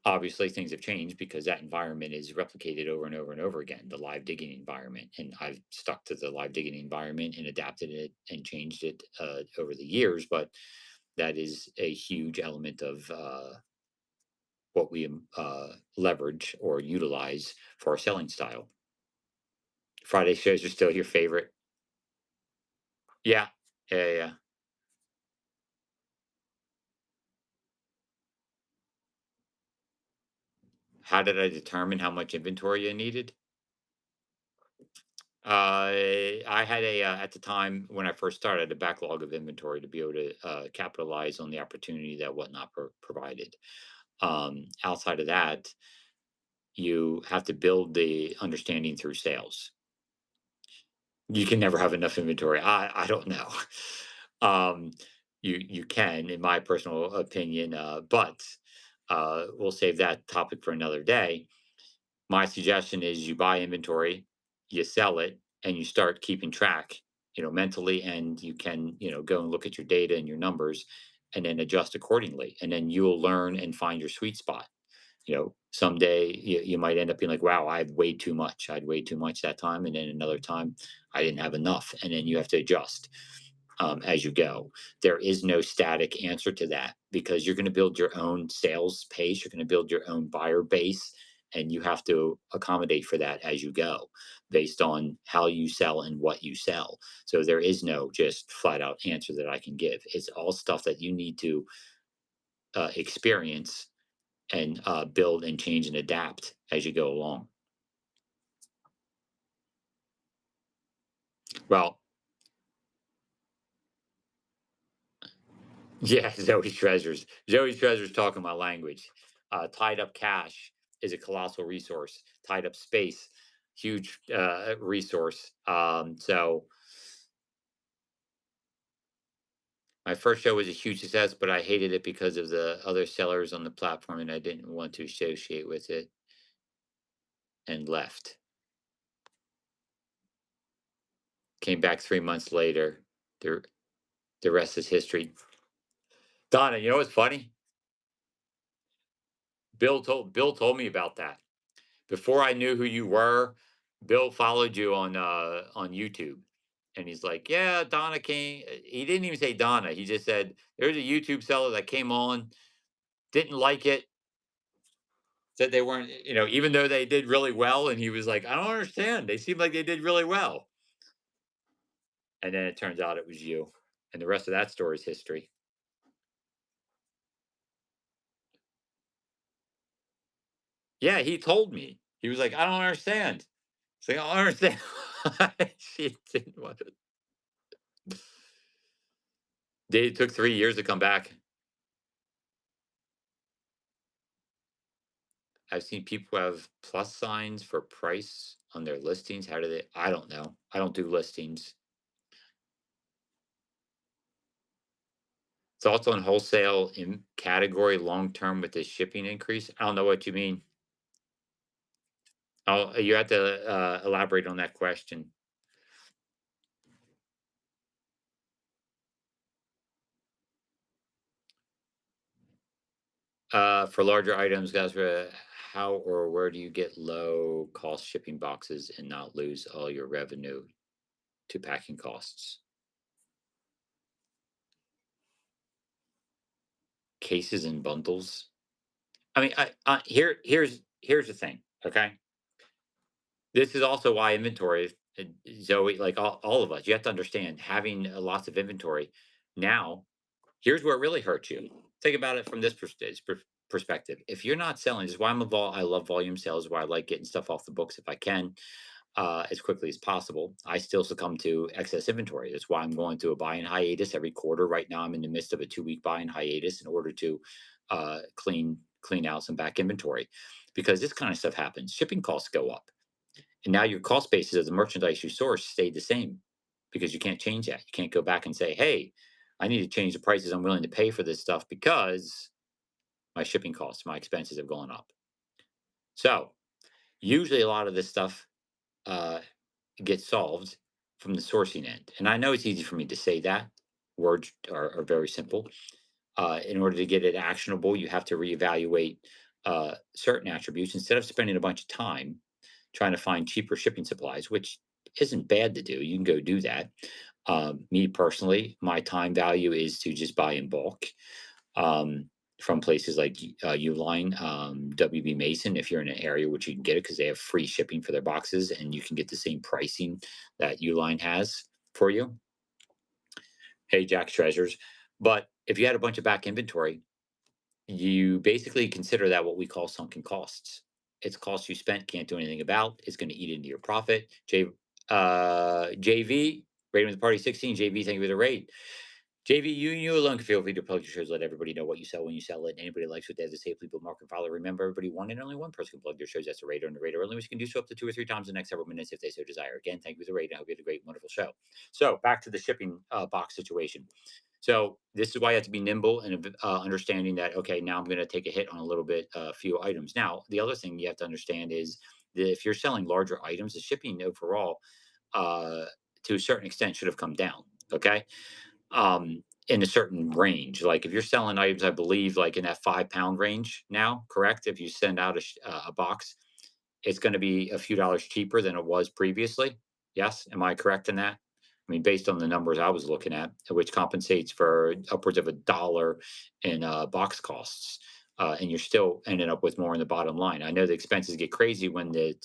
obviously, things have changed because that environment is replicated over and over and over again, the live digging environment. And I've stuck to the live digging environment and adapted it and changed it over the years. But that is a huge element of what we leverage or utilize for our selling style. Friday shows are still your favorite? Yeah. Yeah, yeah, yeah. How did I determine how much inventory I needed? I had at the time when I first started, a backlog of inventory to be able to capitalize on the opportunity that Whatnot provided. Outside of that, you have to build the understanding through sales. You can never have enough inventory. I don't know. Um, you can, in my personal opinion, but we'll save that topic for another day. My suggestion is you buy inventory, you sell it, and you start keeping track, mentally, and you can, go and look at your data and your numbers, and then adjust accordingly, and then you'll learn and find your sweet spot. Someday you might end up being like, wow, I had way too much. I had way too much that time. And then another time I didn't have enough. And then you have to adjust as you go. There is no static answer to that because you're going to build your own sales pace. You're going to build your own buyer base. And you have to accommodate for that as you go based on how you sell and what you sell. So there is no just flat out answer that I can give. It's all stuff that you need to experience and build and change and adapt as you go along. Well, yeah, Zoe's treasures. Zoe's treasures talking my language. Tied up cash is a colossal resource. Tied up space, huge resource. So my first show was a huge success, but I hated it because of the other sellers on the platform, and I didn't want to associate with it and left. Came back 3 months later. The the rest is history. Donna, you know what's funny? Bill told me about that. Before I knew who you were, Bill followed you on YouTube. And he's like, yeah, Donna came. He didn't even say Donna. He just said, there's a YouTube seller that came on, didn't like it, said they weren't, even though they did really well. And he was like, I don't understand. They seemed like they did really well. And then it turns out it was you. And the rest of that story is history. Yeah, he told me. He was like, I don't understand. It's like, I don't understand. She didn't want it. It took 3 years to come back. I've seen people have plus signs for price on their listings. How do they? I don't know. I don't do listings. Thoughts on wholesale in category long term with the shipping increase? I don't know what you mean. Oh, you have to elaborate on that question. For larger items, guys, how or where do you get low cost shipping boxes and not lose all your revenue to packing costs? Cases and bundles. I mean, here's the thing. Okay, this is also why inventory, Zoe, like all of us, you have to understand having lots of inventory. Now, here's where it really hurts you. Think about it from this perspective. If you're not selling, this is why I love volume sales, why I like getting stuff off the books if I can, as quickly as possible. I still succumb to excess inventory. That's why I'm going through a buying hiatus every quarter. Right now, I'm in the midst of a 2 week buying hiatus in order to clean out some back inventory because this kind of stuff happens. Shipping costs go up. And now your cost basis of the merchandise you source stayed the same because you can't change that. You can't go back and say, hey, I need to change the prices I'm willing to pay for this stuff because my shipping costs, my expenses have gone up. So usually a lot of this stuff uh, gets solved from the sourcing end. And I know it's easy for me to say that. Words are very simple. In order to get it actionable, you have to reevaluate certain attributes instead of spending a bunch of time trying to find cheaper shipping supplies, which isn't bad to do. You can go do that. Me personally, my time value is to just buy in bulk um, from places like Uline, WB Mason. If you're in an area which you can get it because they have free shipping for their boxes, and you can get the same pricing that Uline has for you. Hey, Jack's Treasures. But if you had a bunch of back inventory, you basically consider that what we call sunken costs. It's costs you spent, can't do anything about. It's going to eat into your profit. JV, rating with the party 16. JV, thank you for the rate. JV, you alone can feel free to plug your shows. Let everybody know what you sell when you sell it. Anybody likes what they have to say, please build market follow. Remember, everybody one and only one person can plug their shows. That's a rater and the rater only, which can do so up to 2 or 3 times in the next several minutes if they so desire. Again, thank you for the rate. I hope you had a great, wonderful show. So back to the shipping box situation. So this is why you have to be nimble and understanding that, okay, now I'm going to take a hit on a little bit, few items. Now, the other thing you have to understand is that if you're selling larger items, the shipping overall, uh, to a certain extent, should have come down. Okay. In a certain range. Like if you're selling items, I believe, like in that 5 pound range now, correct? If you send out a box, it's going to be a few dollars cheaper than it was previously. Yes, am I correct in that? I mean, based on the numbers I was looking at, which compensates for upwards of $1 in box costs, and you're still ending up with more in the bottom line. I know the expenses get crazy when the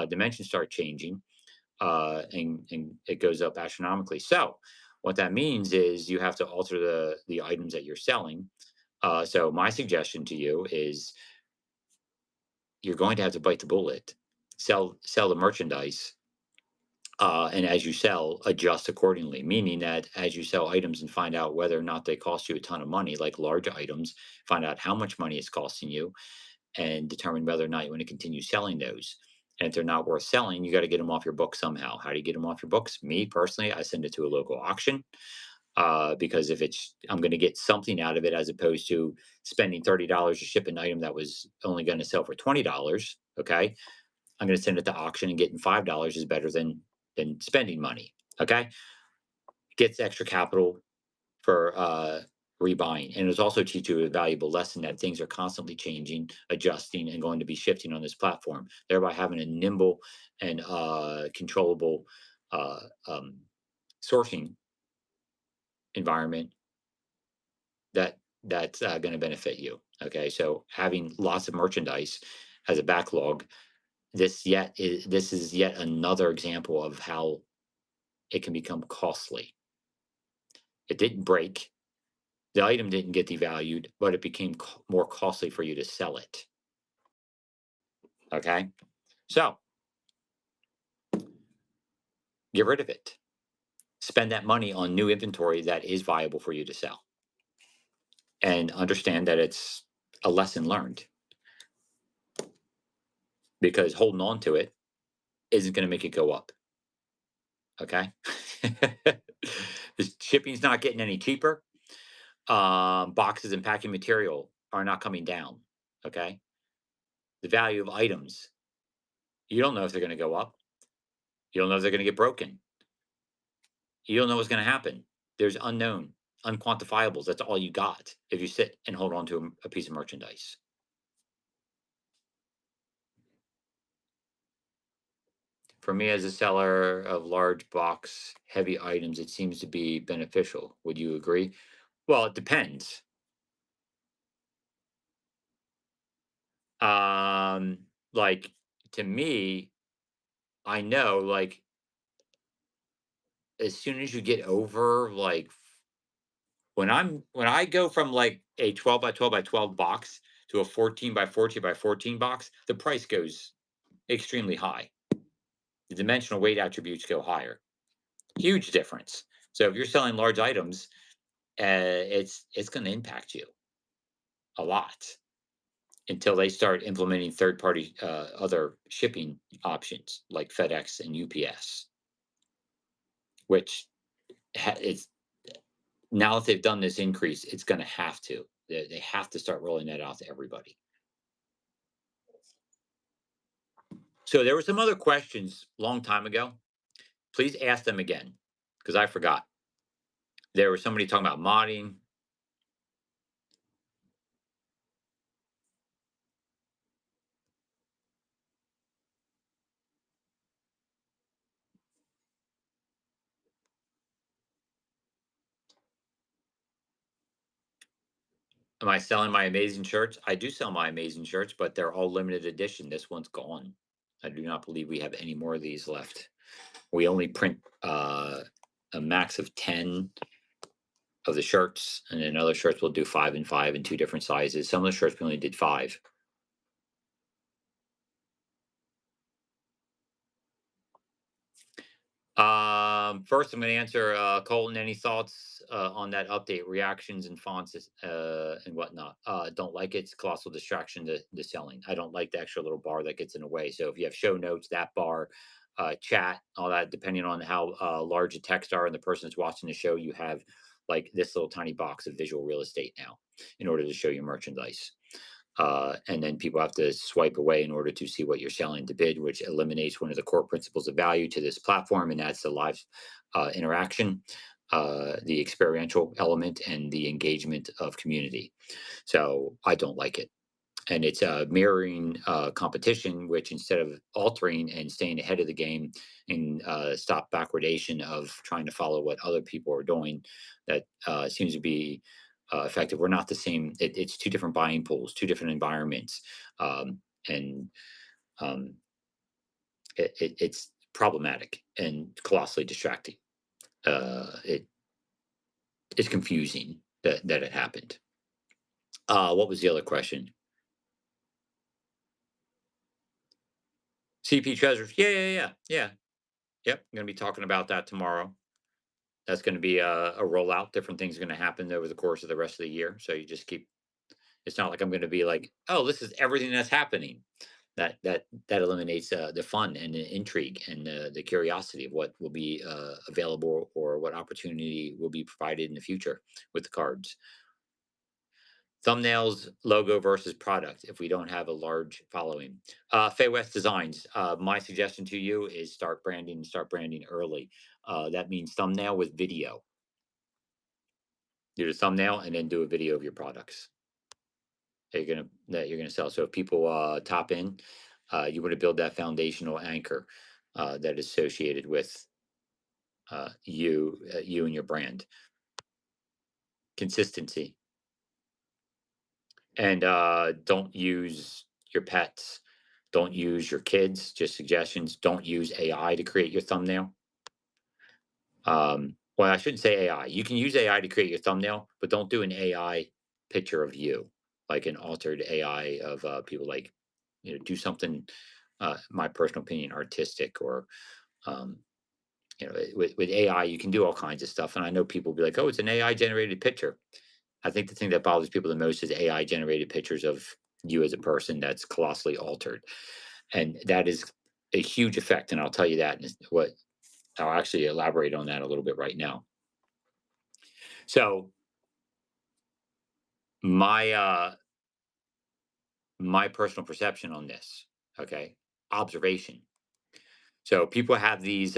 dimensions start changing, and it goes up astronomically. So, what that means is you have to alter the items that you're selling. So, my suggestion to you is you're going to have to bite the bullet, sell the merchandise, and as you sell, adjust accordingly. Meaning that as you sell items and find out whether or not they cost you a ton of money, like large items, find out how much money it's costing you, and determine whether or not you want to continue selling those. And if they're not worth selling, you got to get them off your books somehow. How do you get them off your books? Me personally, I send it to a local auction, because if it's, I'm going to get something out of it as opposed to spending $30 to ship an item that was only going to sell for $20. Okay, I'm going to send it to auction, and getting $5 is better than spending money. Okay, gets extra capital for rebuying. And it's also teach you a valuable lesson that things are constantly changing, adjusting, and going to be shifting on this platform, thereby having a nimble and controllable uh, um, sourcing environment that's going to benefit you. Okay, so having lots of merchandise as a backlog, this is yet another example of how it can become costly. It didn't break. The item didn't get devalued, but it became more costly for you to sell it. Okay. So get rid of it. Spend that money on new inventory that is viable for you to sell. And understand that it's a lesson learned, because holding on to it isn't going to make it go up. Okay. The shipping's not getting any cheaper. Boxes and packing material are not coming down. Okay. The value of items, you don't know if they're going to go up. You don't know if they're going to get broken. You don't know what's going to happen. There's unknown, unquantifiables. That's all you got if you sit and hold on to a piece of merchandise. For me, as a seller of large box, heavy items, it seems to be beneficial. Would you agree? Well, it depends. Like, to me, I know, like, as soon as you get over, like, when I go from like a 12 by 12 by 12 box to a 14 by 14 by 14 box, the price goes extremely high. The dimensional weight attributes go higher. Huge difference. So if you're selling large items, it's going to impact you a lot until they start implementing third party other shipping options like FedEx and UPS, which it's Now that they've done this increase, it's going to have to. They have to start rolling that out to everybody. So there were some other questions long time ago. Please ask them again because I forgot. There was somebody talking about modding. Am I selling my amazing shirts? I do sell my amazing shirts, but they're all limited edition. This one's gone. I do not believe we have any more of these left. We only print a max of 10 of the shirts, and then other shirts we'll do 5 and 5 in two different sizes. Some of the shirts we only did 5. First, I'm going to answer Colton. Any thoughts on that update? Reactions and fonts and whatnot. Don't like it. It's a colossal distraction to the selling. I don't like the extra little bar that gets in the way. So if you have show notes, that bar, chat, all that, depending on how large the text are and the person that's watching the show, you have like this little tiny box of visual real estate now in order to show your merchandise. And then people have to swipe away in order to see what you're selling to bid, which eliminates one of the core principles of value to this platform, and that's the live interaction, the experiential element, and the engagement of community. So I don't like it. And it's mirroring competition, which instead of altering and staying ahead of the game and stop backwardation of trying to follow what other people are doing, that seems to be effective. We're not the same. It's two different buying pools, two different environments, and um, it's problematic and colossally distracting. It's confusing that it happened. What was the other question? CP treasures. Yeah. Yep, I'm going to be talking about that tomorrow. That's going to be a rollout. Different things are going to happen over the course of the rest of the year. So you just keep. It's not like I'm going to be like, oh, this is everything that's happening. That eliminates the fun and the intrigue and the curiosity of what will be available or what opportunity will be provided in the future with the cards. Thumbnails, logo versus product if we don't have a large following. Fay West Designs, my suggestion to you is start branding and start branding early. That means thumbnail with video. Do the thumbnail and then do a video of your products that you're gonna sell. So if people top in, you want to build that foundational anchor that is associated with you and your brand. Consistency. And don't use your pets, don't use your kids, just suggestions. Don't use AI to create your thumbnail. Well, I shouldn't say AI. You can use AI to create your thumbnail, but don't do an AI picture of you, like an altered AI of people. Like, do something. My personal opinion, artistic or um, with AI, you can do all kinds of stuff. And I know people will be like, "Oh, it's an AI generated picture." I think the thing that bothers people the most is AI generated pictures of you as a person that's colossally altered. And that is a huge effect. And I'll tell you that. And what I'll actually elaborate on that a little bit right now. So my my personal perception on this, okay, observation. So people have these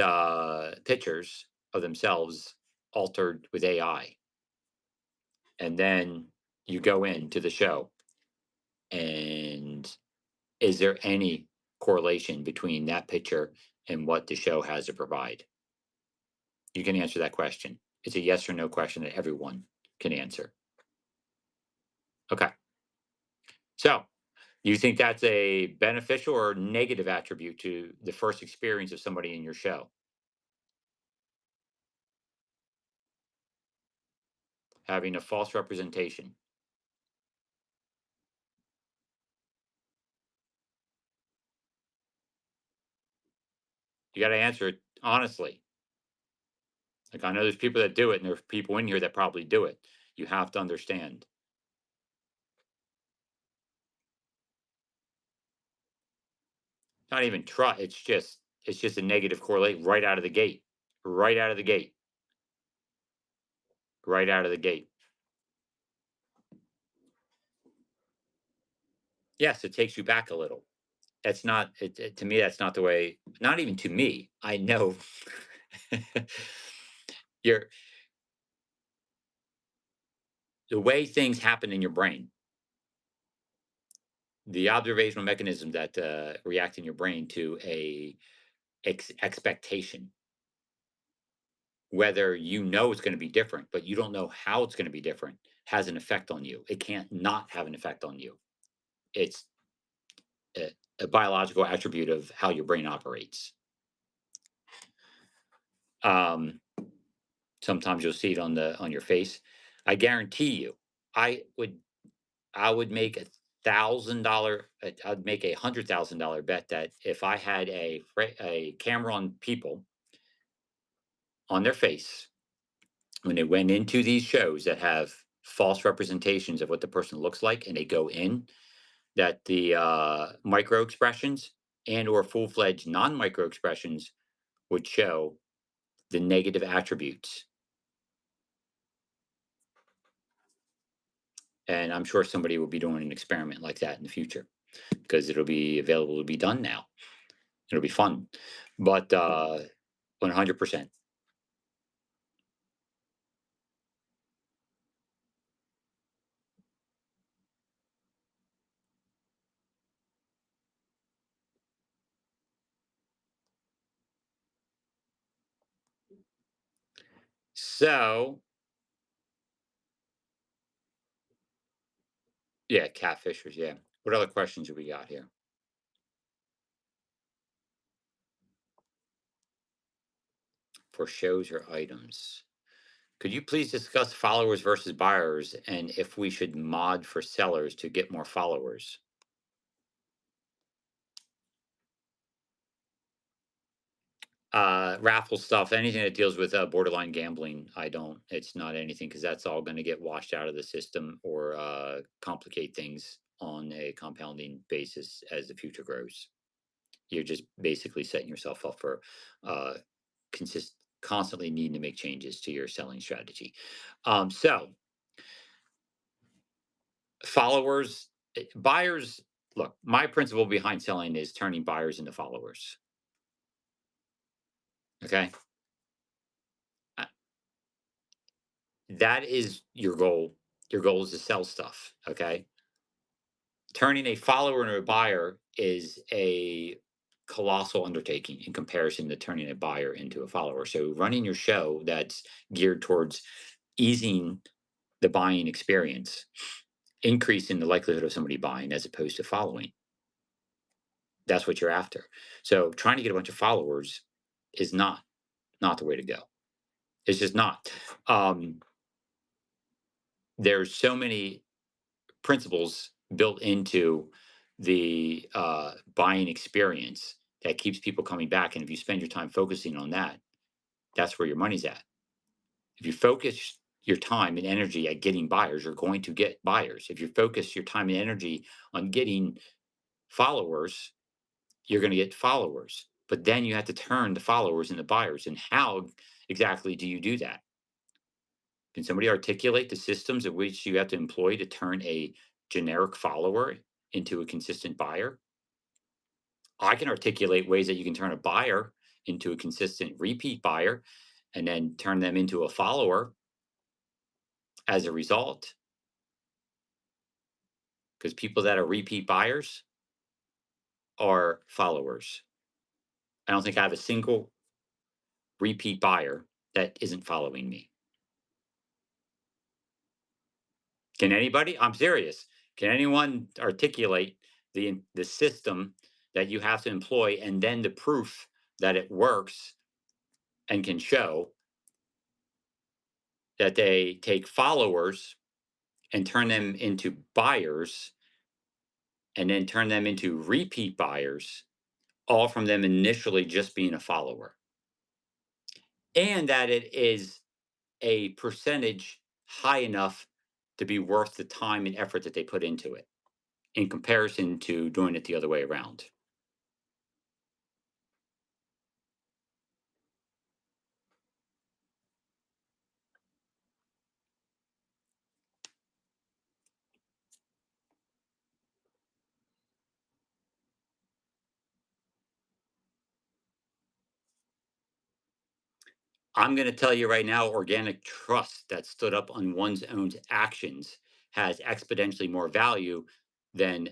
pictures of themselves altered with AI, and then you go into the show, and is there any correlation between that picture and what the show has to provide? You can answer that question. It's a yes or no question that everyone can answer. Okay. So, you think that's a beneficial or negative attribute to the first experience of somebody in your show? Having a false representation. You got to answer it honestly. Like, I know there's people that do it, and there's people in here that probably do it. You have to understand. Not even try. It's just a negative correlate right out of the gate. Right out of the gate. right out of the gate. Yes, it takes you back a little. That's not to me. That's not the way. Not even to me. I know. Your the way things happen in your brain, the observational mechanism that react in your brain to a expectation, whether you know it's going to be different, but you don't know how it's going to be different, has an effect on you. It can't not have an effect on you. It's a biological attribute of how your brain operates. Um, Sometimes you'll see it on your face. I guarantee you, I would I would make $1,000. I'd make $100,000 bet that if I had a camera on people on their face when they went into these shows that have false representations of what the person looks like, and they go in, that the micro expressions and or full-fledged non-micro expressions would show the negative attributes. And I'm sure somebody will be doing an experiment like that in the future because it'll be available to be done now. It'll be fun. But 100%. So, yeah, catfishers. Yeah. What other questions have we got here for shows or items? Could you please discuss followers versus buyers and if we should mod for sellers to get more followers? Raffle stuff, anything that deals with borderline gambling, I don't. It's not anything because that's all going to get washed out of the system or complicate things on a compounding basis as the future grows. You're just basically setting yourself up for uh, constantly needing to make changes to your selling strategy. So followers, buyers. Look, my principle behind selling is turning buyers into followers. Okay, Uh, that is your goal. Your goal is to sell stuff. Okay, turning a follower into a buyer is a colossal undertaking in comparison to turning a buyer into a follower. So running your show that's geared towards easing the buying experience, increasing the likelihood of somebody buying as opposed to following. That's what you're after. So trying to get a bunch of followers is not the way to go. It's just not. Um, there's so many principles built into the buying experience that keeps people coming back. And if you spend your time focusing on that, that's where your money's at. If you focus your time and energy at getting buyers, you're going to get buyers. If you focus your time and energy on getting followers, you're going to get followers. But then you have to turn the followers into buyers. And how exactly do you do that? Can somebody articulate the systems of which you have to employ to turn a generic follower into a consistent buyer? I can articulate ways that you can turn a buyer into a consistent repeat buyer and then turn them into a follower as a result. Because people that are repeat buyers are followers. I don't think I have a single repeat buyer that isn't following me. Can anybody? I'm serious. Can anyone articulate the system that you have to employ and then the proof that it works and can show that they take followers and turn them into buyers and then turn them into repeat buyers, all from them initially just being a follower? And that it is a percentage high enough to be worth the time and effort that they put into it in comparison to doing it the other way around. I'm going to tell you right now, organic trust that stood up on one's own actions has exponentially more value than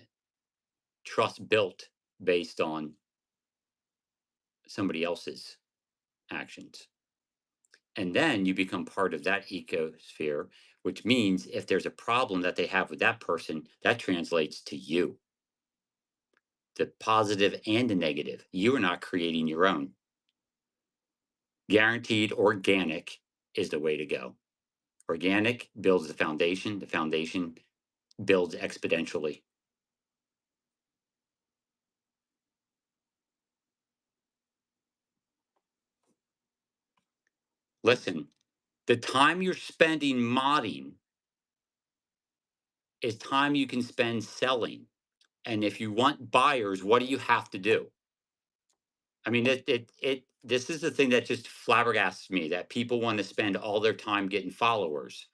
trust built based on somebody else's actions. And then you become part of that ecosphere, which means if there's a problem that they have with that person, that translates to you, the positive and the negative. You are not creating your own. Guaranteed organic is the way to go. Organic builds the foundation builds exponentially. Listen, the time you're spending modding is time you can spend selling. And if you want buyers, what do you have to do? I mean, this is the thing that just flabbergasts me, that people want to spend all their time getting followers.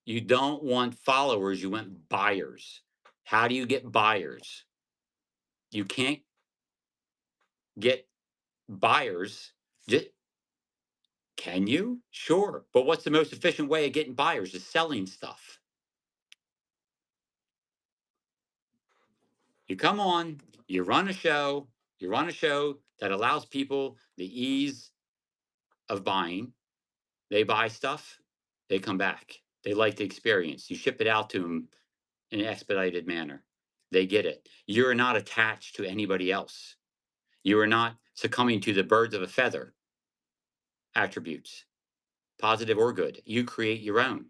You don't want followers, you want buyers. How do you get buyers? You can't get buyers. Can you? Sure. But what's the most efficient way of getting buyers? Is selling stuff. You come on, you run a show that allows people the ease of buying. They buy stuff, they come back. They like the experience. You ship it out to them in an expedited manner. They get it. You're not attached to anybody else. You are not succumbing to the birds of a feather attributes, positive or good. You create your own.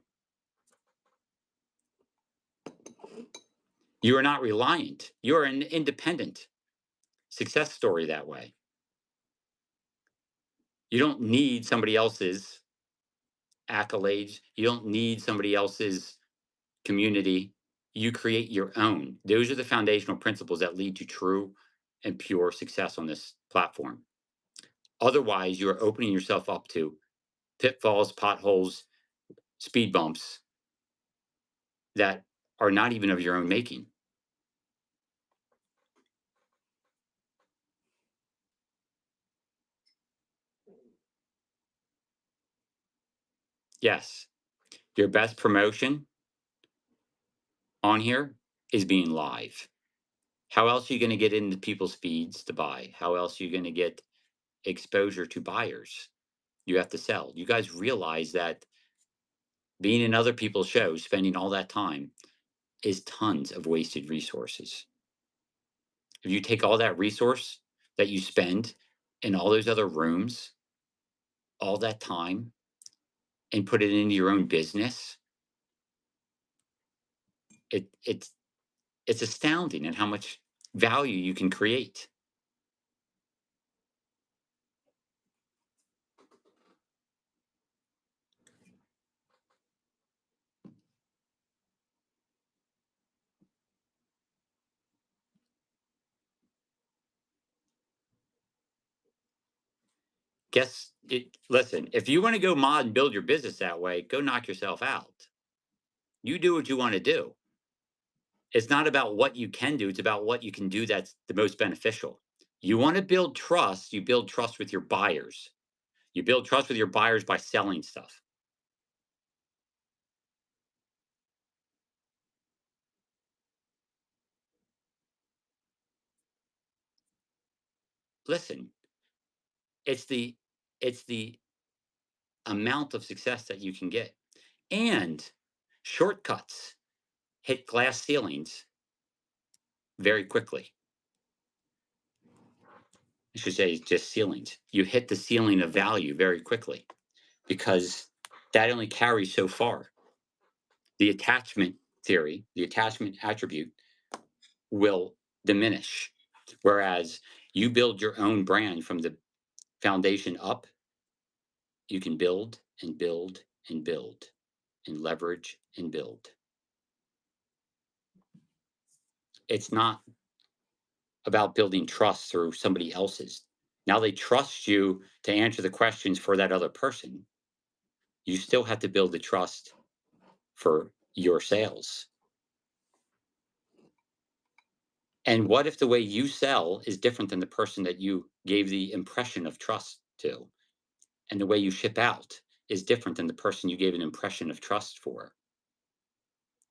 You are not reliant. You're an independent success story that way. You don't need somebody else's accolades. You don't need somebody else's community. You create your own. Those are the foundational principles that lead to true and pure success on this platform. Otherwise, you are opening yourself up to pitfalls, potholes, speed bumps that are not even of your own making. Yes, your best promotion on here is being live. How else are you going to get into people's feeds to buy? How else are you going to get exposure to buyers? You have to sell. You guys realize that being in other people's shows, spending all that time, is tons of wasted resources. If you take all that resource that you spend in all those other rooms, all that time, and put it into your own business, it's astounding at how much value you can create. Listen, if you want to go mod and build your business that way, go knock yourself out. You do what you want to do. It's not about what you can do, it's about what you can do that's the most beneficial. You want to build trust, you build trust with your buyers. You build trust with your buyers by selling stuff. Listen, it's the it's the amount of success that you can get. And shortcuts hit glass ceilings very quickly. I should say just ceilings. You hit the ceiling of value very quickly because that only carries so far. The attachment theory, the attachment attribute will diminish. Whereas you build your own brand from the foundation up, you can build and build and build and leverage and build. It's not about building trust through somebody else's. Now they trust you to answer the questions for that other person. You still have to build the trust for your sales. And what if the way you sell is different than the person that you gave the impression of trust to? And the way you ship out is different than the person you gave an impression of trust for.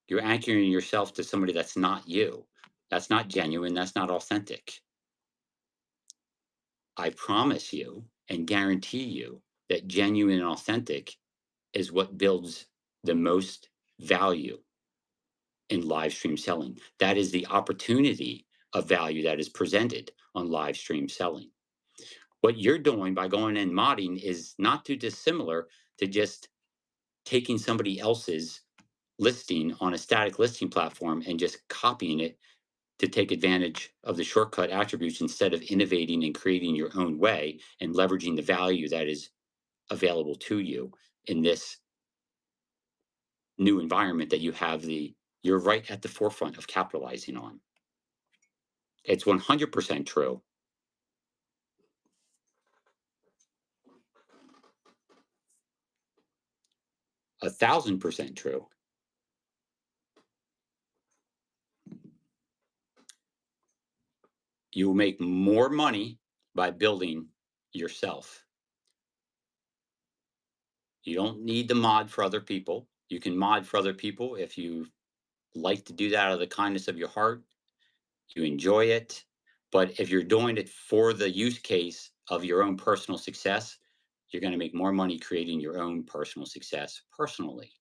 You're anchoring yourself to somebody that's not you. That's not genuine. That's not authentic. I promise you and guarantee you that genuine and authentic is what builds the most value in live stream selling. That is the opportunity of value that is presented on live stream selling. What you're doing by going and modding is not too dissimilar to just taking somebody else's listing on a static listing platform and just copying it to take advantage of the shortcut attributes instead of innovating and creating your own way and leveraging the value that is available to you in this new environment that you're right at the forefront of capitalizing on. It's 100% true. 1,000% true. You will make more money by building yourself. You don't need to mod for other people. You can mod for other people if you like to do that out of the kindness of your heart. You enjoy it. But if you're doing it for the use case of your own personal success, you're going to make more money creating your own personal success personally.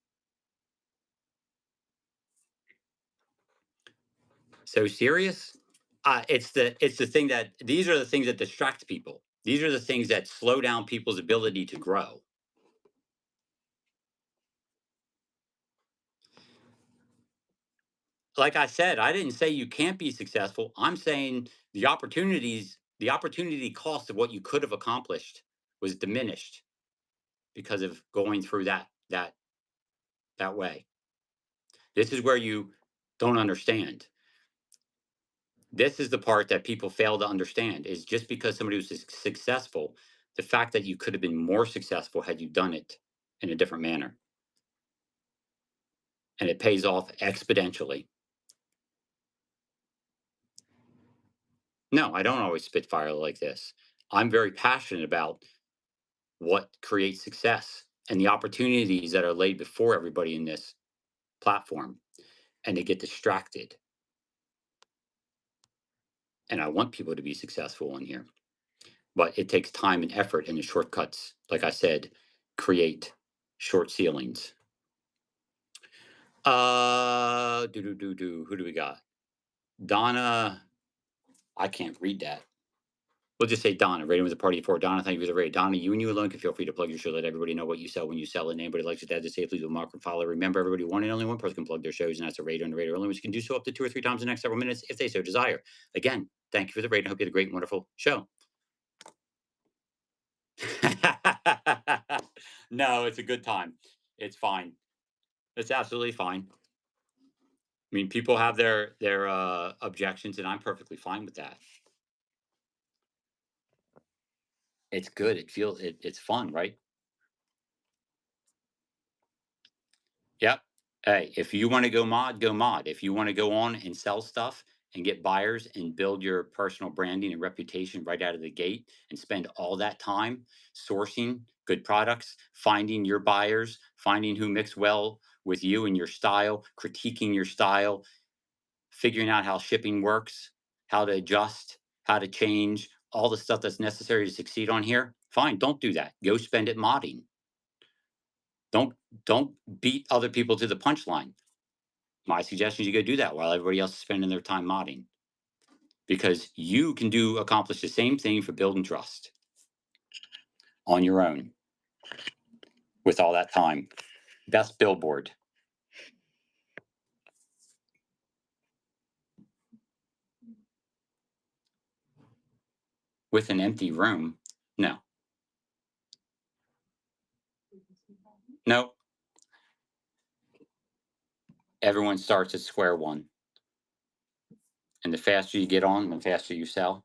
So serious? It's the thing that these are the things that distract people. These are the things that slow down people's ability to grow. Like I said, I didn't say you can't be successful. I'm saying the opportunity cost of what you could have accomplished was diminished because of going through that way. This is where you don't understand. This is the part that people fail to understand is just because somebody was successful, the fact that you could have been more successful had you done it in a different manner. And it pays off exponentially. No, I don't always spit fire like this. I'm very passionate about what creates success and the opportunities that are laid before everybody in this platform, and they get distracted. And I want people to be successful in here, but it takes time and effort, and the shortcuts, like I said, create short ceilings. Who do we got? Donna. I can't read that. We'll just say Donna, rating with a party of four. Donna, thank you for the rate. Donna, you and you alone can feel free to plug your show. Let everybody know what you sell when you sell it. And anybody likes it to add to safely do a mark and follow. Remember, everybody, one and only one person can plug their shows, and that's a rater and a rater only, which can do so up to 2 or 3 times in the next several minutes if they so desire. Again, thank you for the rate. I hope you had a great and wonderful show. No, it's a good time. It's fine. It's absolutely fine. I mean, people have their objections, and I'm perfectly fine with that. It's good. It's fun, right? Yep. Hey, if you want to go mod, go mod. If you want to go on and sell stuff and get buyers and build your personal branding and reputation right out of the gate and spend all that time sourcing good products, finding your buyers, finding who mix well with you and your style, critiquing your style, figuring out how shipping works, how to adjust, how to change, all the stuff that's necessary to succeed on here. Fine, don't do that. Go spend it modding. Don't don't beat other people to the punchline. My suggestion is you go do that while everybody else is spending their time modding. Because you can accomplish the same thing for building trust on your own with all that time. Best billboard. With an empty room. No. No. Everyone starts at square one. And the faster you get on, the faster you sell.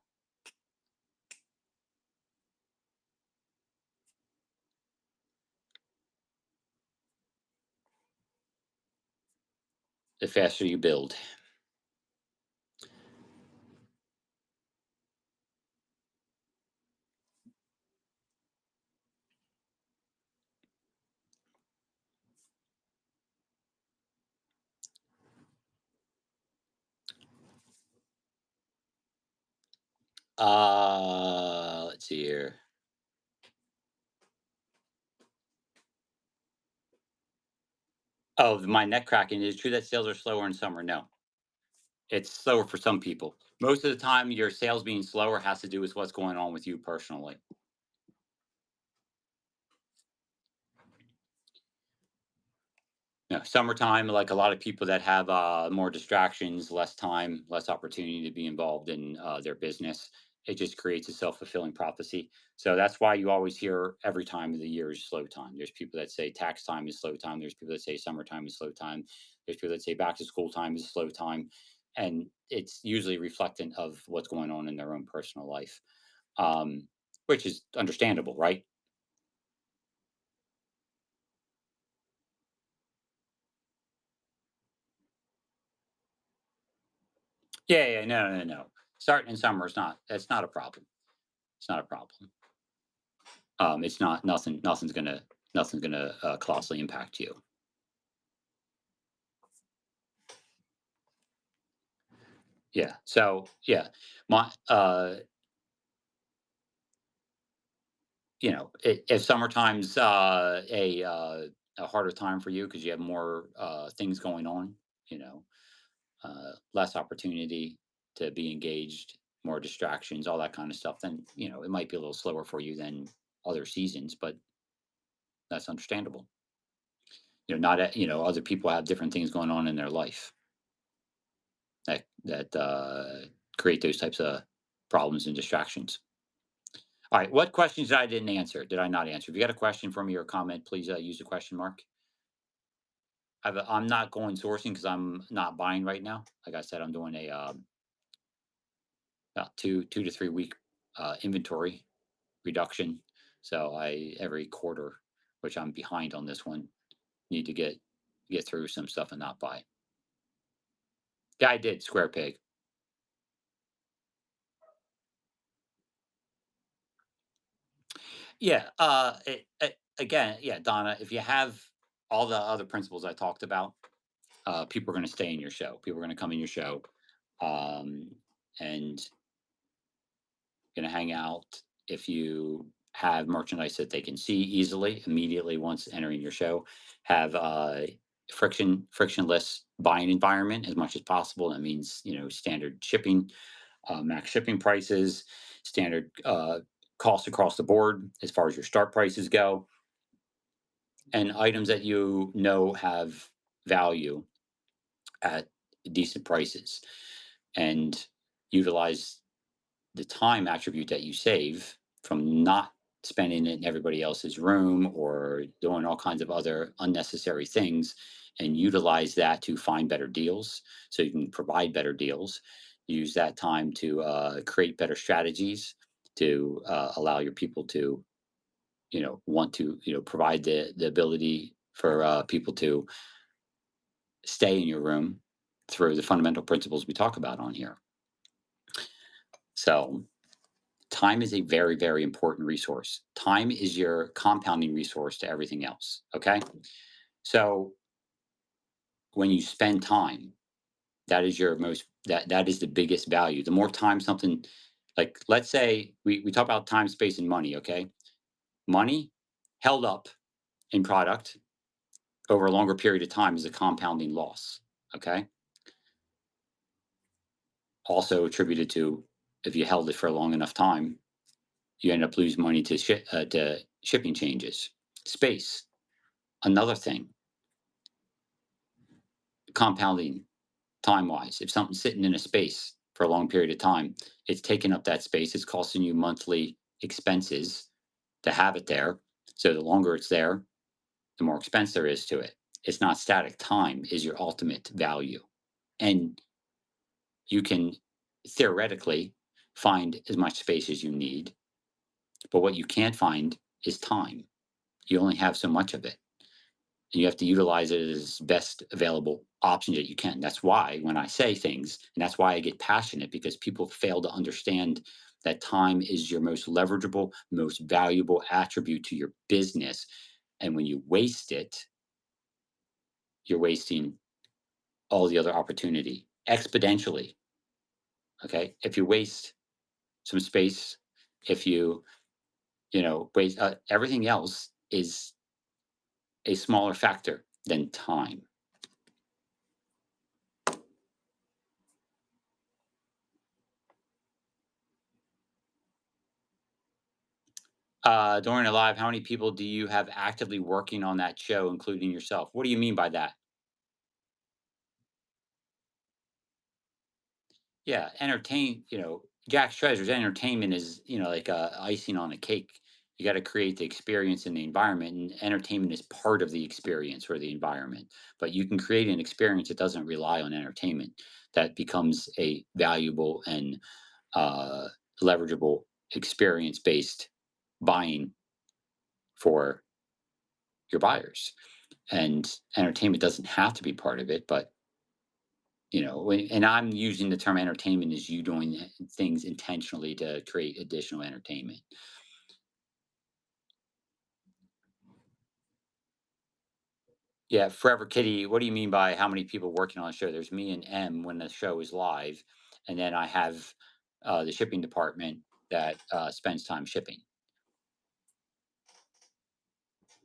The faster you build. Let's see here. Oh, my neck cracking. Is it true that sales are slower in summer? No, it's slower for some people. Most of the time, your sales being slower has to do with what's going on with you personally. Summertime, like a lot of people that have more distractions, less time, less opportunity to be involved in their business, it just creates a self fulfilling prophecy. So that's why you always hear every time of the year is slow time. There's people that say tax time is slow time. There's people that say summertime is slow time. There's people that say back to school time is slow time. And it's usually reflectant of what's going on in their own personal life, um, which is understandable, right? Yeah, yeah, no, no, no. Starting in summer is not, that's not a problem. It's not a problem. It's not nothing's gonna costly impact you. Yeah. So yeah, my if summertime's a harder time for you because you have more things going on, you know, less opportunity to be engaged, more distractions, all that kind of stuff, then it might be a little slower for you than other seasons, but that's understandable. Not other people have different things going on in their life that create those types of problems and distractions. All right, what questions I didn't answer? Did I not answer? If you got a question for me or a comment, please use the question mark. I'm not going sourcing because I'm not buying right now. Like I said, I'm doing a about 2 to 3 week inventory reduction. So I every quarter, which I'm behind on this one, need to get through some stuff and not buy. Yeah, I did square peg. Yeah. Again, yeah, Donna, if you have all the other principles I talked about, people are going to stay in your show. People are going to come in your show, um, and going to hang out. If you have merchandise that they can see easily, immediately once entering your show, have frictionless buying environment as much as possible. That means standard shipping, max shipping prices, standard costs across the board as far as your start prices go, and items that have value at decent prices, and utilize the time attribute that you save from not spending it in everybody else's room or doing all kinds of other unnecessary things, and utilize that to find better deals so you can provide better deals. Use that time to create better strategies to allow your people to want to provide the ability for people to stay in your room through the fundamental principles we talk about on here. So time is a very, very important resource. Time is your compounding resource to everything else. Okay. So when you spend time, that is your that is the biggest value. The more time something, like let's say we talk about time, space, and money. Okay. Money held up in product over a longer period of time is a compounding loss. Okay. Also attributed to, if you held it for a long enough time, you end up losing money to shipping changes. Space, another thing, compounding time wise. If something's sitting in a space for a long period of time, it's taking up that space. It's costing you monthly expenses to have it there. So the longer it's there, the more expense there is to it. It's not static. Time is your ultimate value. And you can theoretically find as much space as you need. But what you can't find is time. You only have so much of it. And you have to utilize it as best available option that you can. That's why when I say things, and that's why I get passionate, because people fail to understand that time is your most leverageable, most valuable attribute to your business. And when you waste it, you're wasting all the other opportunity exponentially. Okay. If you waste some space. If wait, everything else is a smaller factor than time. During a live, how many people do you have actively working on that show, including yourself? What do you mean by that? Yeah, Jack's Treasures entertainment is, like icing on a cake. You got to create the experience in the environment, and entertainment is part of the experience or the environment. But you can create an experience that doesn't rely on entertainment, that becomes a valuable and uh, leverageable experience based buying for your buyers. And entertainment doesn't have to be part of it, but and I'm using the term entertainment as you doing things intentionally to create additional entertainment. Yeah, Forever Kitty, what do you mean by how many people working on the show? There's me and M when the show is live, and then I have the shipping department that spends time shipping.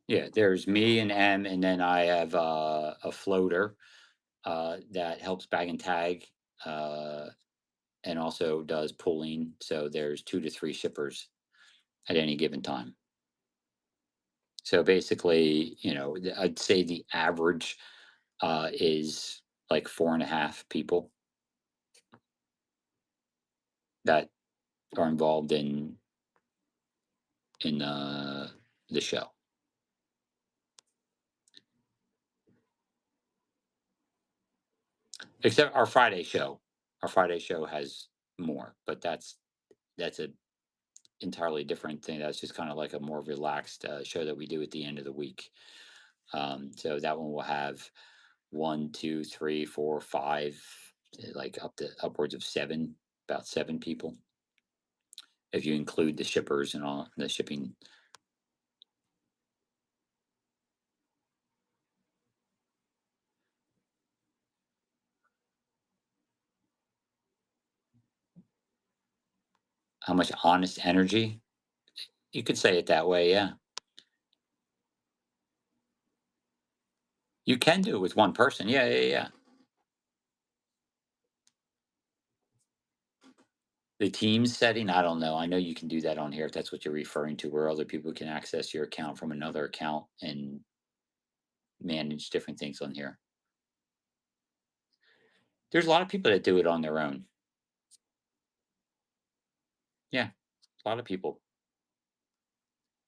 Yeah, there's me and M, and then I have a floater that helps bag and tag, uh, and also does pulling. So there's 2 to 3 shippers at any given time. So basically, I'd say the average is like 4.5 people that are involved in the show. Except our Friday show. Our Friday show has more, but that's a entirely different thing. That's just kind of like a more relaxed show that we do at the end of the week. So that one will have 1, 2, 3, 4, 5, like up to upwards of seven, about 7 people, if you include the shippers and all the shipping. How much honest energy? You could say it that way, yeah. You can do it with one person. Yeah, yeah, yeah. The team setting, I don't know. I know you can do that on here if that's what you're referring to, where other people can access your account from another account and manage different things on here. There's a lot of people that do it on their own. Yeah, a lot of people.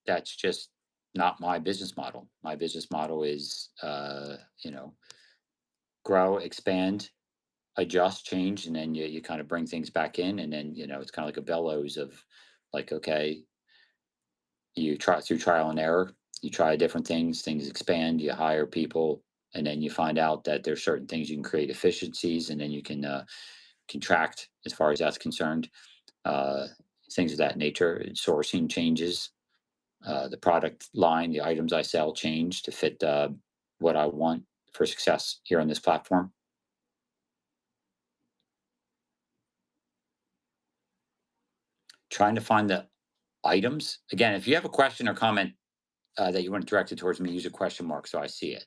That's just not my business model. My business model is, grow, expand, adjust, change, and then you kind of bring things back in, and then it's kind of like a bellows of, like, okay, you try through trial and error, you try different things expand, you hire people, and then you find out that there's certain things you can create efficiencies, and then you can contract as far as that's concerned. uh, Things of that nature. Sourcing changes, the product line, the items I sell change to fit what I want for success here on this platform. Trying to find the items. Again, if you have a question or comment that you want directed towards me, use a question mark so I see it.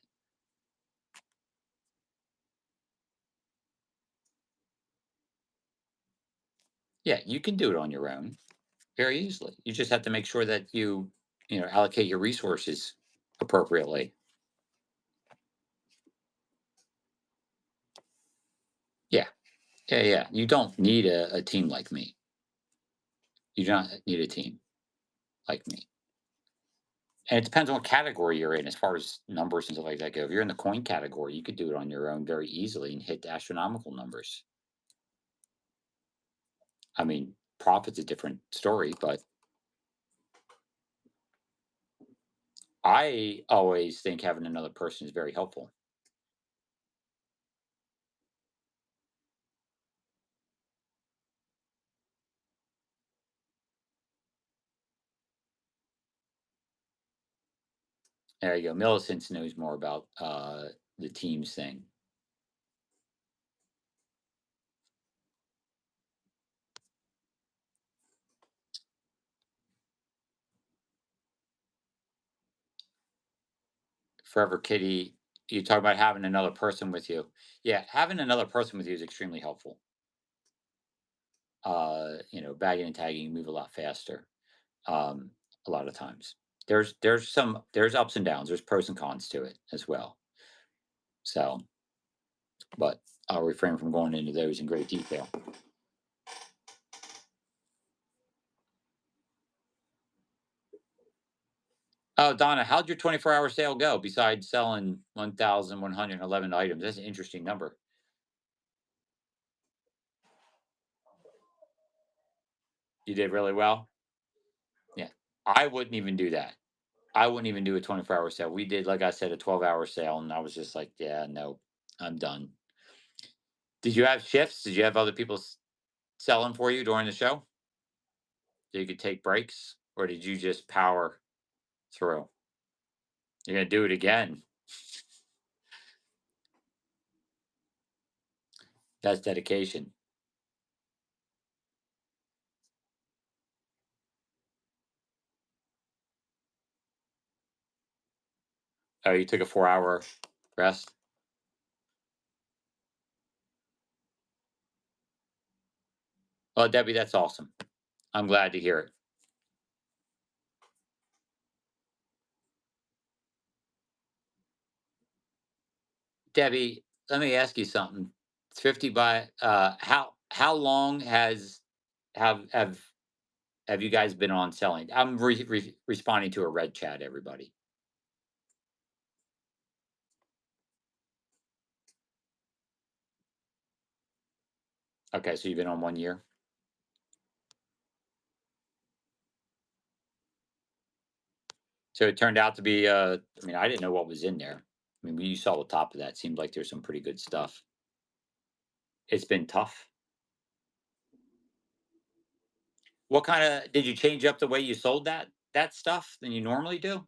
Yeah, you can do it on your own very easily. You just have to make sure that you allocate your resources appropriately. Yeah, yeah, yeah. You don't need a team like me. You don't need a team like me. And it depends on what category you're in as far as numbers and stuff like that go. If you're in the coin category, you could do it on your own very easily and hit astronomical numbers. I mean, profit's a different story, but I always think having another person is very helpful. There you go. Millicent knows more about the teams thing. Forever Kitty, you talk about having another person with you. Yeah, having another person with you is extremely helpful. Bagging and tagging, you move a lot faster. Um, a lot of times. There's ups and downs. There's pros and cons to it as well. So, but I'll refrain from going into those in great detail. Oh, Donna, how'd your 24-hour sale go? Besides selling 1,111 items, that's an interesting number. You did really well. Yeah, I wouldn't even do that. I wouldn't even do a 24-hour sale. We did, like I said, a 12-hour sale, and I was just like, yeah, no, I'm done. Did you have shifts? Did you have other people selling for you during the show? So you could take breaks, or did you just power through? You're gonna do it again. That's dedication. Oh, you took a 4-hour rest. Oh, Debbie, that's awesome. I'm glad to hear it. Debbie, let me ask you something. Thrifty by how long have you guys been on selling? I'm responding to a red chat, everybody. Okay, so you've been on 1 year. So it turned out to be I mean, I didn't know what was in there. I mean, when you saw the top of that, seemed like there's some pretty good stuff. It's been tough. What kind of did you change up the way you sold that stuff than you normally do?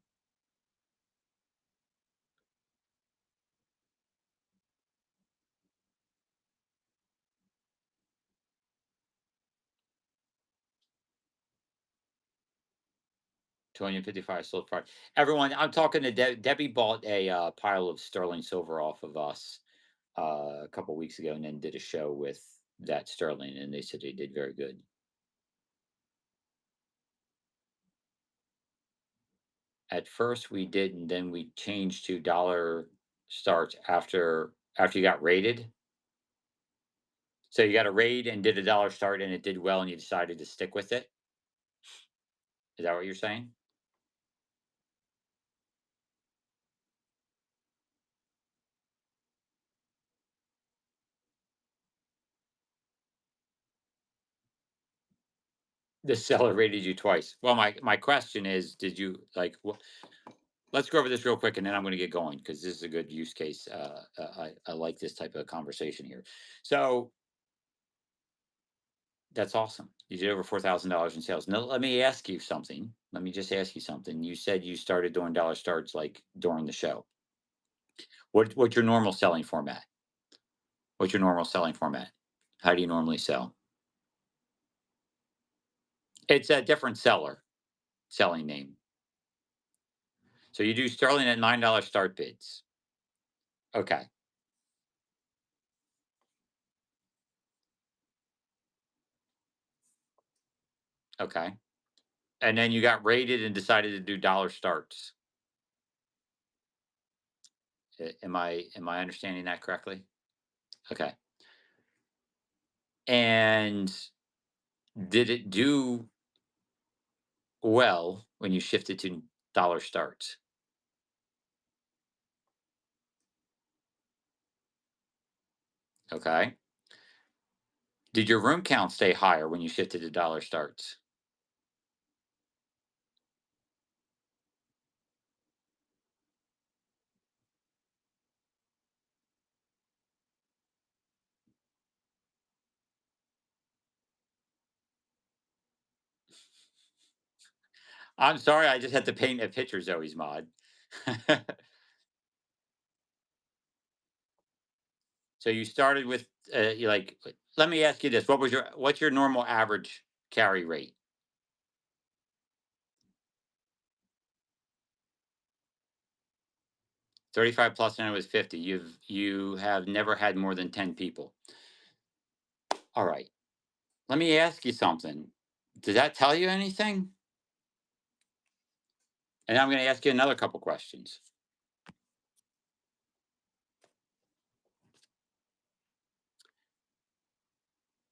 $255 sold price. Everyone, I'm talking to Debbie bought a pile of sterling silver off of us a couple weeks ago, and then did a show with that sterling, and they said they did very good. At first we did, and then we changed to dollar starts after you got rated. So you got a raid and did a dollar start, and it did well, and you decided to stick with it. Is that what you're saying? The seller rated you twice. Well, my question is, did you like? Let's go over this real quick, and then I'm going to get going because this is a good use case. I like this type of conversation here. So that's awesome. You did over $4,000 in sales. Now let me ask you something. Let me just ask you something. You said you started doing dollar starts like during the show. What's your normal selling format? What's your normal selling format? How do you normally sell? It's a different selling name. So you do sterling at $9 start bids. Okay. Okay. And then you got rated and decided to do dollar starts. Am I understanding that correctly? Okay. And did it do well when you shifted to dollar starts? Okay. Did your room count stay higher when you shifted to dollar starts? I'm sorry, I just had to paint a picture, Zoe's mod. So you started with you like. Let me ask you this: what's your normal average carry rate? 35 plus and it was 50. You have never had more than 10 people. All right. Let me ask you something. Does that tell you anything? And I'm going to ask you another couple questions.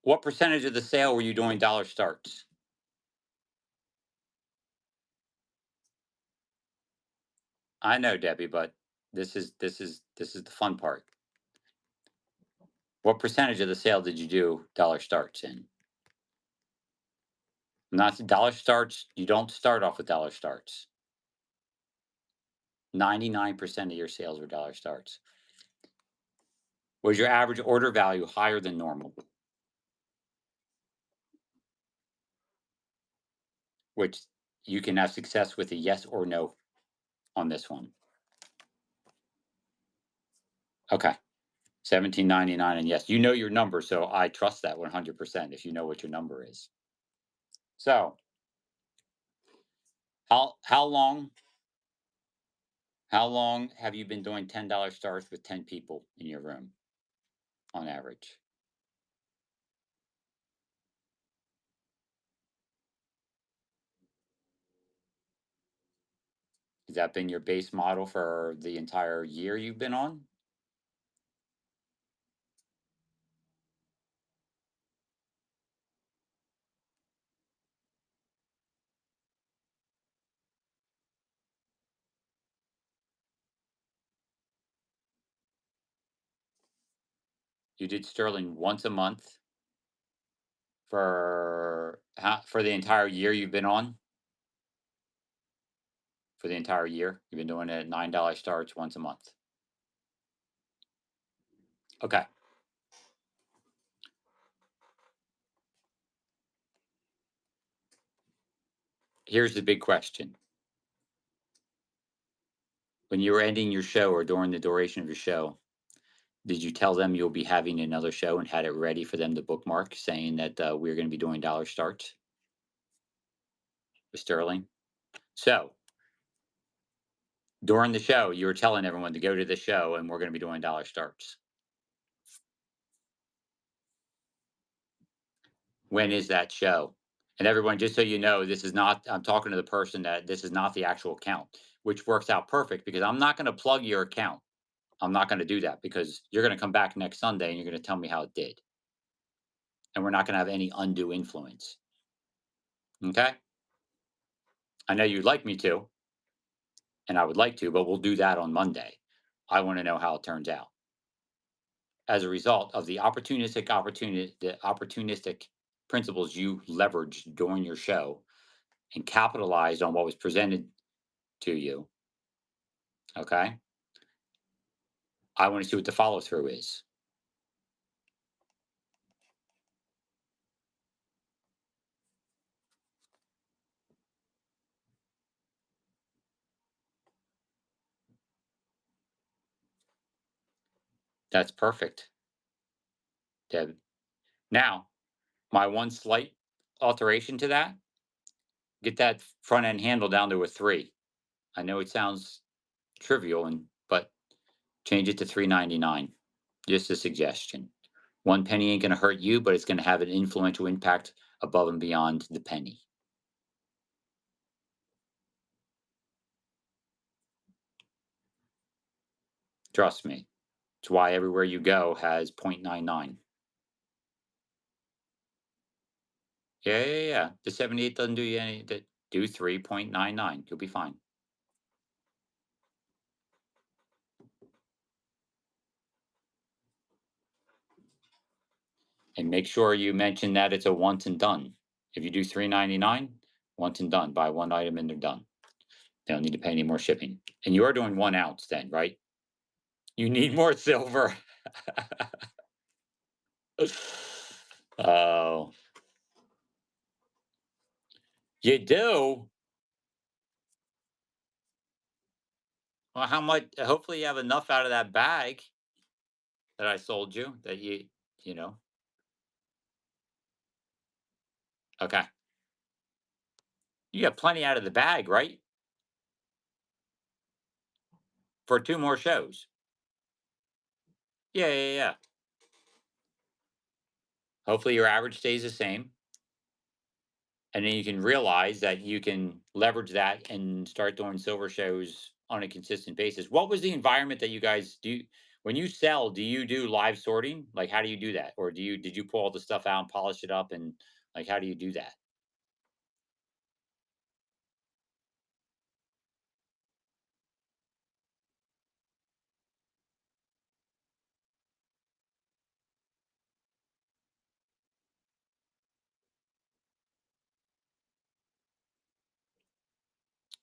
What percentage of the sale were you doing dollar starts? I know, Debbie, but this is the fun part. What percentage of the sale did you do dollar starts in? Not dollar starts. You don't start off with dollar starts. 99% of your sales were dollar starts. Was your average order value higher than normal? Which you can have success with a yes or no on this one. Okay. 17.99 and yes, you know your number, so I trust that 100% if you know what your number is. So, how long have you been doing $10 starts with 10 people in your room on average? Has that been your base model for the entire year you've been on? You did Sterling once a month for the entire year you've been on? For the entire year, you've been doing it at $9 starts once a month. Okay. Here's the big question. When you were ending your show or during the duration of your show, did you tell them you'll be having another show and had it ready for them to bookmark saying that we're going to be doing dollar starts with Sterling? So during the show, you were telling everyone to go to the show and we're going to be doing dollar starts. When is that show? And everyone, just so you know, this is not, I'm talking to the person that this is not the actual account, which works out perfect because I'm not going to plug your account. I'm not going to do that because you're going to come back next Sunday and you're going to tell me how it did. And we're not going to have any undue influence. Okay. I know you'd like me to, and I would like to, but we'll do that on Monday. I want to know how it turns out. As a result of the opportunistic principles you leveraged during your show and capitalized on what was presented to you, okay? I want to see what the follow through is. That's perfect, Deb. Now, my one slight alteration to that, get that front end handle down to a 3. I know it sounds trivial, but change it to 3.99. Just a suggestion. One penny ain't going to hurt you, but it's going to have an influential impact above and beyond the penny. Trust me. It's why everywhere you go has 0.99. Yeah, yeah, yeah. The 78 doesn't do you any that do 3.99. You'll be fine. And make sure you mention that it's a once and done. If you do 3.99, once and done. Buy one item and they're done. They don't need to pay any more shipping. And you are doing 1 ounce then, right? You need more silver. Oh, you do? Well, how much? Hopefully, you have enough out of that bag that I sold you that you know. Okay, you got plenty out of the bag, right? for 2 more shows. Yeah, yeah, yeah. Hopefully your average stays the same, and then you can realize that you can leverage that and start doing silver shows on a consistent basis. What was the environment that you guys do when you sell? Do you do live sorting? Like, how do you do that? Or did you pull all the stuff out and polish it up, and like, how do you do that?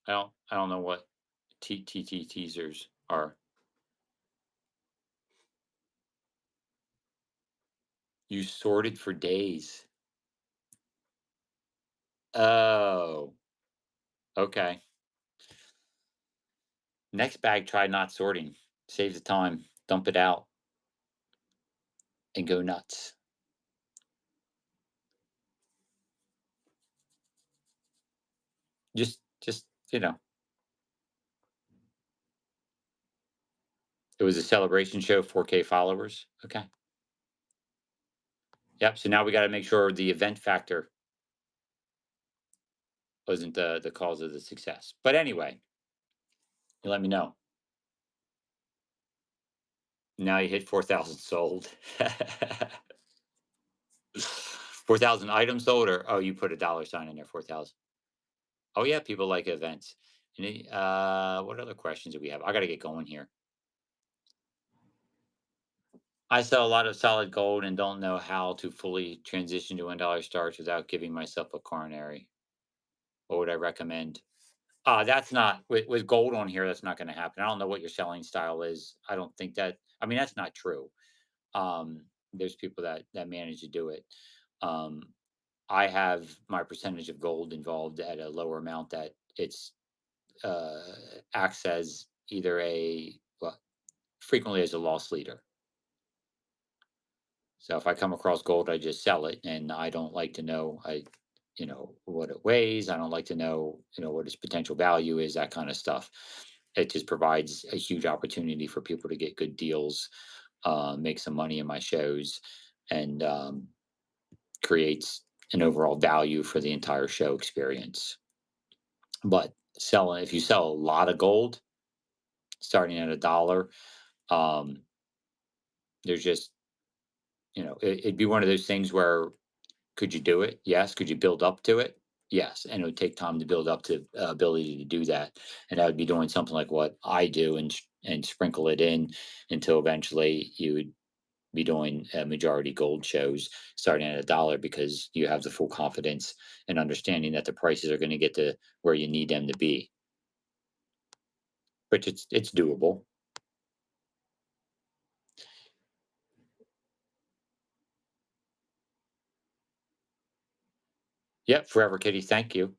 I don't know what TTT teasers are. You sorted for days. Oh, okay. Next bag, try not sorting. Save the time. Dump it out and go nuts. Just it was a celebration show, 4K followers. Okay. Yep. So now we got to make sure the event factor wasn't the cause of the success. But anyway, you let me know. Now you hit 4,000 sold. 4,000 items sold, or oh, you put a dollar sign in there, 4,000. Oh yeah, people like events. What other questions do we have? I got to get going here. I sell a lot of solid gold and don't know how to fully transition to $1 starts without giving myself a coronary. What would I recommend? That's not with gold on here. That's not going to happen. I don't know what your selling style is. I don't think that. I mean, that's not true. There's people that manage to do it. Um, I have my percentage of gold involved at a lower amount that it's uh, acts as either a well, frequently as a loss leader. So if I come across gold, I just sell it, and I don't like to know what it weighs. I don't like to know what its potential value is, that kind of stuff. It just provides a huge opportunity for people to get good deals, make some money in my shows, and creates an overall value for the entire show experience. But selling, if you sell a lot of gold, starting at a dollar, um, there's just it'd be one of those things where could you do it? Yes. Could you build up to it? Yes. And it would take time to build up to ability to do that. And I would be doing something like what I do and sprinkle it in until eventually you would be doing majority gold shows starting at a dollar because you have the full confidence and understanding that the prices are going to get to where you need them to be. Which it's doable. Yep. Forever Kitty. Thank you.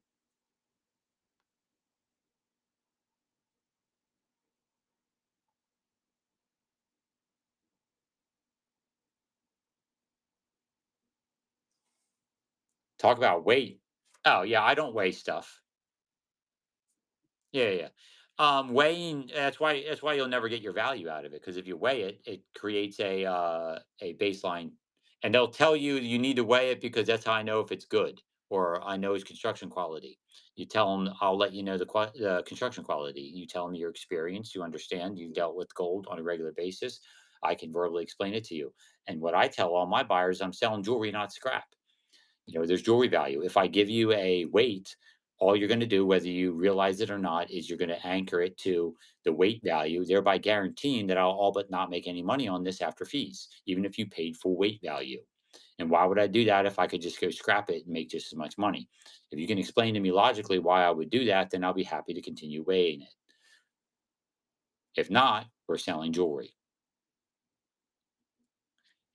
Talk about weight. Oh yeah, I don't weigh stuff. Yeah, yeah. Weighing, that's why you'll never get your value out of it, because if you weigh it, it creates a baseline, and they'll tell you you need to weigh it because that's how I know if it's good or I know its construction quality. You tell them I'll let you know the construction quality. You tell them your experience, you understand, you've dealt with gold on a regular basis. I can verbally explain it to you. And what I tell all my buyers, I'm selling jewelry, not scrap. There's jewelry value. If I give you a weight, all you're going to do, whether you realize it or not, is you're going to anchor it to the weight value, thereby guaranteeing that I'll all but not make any money on this after fees, even if you paid full weight value. And why would I do that if I could just go scrap it and make just as much money? If you can explain to me logically why I would do that, then I'll be happy to continue weighing it. If not, we're selling jewelry.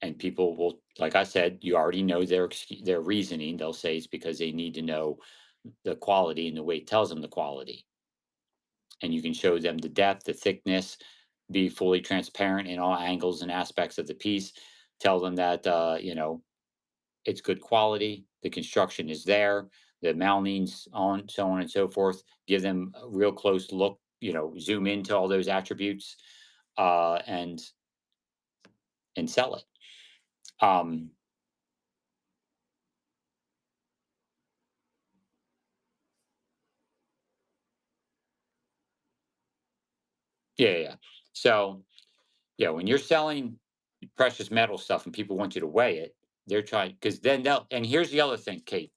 And people will, like I said, you already know their reasoning. They'll say it's because they need to know the quality, and the weight tells them the quality. And you can show them the depth, the thickness, be fully transparent in all angles and aspects of the piece. Tell them that it's good quality, the construction is there, the mounting's on, so on and so forth. Give them a real close look zoom into all those attributes, and sell it. Um, yeah, yeah. Yeah. So yeah, when you're selling precious metal stuff and people want you to weigh it, they're trying, because then they'll. And here's the other thing, Kate.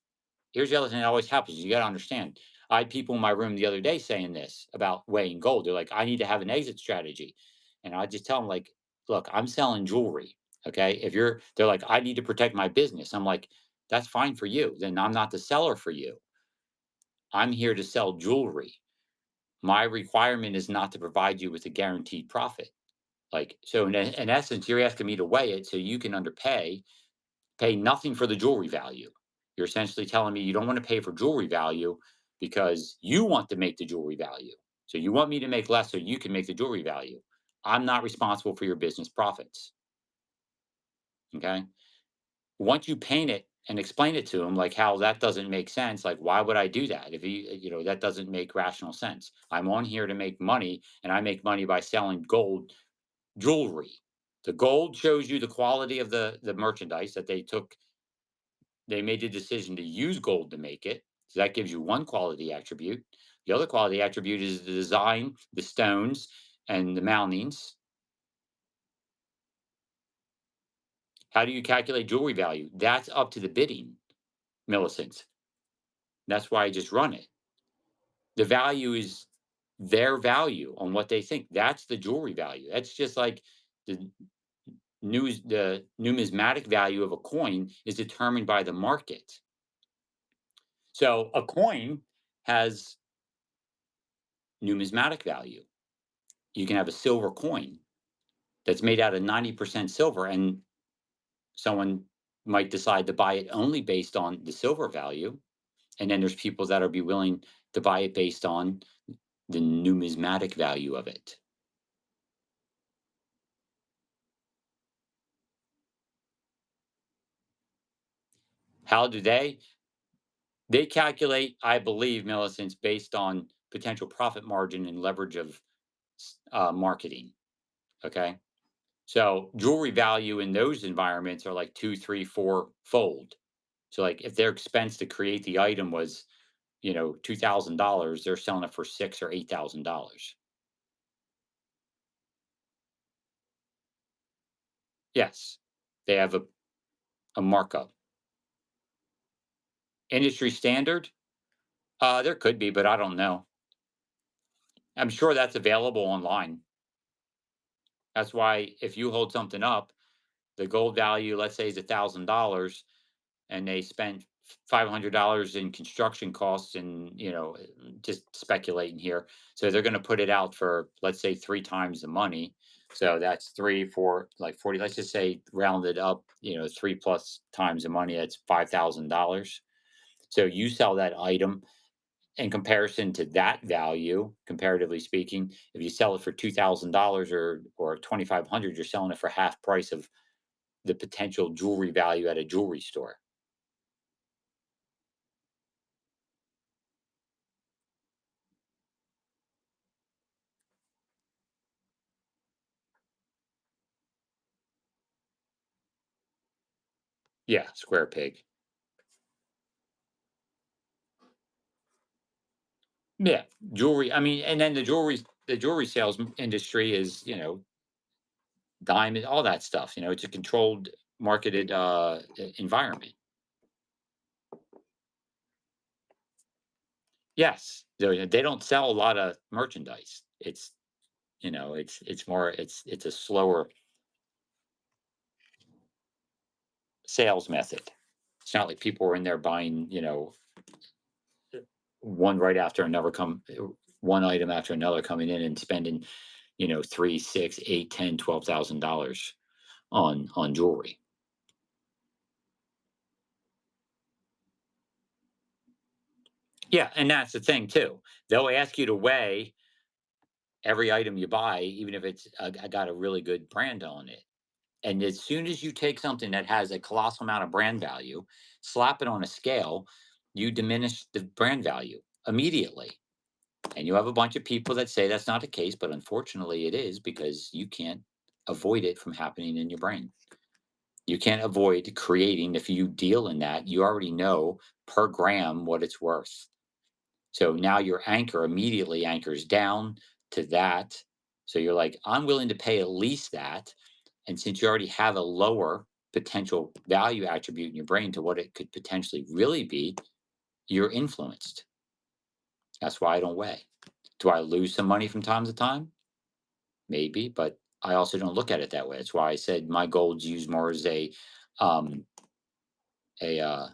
Here's the other thing that always happens. You got to understand. I had people in my room the other day saying this about weighing gold. They're like, I need to have an exit strategy. And I just tell them, like, look, I'm selling jewelry. Okay. They're like, I need to protect my business. I'm like, that's fine for you. Then I'm not the seller for you. I'm here to sell jewelry. My requirement is not to provide you with a guaranteed profit. Like, so in essence, you're asking me to weigh it so you can underpay, pay nothing for the jewelry value. You're essentially telling me you don't want to pay for jewelry value because you want to make the jewelry value. So you want me to make less so you can make the jewelry value. I'm not responsible for your business profits. Okay. Once you paint it and explain it to them, like how that doesn't make sense, like why would I do that? If that doesn't make rational sense. I'm on here to make money, and I make money by selling gold jewelry. The gold shows you the quality of the merchandise that they took. They made the decision to use gold to make it. So that gives you one quality attribute. The other quality attribute is the design, the stones, and the mountings. How do you calculate jewelry value? That's up to the bidding, Millicent. That's why I just run it. The value is their value on what they think. That's the jewelry value. That's just like the the numismatic value of a coin is determined by the market. So a coin has numismatic value. You can have a silver coin that's made out of 90% silver, and someone might decide to buy it only based on the silver value. And then there's people that are be willing to buy it based on the numismatic value of it. How do they calculate, I believe, Millicent's based on potential profit margin and leverage of marketing. Okay. So jewelry value in those environments are like two, three, four fold. So like if their expense to create the item was, $2,000, they're selling it for $6,000 or $8,000. Yes, they have a markup. Industry standard? There could be, but I don't know. I'm sure that's available online. That's why if you hold something up, the gold value, let's say, is $1,000, and they spent $500 in construction costs, and just speculating here. So they're going to put it out for, let's say, three times the money. So that's three, four, like 40. Let's just say rounded up, three plus times the money. That's $5,000. So you sell that item in comparison to that value, comparatively speaking. If you sell it for $2,000 or 2,500, you're selling it for half price of the potential jewelry value at a jewelry store. Yeah, square peg. Yeah, jewelry. I mean, and then the jewelry sales industry is, diamond, all that stuff. It's a controlled, marketed environment. Yes, they don't sell a lot of merchandise. It's more, it's a slower sales method. It's not like people are in there buying, one right after another, one item after another, coming in and spending, three, six, eight, 10, $12,000 on jewelry. Yeah, and that's the thing too. They'll ask you to weigh every item you buy, even if it's got a really good brand on it. And as soon as you take something that has a colossal amount of brand value, slap it on a scale, you diminish the brand value immediately. And you have a bunch of people that say that's not the case, but unfortunately it is because you can't avoid it from happening in your brain. You can't avoid creating, if you deal in that, you already know per gram what it's worth. So now your anchor immediately anchors down to that. So you're like, I'm willing to pay at least that. And since you already have a lower potential value attribute in your brain to what it could potentially really be, you're influenced. That's why I don't weigh. Do I lose some money from time to time? Maybe, but I also don't look at it that way. That's why I said my goal is used more um, a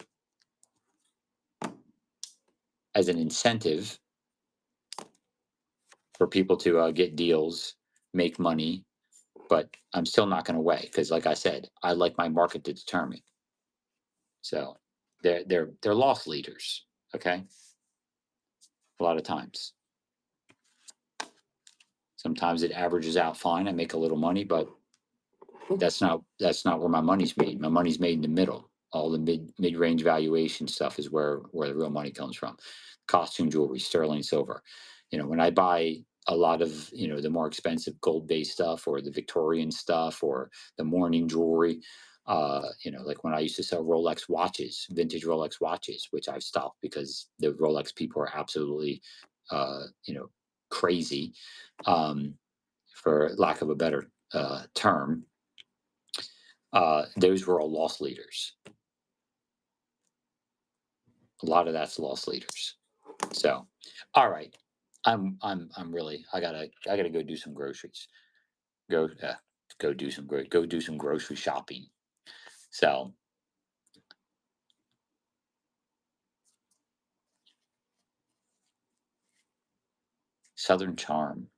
as an incentive for people to get deals, make money. But I'm still not going to weigh because, like I said, I like my market to determine. So they're loss leaders. Okay, a lot of times. Sometimes it averages out fine. I make a little money, but that's not where my money's made. My money's made in the middle. All the mid range valuation stuff is where the real money comes from. Costume jewelry, sterling silver. When I buy a lot of the more expensive gold based stuff or the Victorian stuff or the morning jewelry, like when I used to sell Rolex watches, vintage Rolex watches, which I've stopped because the Rolex people are absolutely crazy, um, for lack of a better term. Those were all loss leaders. A lot of that's loss leaders. So, all right, I'm really I gotta go do some groceries. Go go do some grocery shopping. So, Southern Charm.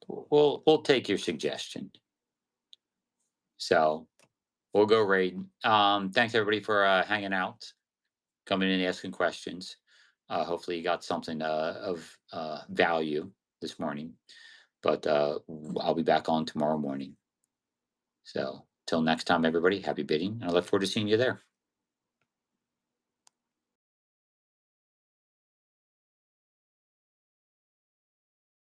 We'll take your suggestion. So we'll go raid. Thanks everybody for hanging out, coming in, asking questions. Hopefully you got something of value this morning. But I'll be back on tomorrow morning. So till next time, everybody, happy bidding. And I look forward to seeing you there.